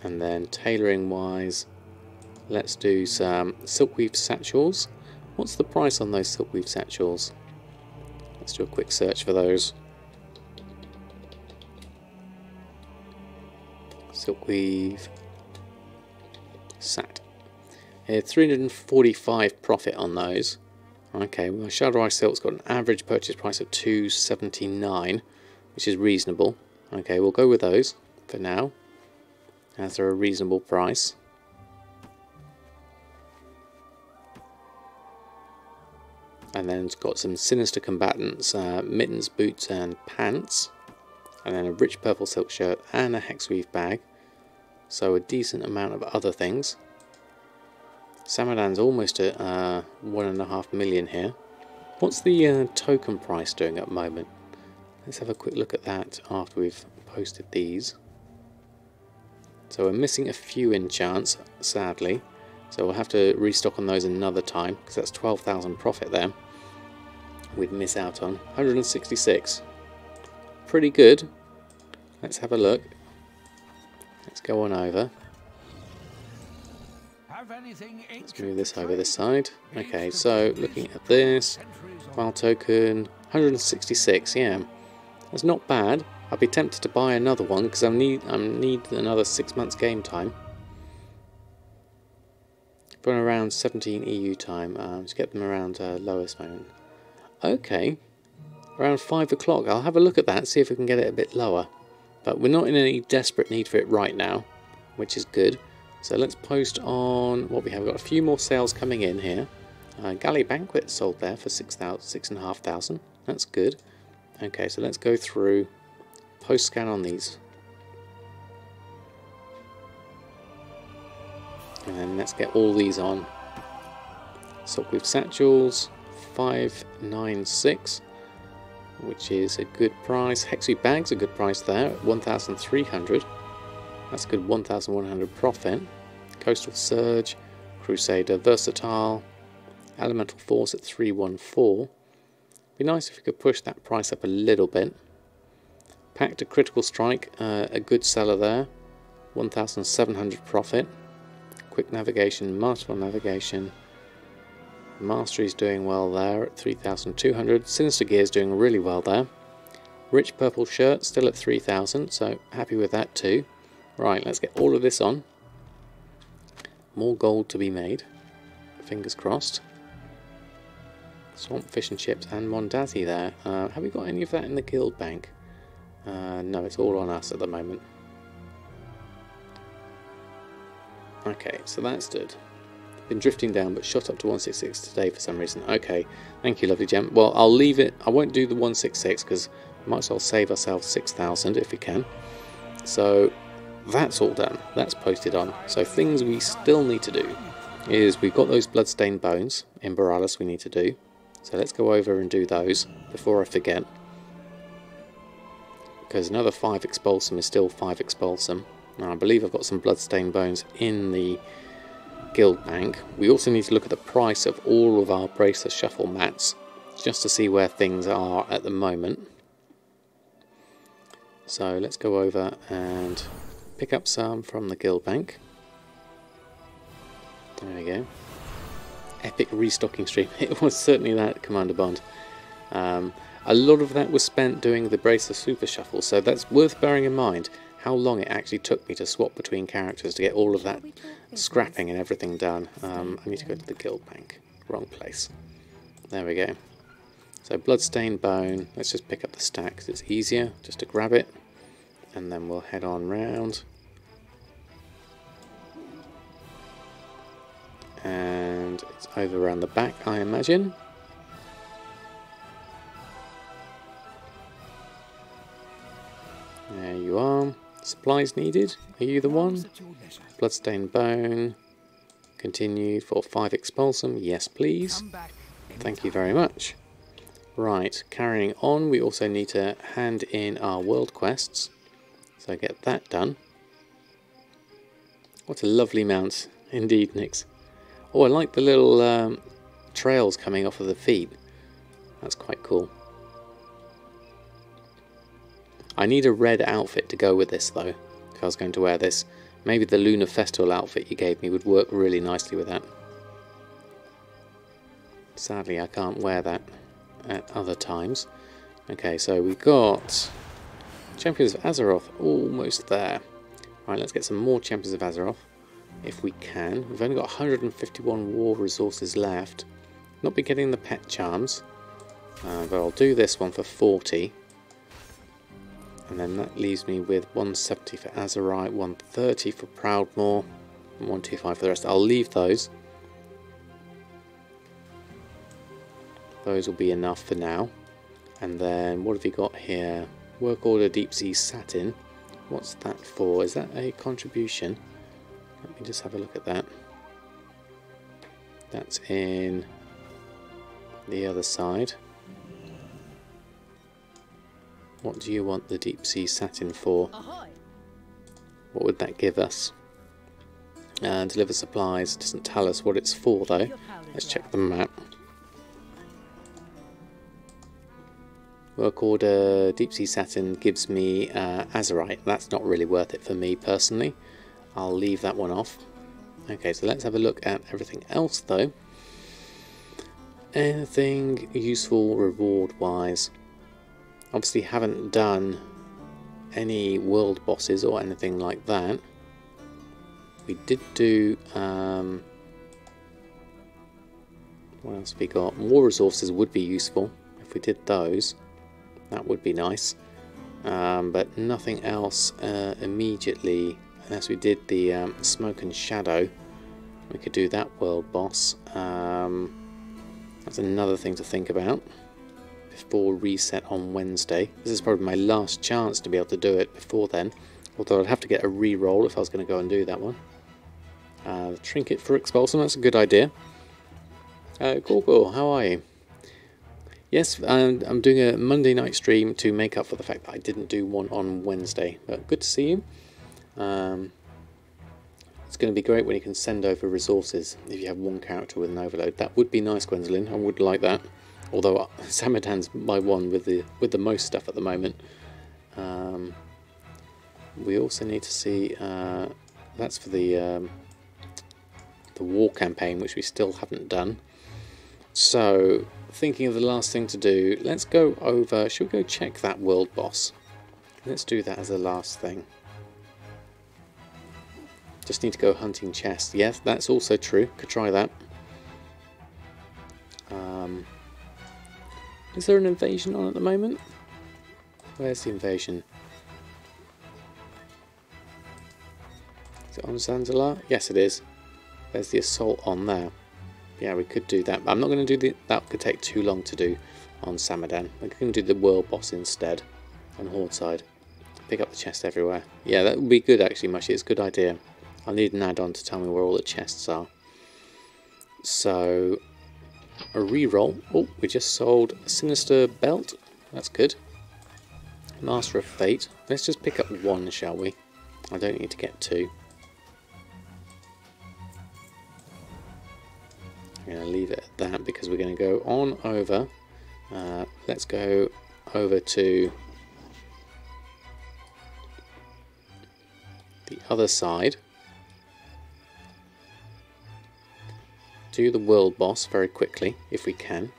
And then tailoring wise, let's do some Silkweave Satchels. What's the price on those Silkweave Satchels? Let's do a quick search for those. Silkweave Sat. 345 profit on those. Okay, well, Shadow Ice Silk's got an average purchase price of 279, which is reasonable. Okay, we'll go with those for now, as they're a reasonable price. And then it's got some Sinister Combatants, mittens, boots and pants. And then a rich purple silk shirt and a hexweave bag. So a decent amount of other things. Samadan's almost at 1.5 million here. What's the token price doing at the moment? Let's have a quick look at that after we've posted these. So we're missing a few enchants, sadly. So we'll have to restock on those another time, because that's 12,000 profit there. We'd miss out on 166. Pretty good. Let's have a look. Let's go on over. Let's move this over this side. Okay, so looking at this, wild token, 166. Yeah, that's not bad. I'd be tempted to buy another one because I need another 6 months game time. From around 17 EU time, to get them around lowest moment. Okay, around 5 o'clock. I'll have a look at that, see if we can get it a bit lower. But we're not in any desperate need for it right now, which is good. So let's post on what we have. We've got a few more sales coming in here. Galley Banquet sold there for 6,500. That's good. Okay, so let's go through, post scan on these. And then let's get all these on. Silkweave Satchels, 596, which is a good price. Hexweave Bags, a good price there, 1,300. That's a good 1,100 profit. Coastal Surge, Crusader, Versatile, Elemental Force at 314. Be nice if we could push that price up a little bit. Pact to Critical Strike, a good seller there, 1,700 profit. Quick Navigation, Masterful Navigation. Mastery's doing well there at 3,200. Sinister Gear's doing really well there. Rich Purple Shirt still at 3,000, so happy with that too. Right, let's get all of this on. More gold to be made. Fingers crossed. Swamp Fish and Chips and Mondazi there. Have we got any of that in the guild bank? No, it's all on us at the moment. Okay, so that's good. Been drifting down, but shot up to 166 today for some reason. Okay, thank you, lovely gem. Well, I'll leave it. I won't do the 166 because we might as well save ourselves 6,000 if we can. So that's all done. That's posted on. So things we still need to do is we've got those bloodstained bones in Borealis we need to do. So let's go over and do those before I forget. Because another 5 Expulsum is still 5 Expulsum. Now I believe I've got some bloodstained bones in the guild bank. We also need to look at the price of all of our Bracer Shuffle mats just to see where things are at the moment. So let's go over and pick up some from the guild bank. There we go. Epic restocking stream. It was certainly that, Commander Bond. A lot of that was spent doing the Bracer Super Shuffle, so that's worth bearing in mind how long it actually took me to swap between characters to get all of that scrapping and everything done. I need to go to the guild bank. Wrong place. There we go. So Bloodstained Bone, let's just pick up the stack because it's easier just to grab it, and then we'll head on round. And it's over around the back, I imagine. There you are. Supplies needed. Are you the one? Bloodstained Bone. Continue for 5 Expulsum. Yes, please. Thank you very much. Right, carrying on, we also need to hand in our world quests. So get that done. What a lovely mount. Indeed, Nix. Oh, I like the little trails coming off of the feet. That's quite cool. I need a red outfit to go with this though, if I was going to wear this. Maybe the Lunar Festival outfit you gave me would work really nicely with that. Sadly, I can't wear that at other times. Okay, so we've got Champions of Azeroth, almost there. Right, let's get some more Champions of Azeroth, if we can. We've only got 151 war resources left. Not be getting the pet charms, but I'll do this one for 40. And then that leaves me with 170 for Azerite, 130 for Proudmoore, and 125 for the rest. I'll leave those. Those will be enough for now. And then what have we got here? Work order Deep Sea Satin. What's that for? Is that a contribution? Let me just have a look at that. That's in the other side. What do you want the Deep Sea Satin for? What would that give us? Deliver supplies. Doesn't tell us what it's for though. Let's check the map. Work order Deep Sea Satin gives me Azerite. That's not really worth it for me personally. I'll leave that one off. Okay, so let's have a look at everything else though. Anything useful reward wise? Obviously haven't done any world bosses or anything like that. We did do what else have we got? More resources would be useful if we did those. That would be nice. But nothing else immediately, unless we did the Smoke and Shadow. We could do that world boss. That's another thing to think about before reset on Wednesday. This is probably my last chance to be able to do it before then, although I'd have to get a re-roll if I was going to go and do that one. Trinket for Expulsum, that's a good idea. Gorgor, how are you? Yes, I'm doing a Monday night stream to make up for the fact that I didn't do one on Wednesday, but good to see you. It's going to be great when you can send over resources if you have one character with an overload. That would be nice, Gwendolyn, I would like that. Although Samadan's my one with the most stuff at the moment. We also need to see that's for the war campaign, which we still haven't done. So thinking of the last thing to do, let's go over. Should we go check that world boss? Let's do that as the last thing. Just need to go hunting chests. Yes, that's also true. Could try that. Is there an invasion on at the moment? Where's the invasion? Is it on Zanzibar? Yes, it is. There's the assault on there. Yeah, we could do that. But I'm not going to do that. Could take too long to do on Samadan. We're going to do the world boss instead on Horde side. Pick up the chest everywhere. Yeah, that would be good actually, Mushy. It's a good idea. I'll need an add-on to tell me where all the chests are. So a reroll. Oh, we just sold a Sinister Belt. That's good. Master of Fate. Let's just pick up one, shall we? I don't need to get two. I'm going to leave it at that because we're going to go on over. Let's go over to other side. Do the world boss very quickly, if we can.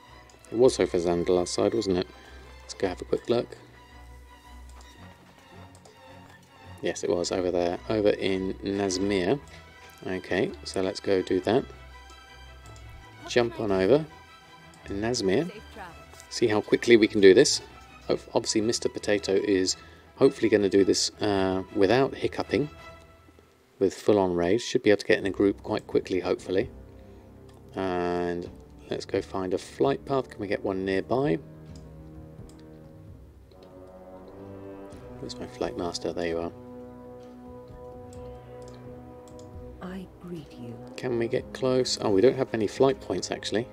It was over the last side, wasn't it? Let's go have a quick look. Yes, it was over there, over in Nazmir. Okay, so let's go do that. Jump on over in Nazmir. Safe travel. See how quickly we can do this. Obviously, Mr. Potato is hopefully going to do this without hiccuping, with full-on rage. Should be able to get in a group quite quickly, hopefully. And let's go find a flight path. Can we get one nearby? Where's my flight master? There you are. I greet you. Can we get close? Oh, we don't have many flight points actually.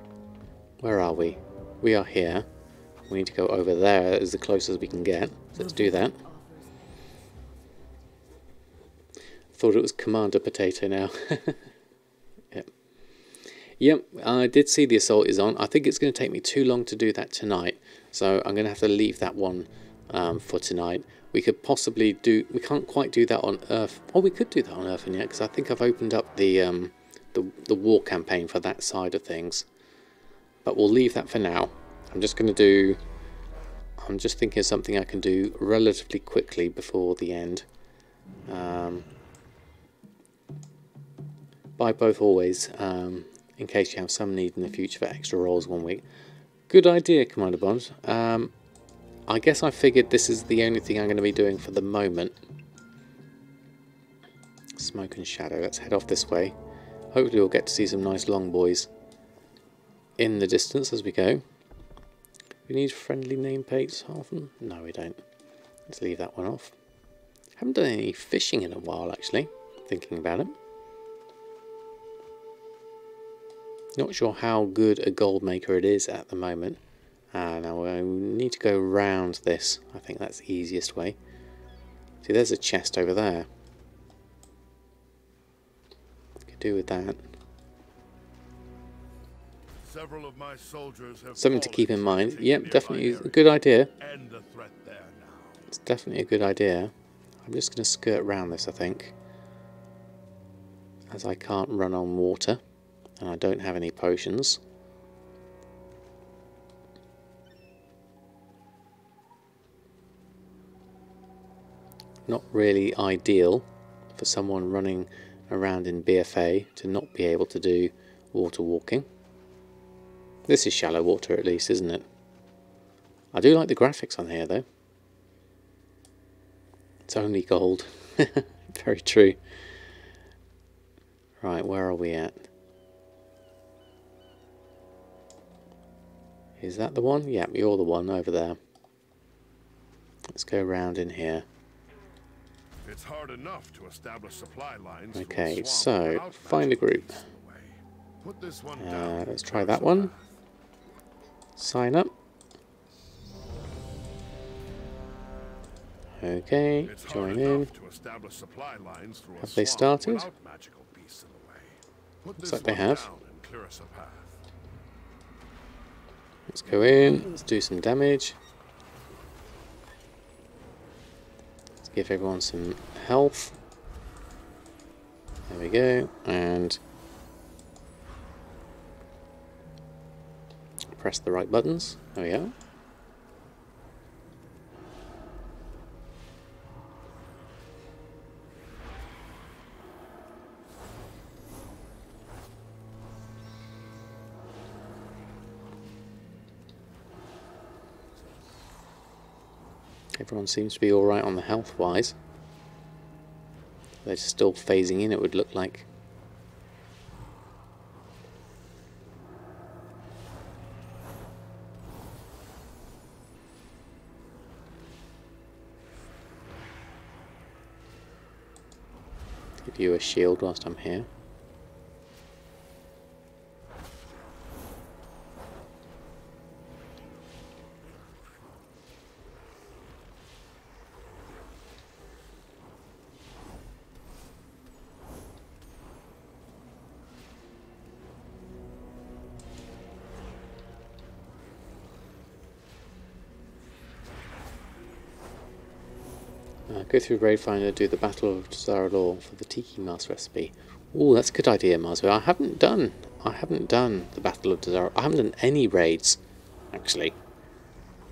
Where are we? We are here. We need to go over there as the closest we can get. So let's do that. Thought it was Commander Potato now. Yep, I did see the assault is on. I think it's going to take me too long to do that tonight, so I'm going to have to leave that one for tonight. We could possibly do. We can't quite do that on Earth. Oh, we could do that on Earth, yet, because I think I've opened up the war campaign for that side of things. But we'll leave that for now. I'm just going to do. I'm just thinking of something I can do relatively quickly before the end. Buy both always. In case you have some need in the future for extra rolls 1 week. Good idea, Commander Bond. I guess I figured this is the only thing I'm going to be doing for the moment. Smoke and shadow. Let's head off this way. Hopefully we'll get to see some nice long boys in the distance as we go. We need friendly nameplates, often? No, we don't. Let's leave that one off. Haven't done any fishing in a while, actually, thinking about it. Not sure how good a gold maker it is at the moment. Now we need to go round this. I think that's the easiest way. See, there's a chest over there. Could do with that. Several of my soldiers have Something to keep in mind. Yep, definitely a good idea. End the threat there now. It's definitely a good idea. I'm just going to skirt around this, I think, as I can't run on water. And I don't have any potions. Not really ideal for someone running around in BFA to not be able to do water walking. This is shallow water at least, isn't it? I do like the graphics on here though. It's only gold. Very true. Right, where are we at? Is that the one? Yeah, you're the one over there. Let's go around in here. It's hard enough to establish supply lines. Okay, so find a group. Put this one down. Let's try that one. Sign up. Okay, join in. Have they started? Looks like they have. Let's go in, let's do some damage. Let's give everyone some health. There we go, and press the right buttons. There we go. Everyone seems to be alright on the health wise. They're still phasing in, it would look like. Give you a shield whilst I'm here. Go through Raid Finder, do the Battle of Azeroth for the Tiki Mask recipe. Oh, that's a good idea, Marsville. I haven't done the Battle of Azeroth. I haven't done any raids, actually.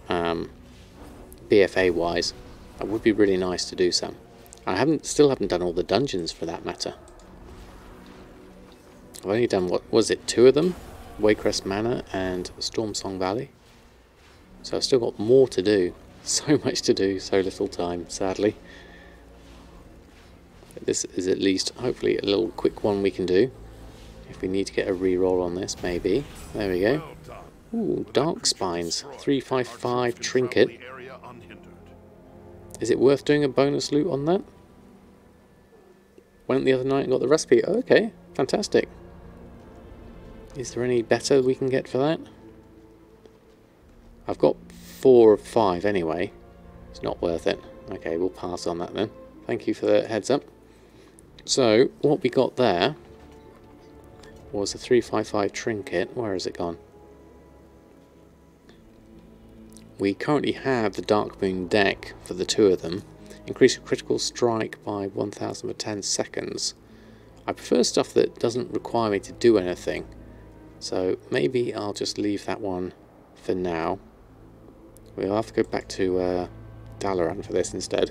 BFA wise, that would be really nice to do some. I still haven't done all the dungeons for that matter. I've only done, what was it, 2 of them? Waycrest Manor and Stormsong Valley. So I've still got more to do. So much to do, so little time, sadly. But this is at least, hopefully, a little quick one we can do. If we need to get a re-roll on this, maybe. There we go. Ooh, Dark Spines. 355 Trinket. Is it worth doing a bonus loot on that? Went the other night and got the recipe. Oh, okay, fantastic. Is there any better we can get for that? I've got 4 of 5 anyway. It's not worth it. Okay, we'll pass on that then. Thank you for the heads up. So, what we got there was a 355 Trinket. Where has it gone? We currently have the Dark Moon deck for the 2 of them. Increase your critical strike by 1000 for 10 seconds. I prefer stuff that doesn't require me to do anything. So maybe I'll just leave that one for now. We'll have to go back to Dalaran for this instead.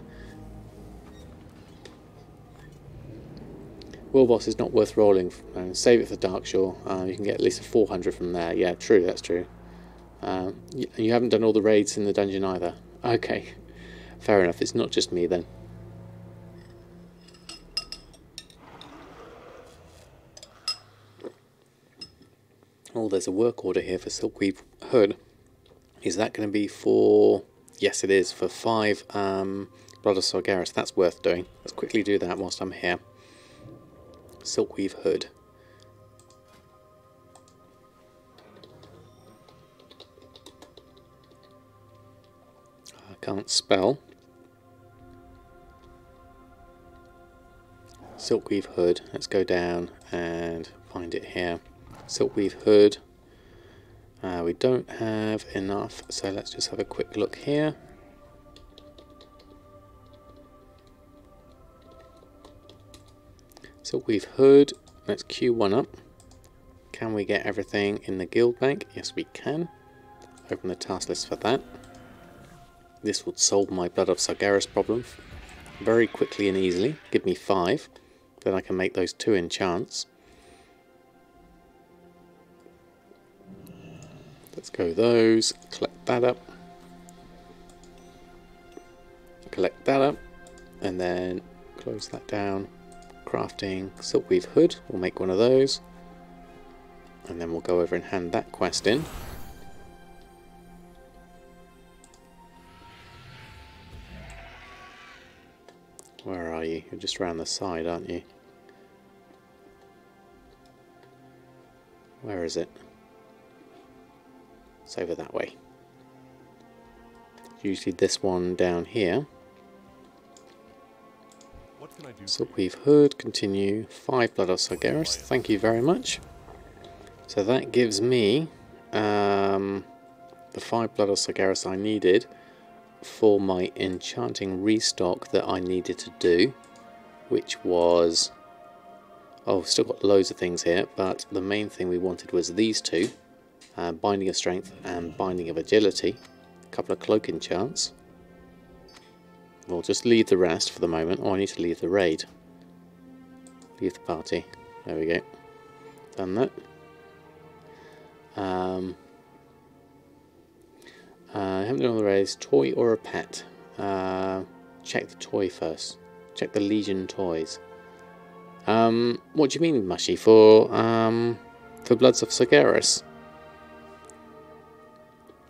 World Boss is not worth rolling. Save it for Darkshore. You can get at least a 400 from there. Yeah, true, that's true. You haven't done all the raids in the dungeon either. Okay, fair enough. It's not just me then. Oh, there's a work order here for Silkweave Hood. Is that going to be for... Yes, it is, for 5 Blood of Sargeras. That's worth doing. Let's quickly do that whilst I'm here. Silkweave Hood. I can't spell. Silkweave Hood. Let's go down and find it here. Silkweave Hood. We don't have enough, so let's just have a quick look here. Silkweave Hood. Let's queue one up. Can we get everything in the guild bank? Yes, we can. Open the task list for that. This would solve my Blood of Sargeras problem very quickly and easily. Give me 5. Then I can make those 2 enchants. Let's go those. Collect that up. Collect that up. And then close that down. Crafting Silkweave Hood. We'll make one of those. And then we'll go over and hand that quest in. Where are you? You're just around the side, aren't you? Where is it? It's over that way. Usually this one down here. Silkweave Hood, continue. 5 Blood of Sargeras. Thank you very much. So that gives me the 5 Blood of Sargeras I needed for my enchanting restock that I needed to do, which was, oh, still got loads of things here, but the main thing we wanted was these 2, Binding of Strength and Binding of Agility, a couple of cloak enchants. We'll just leave the rest for the moment. Oh, I need to leave the raid. Leave the party. There we go. Done that. I haven't done all the raids. Toy or a pet? Check the toy first. Check the Legion toys. What do you mean, Mushy? For Bloods of Sargeras?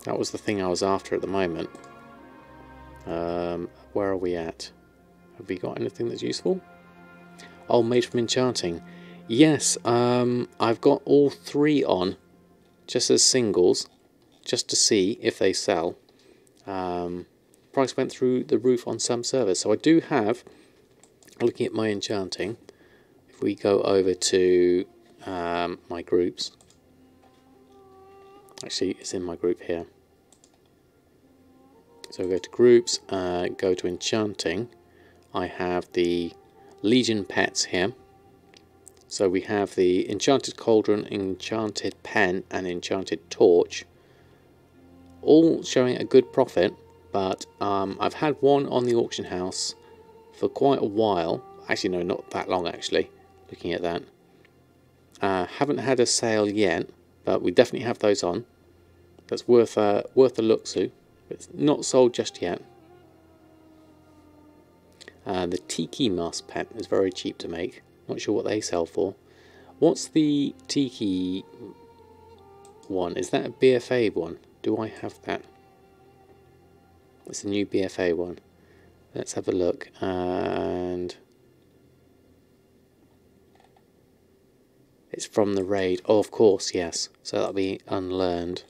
That was the thing I was after at the moment. Where are we at? Have we got anything that's useful? Oh, made from enchanting. Yes, I've got all 3 on, just as singles, just to see if they sell. Price went through the roof on some servers, so I do have, looking at my enchanting, if we go over to my groups, actually it's in my group here. So go to groups, go to enchanting, I have the Legion pets here. So we have the Enchanted Cauldron, Enchanted Pen and Enchanted Torch, all showing a good profit, but I've had one on the auction house for quite a while. Actually no, not that long actually, looking at that. Haven't had a sale yet, but we definitely have those on. That's worth a look to. It's not sold just yet. The Tiki Mask pet is very cheap to make. Not sure what they sell for. What's the Tiki one? Is that a BFA one? Do I have that? It's a new BFA one. Let's have a look. And it's from the raid. Oh, of course, yes. So that'll be unlearned.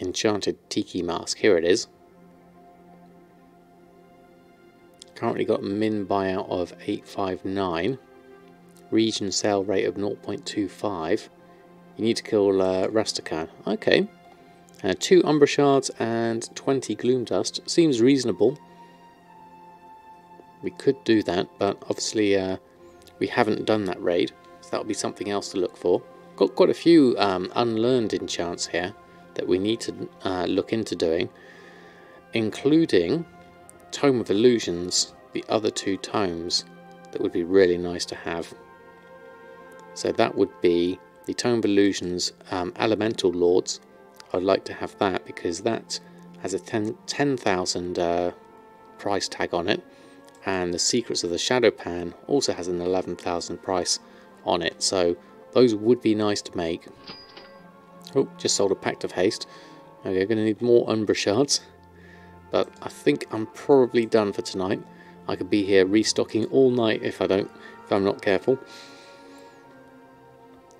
Enchanted Tiki Mask. Here it is. Currently got a min buyout of 859. Region sale rate of 0.25. You need to kill Rastakan. Okay. 2 Umbra Shards and 20 Gloom Dust. Seems reasonable. We could do that, but obviously we haven't done that raid. So that'll be something else to look for. Got quite a few unlearned enchants here that we need to look into doing. Including Tome of Illusions, the other 2 tomes that would be really nice to have. So that would be the Tome of Illusions Elemental Lords. I'd like to have that because that has a 10,000 price tag on it, and the Secrets of the Shadow Pan also has an 11,000 price on it, so those would be nice to make. Oh, just sold a Pact of Haste. Okay, I'm going to need more Umbra Shards. But I think I'm probably done for tonight. I could be here restocking all night if I'm not careful.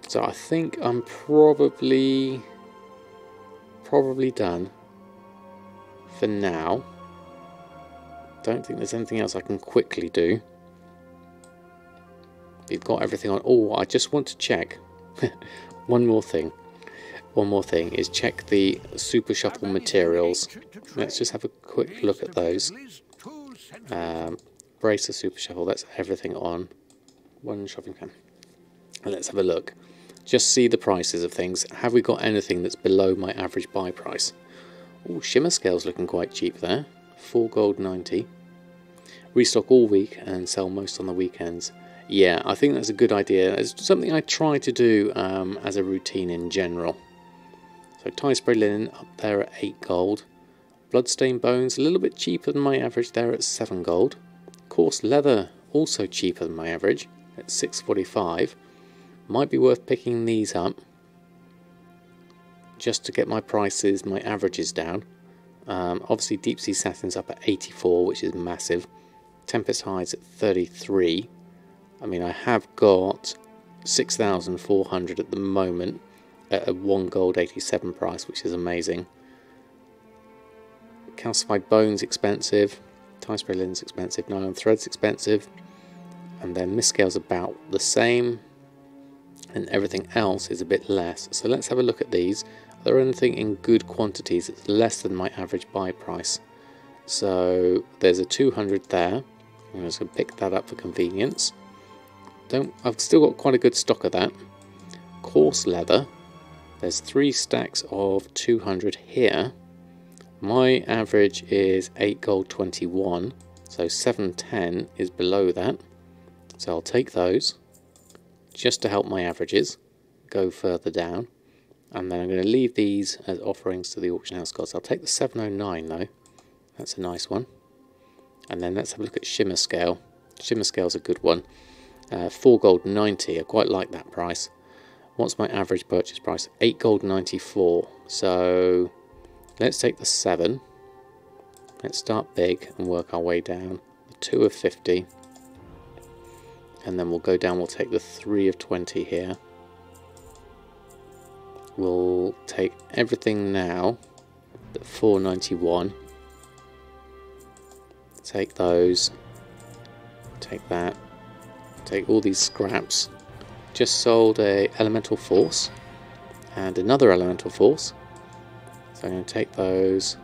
So I think I'm probably done for now. Don't think there's anything else I can quickly do. We've got everything on. Oh, I just want to check one more thing. One more thing is check the Super Shuffle materials. Let's just have a quick look at those. Bracer Super Shuffle, that's everything on. One shopping can. And let's have a look. Just see the prices of things. Have we got anything that's below my average buy price? Oh, Shimmer Scale's looking quite cheap there. 4 gold 90. Restock all week and sell most on the weekends. Yeah, I think that's a good idea. It's something I try to do as a routine in general. So Tie Spray Linen up there at 8 gold. Bloodstained Bones a little bit cheaper than my average there at 7 gold. Coarse Leather also cheaper than my average at 645. Might be worth picking these up just to get my prices, my averages down. Obviously Deep Sea Satin's up at 84, which is massive. Tempest Hides at 33. I mean, I have got 6,400 at the moment at a 1 gold 87 price, which is amazing. Calcified Bones expensive. Tie Spray Linen's expensive. Nylon Thread's expensive. And then Mist-Scale's about the same. And everything else is a bit less. So let's have a look at these. Are there anything in good quantities that's less than my average buy price? So there's a 200 there. I'm just going to pick that up for convenience. I've still got quite a good stock of that. Coarse Leather. There's 3 stacks of 200 here. My average is 8 gold 21. So 710 is below that. So I'll take those just to help my averages go further down. And then I'm going to leave these as offerings to the auction house gods. I'll take the 709 though. That's a nice one. And then let's have a look at Shimmer Scale. Shimmer Scale's a good one. 4 gold 90. I quite like that price. What's my average purchase price? 8 gold 94. So let's take the 7. Let's start big and work our way down. The 2 of 50. And then we'll go down, we'll take the 3 of 20 here. We'll take everything now at 491. Take those. Take that. Take all these scraps. Just sold a Elemental Force and another Elemental Force. So I'm going to take those.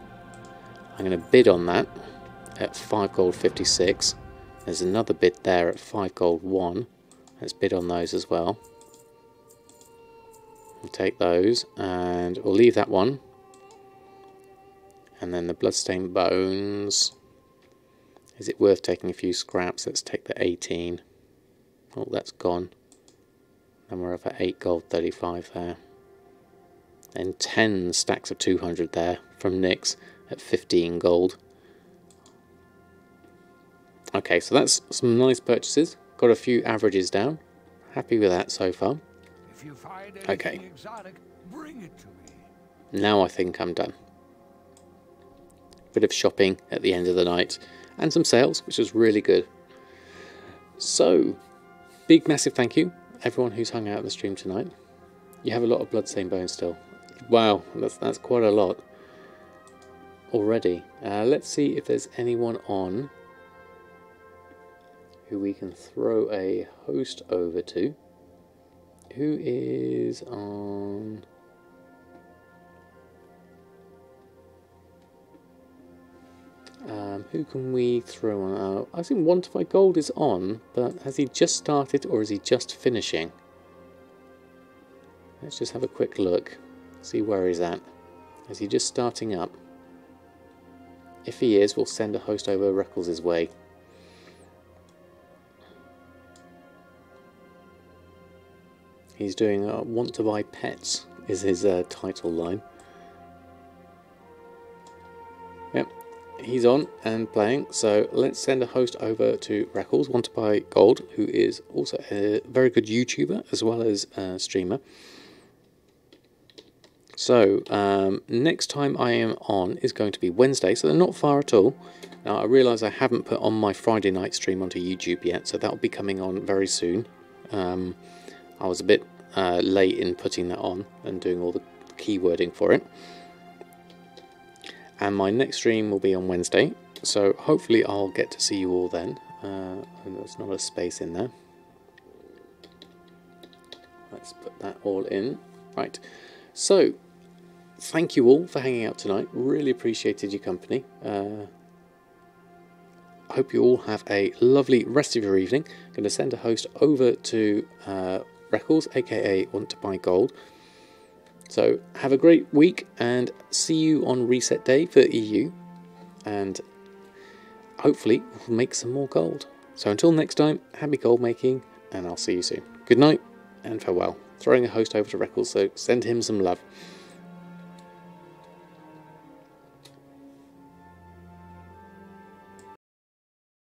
I'm going to bid on that at 5 gold 56. There's another bid there at 5 gold 1. Let's bid on those as well. We'll take those and we'll leave that one. And then the bloodstained bones. Is it worth taking a few scraps? Let's take the 18. Oh, that's gone. And we're up at 8 gold 35 there. And 10 stacks of 200 there from Nyx at 15 gold. Okay, so that's some nice purchases. Got a few averages down. Happy with that so far. If you find anything Okay. exotic, bring it to me. Now I think I'm done. Bit of shopping at the end of the night. And some sales, which was really good. So, big massive thank you everyone who's hung out in the stream tonight. You have a lot of bloodstained bones still. Wow, that's quite a lot already. Let's see if there's anyone on who we can throw a host over to. Who is on? Who can we throw on? I think Wantify Gold is on, but has he just started or is he just finishing? Let's just have a quick look, see where he's at. Is he just starting up? If he is, we'll send a host over Reckles' way. He's doing Want to Buy Pets is his title line. Yep, he's on and playing, so let's send a host over to Reckles, Want to Buy Gold, who is also a very good YouTuber as well as a streamer. So, next time I am on is going to be Wednesday, so they're not far at all. Now, I realise I haven't put on my Friday night stream onto YouTube yet, so that will be coming on very soon. I was a bit late in putting that on and doing all the keywording for it. And my next stream will be on Wednesday, so hopefully I'll get to see you all then. And there's not a space in there. Let's put that all in. Right, so thank you all for hanging out tonight. Really appreciated your company. I hope you all have a lovely rest of your evening. I'm going to send a host over to Reckles, aka Want to Buy Gold. So have a great week and see you on reset day for EU. And hopefully we'll make some more gold. So until next time, happy gold making, and I'll see you soon. Good night and farewell. Throwing a host over to Reckles, so send him some love.